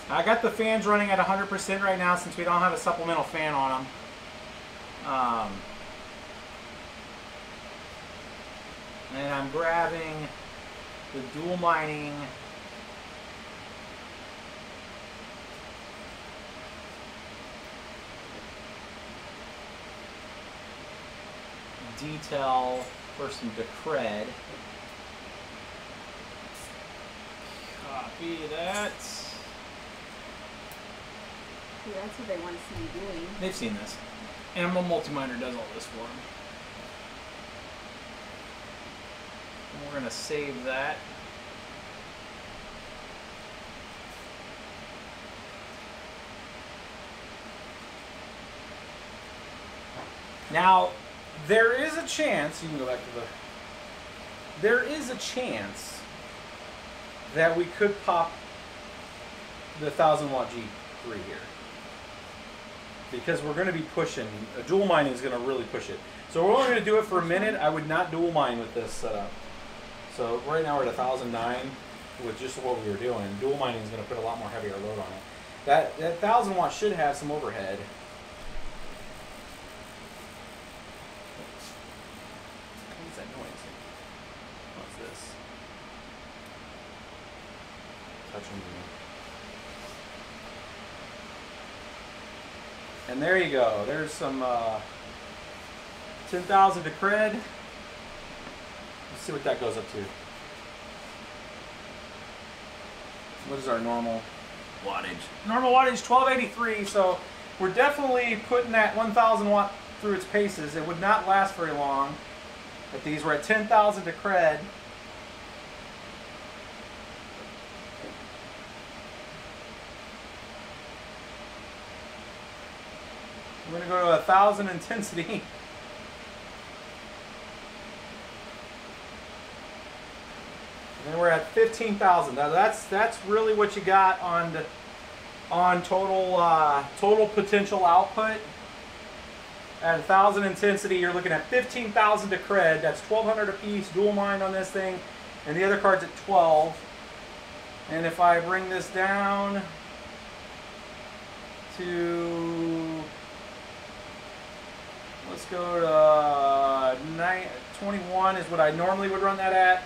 S2: on.
S1: I got the fans running at 100% right now since we don't have a supplemental fan on them. And I'm grabbing the dual mining detail for some decred. Copy that.
S2: Yeah, that's what they want to see you doing.
S1: They've seen this. And my multi-miner does all this for them. And we're going to save that. Now, there is a chance, you can go back to the, there is a chance that we could pop the 1000 watt G3 here. Because we're going to be pushing, dual mining is going to really push it. So we're only going to do it for a minute. I would not dual mine with this setup. So right now we're at 1009 with just what we were doing. Dual mining is going to put a lot more heavier load on it. That 1000 watt should have some overhead. What's that noise? What's this? Touching me. And there you go. There's some 10,000 to cred. Let's see what that goes up to. What is our normal wattage? Normal wattage 1283. So we're definitely putting that 1,000 watt through its paces. It would not last very long. But these were at 10,000 to cred. We're going to go to 1,000 intensity. And then we're at 15,000. Now that's really what you got on total potential output. At 1,000 intensity, you're looking at 15,000 to cred. That's 1,200 a piece. Dual mine on this thing, and the other card's at 12. And if I bring this down to, let's go to 21 is what I normally would run that at.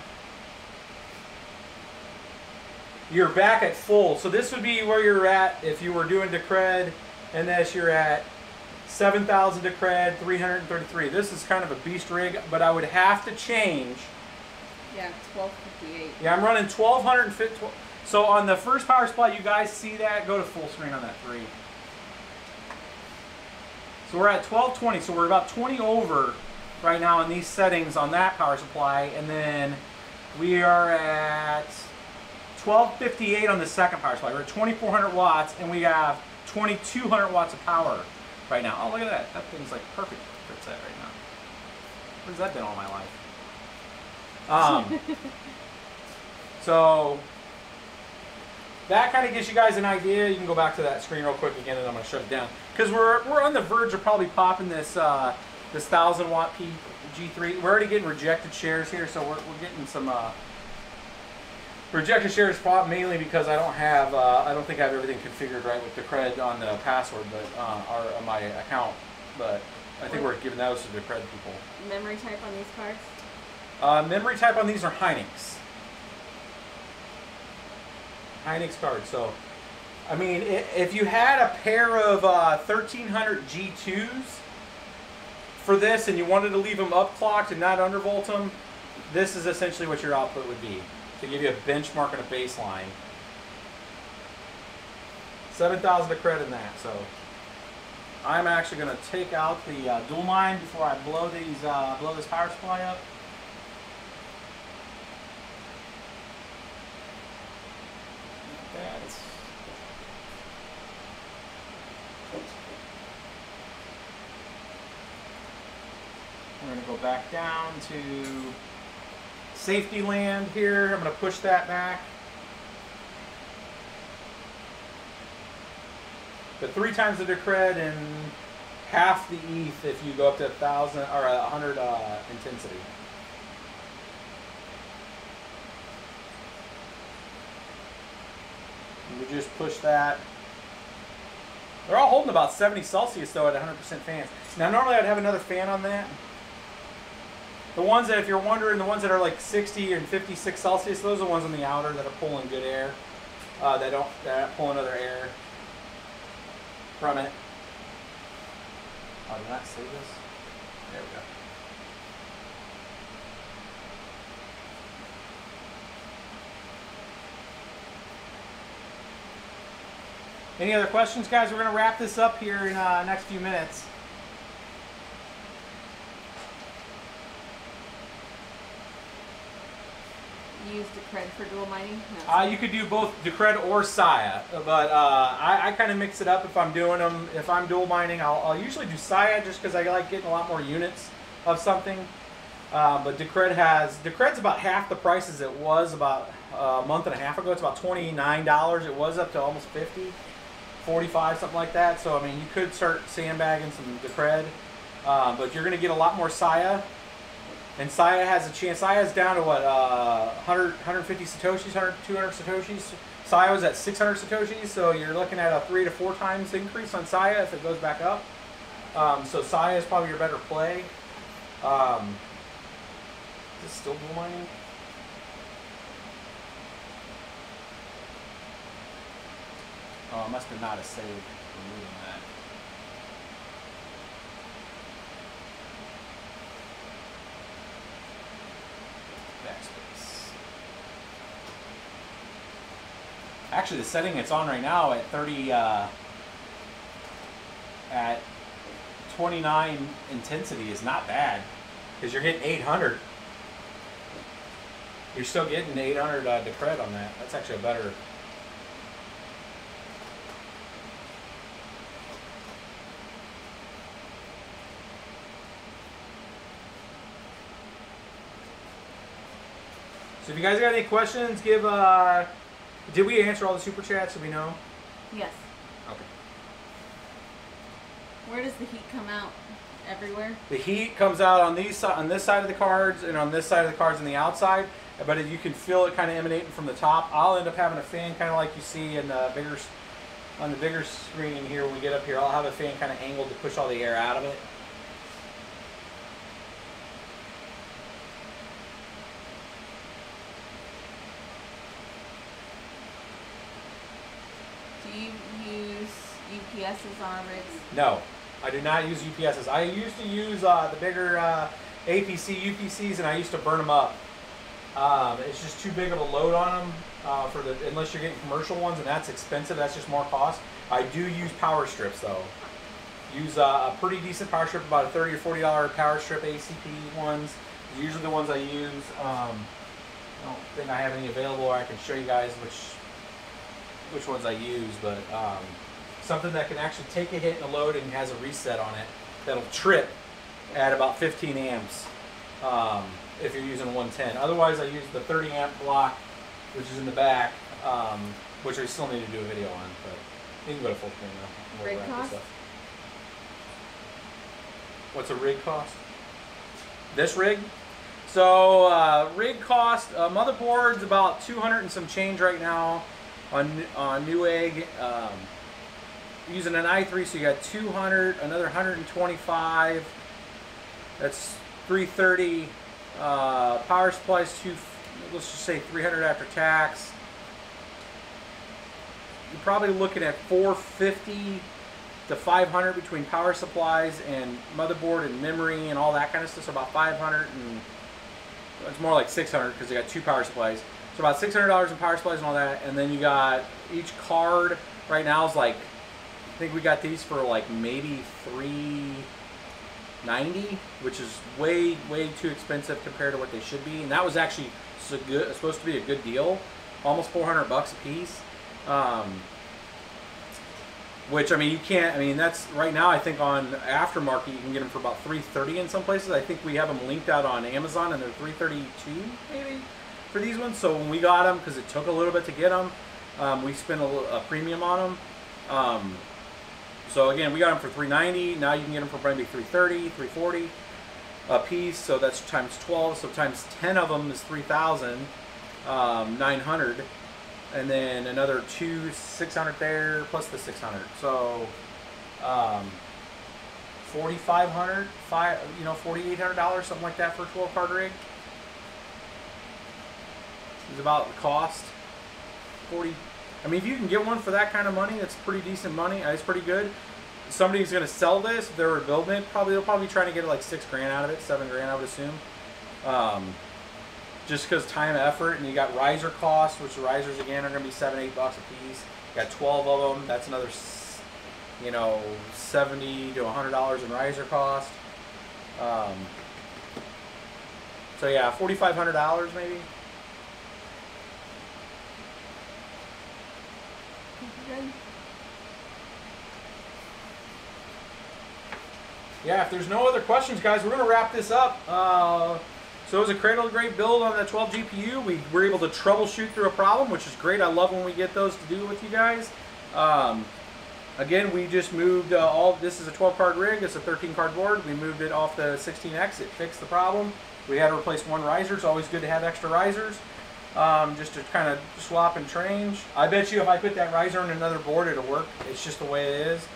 S1: You're back at full. So this would be where you're at if you were doing decred, and this you're at 7,000 decred, 333. This is kind of a beast rig, but I would have to change.
S2: Yeah, 1258.
S1: Yeah, I'm running 1,250. So on the first power supply, you guys see that? Go to full screen on that 3. So we're at 1220, so we're about 20 over right now in these settings on that power supply, and then we are at 1258 on the second power supply. We're at 2,400 watts, and we have 2,200 watts of power right now. Oh, look at that. That thing's like perfect for its set right now. What has that been all my life? So that kind of gives you guys an idea. You can go back to that screen real quick again, and I'm going to shut it down because we're on the verge of probably popping this this 1000 watt G3. We're already getting rejected shares here, so we're getting some rejected shares mainly because I don't think I have everything configured right with the cred on the password, but on my account. But I think we're giving those to the cred people.
S2: Memory type on these cards?
S1: Memory type on these are Hynix. Hynix cards. So, I mean, if you had a pair of 1300 G2s for this and you wanted to leave them upclocked and not undervolt them, this is essentially what your output would be to give you a benchmark and a baseline. 7,000 of credit in that. So, I'm actually going to take out the dual mine before I blow this power supply up. We're going to go back down to safety land here. I'm going to push that back. But 3 times the decred and half the ETH if you go up to 1,000 or 100 intensity. And we just push that. They're all holding about 70 Celsius though at 100% fans. Now normally I'd have another fan on that. The ones that, if you're wondering, the ones that are like 60 and 56 Celsius, those are the ones on the outer that are pulling good air. That aren't pulling other air from it. Oh, did I not save this? There we go. Any other questions, guys? We're going to wrap this up here in the next few minutes.
S2: Use Decred for dual mining?
S1: No, you could do both Decred or Saya, but I kind of mix it up if I'm doing them. If I'm dual mining, I'll usually do Saya just because I like getting a lot more units of something. But Decred's about half the price as it was about a month and a half ago. It's about $29. It was up to almost 50, 45, something like that. So I mean, you could start sandbagging some Decred, but you're going to get a lot more Saya. And Saya has a chance. Saya's down to what, 150 Satoshis, 200 Satoshis. Saya was at 600 Satoshis, so you're looking at a 3 to 4 times increase on Saya if it goes back up. So Saya is probably your better play. Is this still dual mining? Oh, it must have not have saved removing that. Backspace. Actually, the setting it's on right now at 30, at 29 intensity is not bad because you're getting 800. You're still getting 800 Decred on that. That's actually a better. So if you guys got any questions, give, did we answer all the super chats? Do we know?
S2: Yes.
S1: Okay.
S2: Where does the heat come out? Everywhere?
S1: The heat comes out on this side of the cards and on this side of the cards on the outside, but you can feel it kind of emanating from the top. I'll end up having a fan kind of like you see in the bigger screen here when we get up here. I'll have a fan kind of angled to push all the air out of it.
S2: Do you use UPSs on rigs?
S1: No, I do not use UPSs. I used to use the bigger APC UPCs, and I used to burn them up. It's just too big of a load on them unless you're getting commercial ones, and that's expensive. That's just more cost. I do use power strips though. Use a pretty decent power strip, about a $30 or $40 power strip ACP ones. Usually the ones I use. I don't think I have any available, or I can show you guys which ones I use, but something that can actually take a hit and a load and has a reset on it that'll trip at about 15 amps if you're using 110. Otherwise, I use the 30 amp block, which is in the back, which we still need to do a video on, but you can go to full screen now. We'll
S2: Rig
S1: wrap this
S2: cost?
S1: up. What's a rig cost? This rig? So rig cost, motherboard's about 200 and some change right now on Newegg. Using an i3, so you got 200, another 125. That's 330. Power supplies let's just say 300 after tax. You're probably looking at 450 to 500 between power supplies and motherboard and memory and all that kind of stuff. So about 500, and it's more like 600 because they got 2 power supplies. So about $600 in power supplies and all that. And then you got each card right now is like, I think we got these for like maybe $390, which is way too expensive compared to what they should be. And that was actually supposed to be a good deal, almost 400 bucks a piece. Which, I mean, you can't, I mean, that's right now, I think on aftermarket you can get them for about $330 in some places. I think we have them linked out on Amazon and they're $332 maybe for these ones. So when we got them, because it took a little bit to get them, we spent a premium on them. So again, we got them for $390. Now you can get them for maybe $330, $340 a piece. So that's times 12. So times 10 of them is $3,900. And then another 600 there plus the 600. So $4,500, $4,800, something like that for a 12 card rig. Is about the cost. I mean, if you can get one for that kind of money, that's pretty decent money. It's pretty good. Somebody's going to sell this. If they were building it, they'll probably be trying to get like $6 grand out of it, $7 grand, I would assume. Just because time, effort, and you got riser costs, which the risers again are going to be $7, $8 a piece. You got 12 of them. That's another, $70 to $100 in riser cost. So yeah, $4,500 maybe. Yeah, if there's no other questions, guys, we're going to wrap this up. So it was a cradle-to-grave build on the 12 GPU. We were able to troubleshoot through a problem, which is great. I love when we get those to do with you guys. Again, we just moved this is a 12-card rig. It's a 13-card board. We moved it off the 16X. It fixed the problem. We had to replace one riser. It's always good to have extra risers, just to kind of swap and change. I bet you if I put that riser on another board, it'll work. It's just the way it is.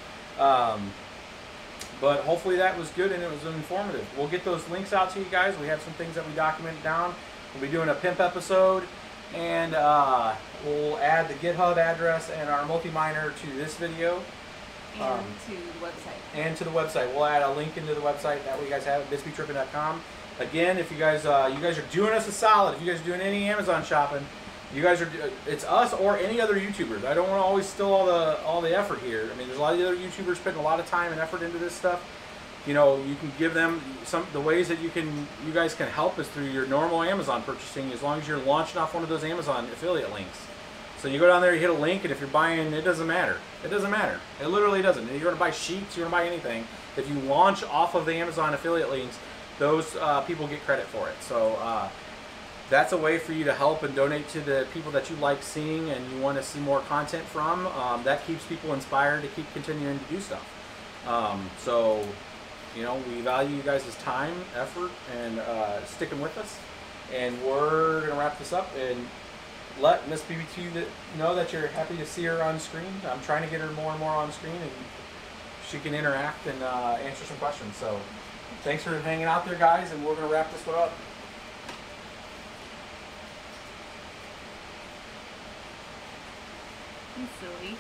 S1: But hopefully that was good and it was informative. We'll get those links out to you guys. We have some things that we documented down. We'll be doing a pimp episode, and we'll add the GitHub address and our multi-miner to this video.
S2: And to the website.
S1: And to the website. We'll add a link into the website that way you guys have it, bisbeetrippin.com. Again, if you guys are doing us a solid, if you guys are doing any Amazon shopping, you guys it's us or any other YouTubers. I don't want to always steal all the effort here. I mean, there's a lot of the other YouTubers putting a lot of time and effort into this stuff. You can give them the ways that you guys can help us through your normal Amazon purchasing, as long as you're launching off one of those Amazon affiliate links. So you go down there, you hit a link, and if you're buying, it doesn't matter. It doesn't matter. It literally doesn't. If you're going to buy sheets, you're going to buy anything. If you launch off of the Amazon affiliate links, those people get credit for it. So that's a way for you to help and donate to the people that you like seeing and you want to see more content from. That keeps people inspired to keep continuing to do stuff. So, we value you guys' time, effort, and sticking with us. And we're going to wrap this up and let Miss BBT know that you're happy to see her on screen. I'm trying to get her more and more on screen, and she can interact and answer some questions. So thanks for hanging out there, guys, and we're going to wrap this one up.
S2: You silly.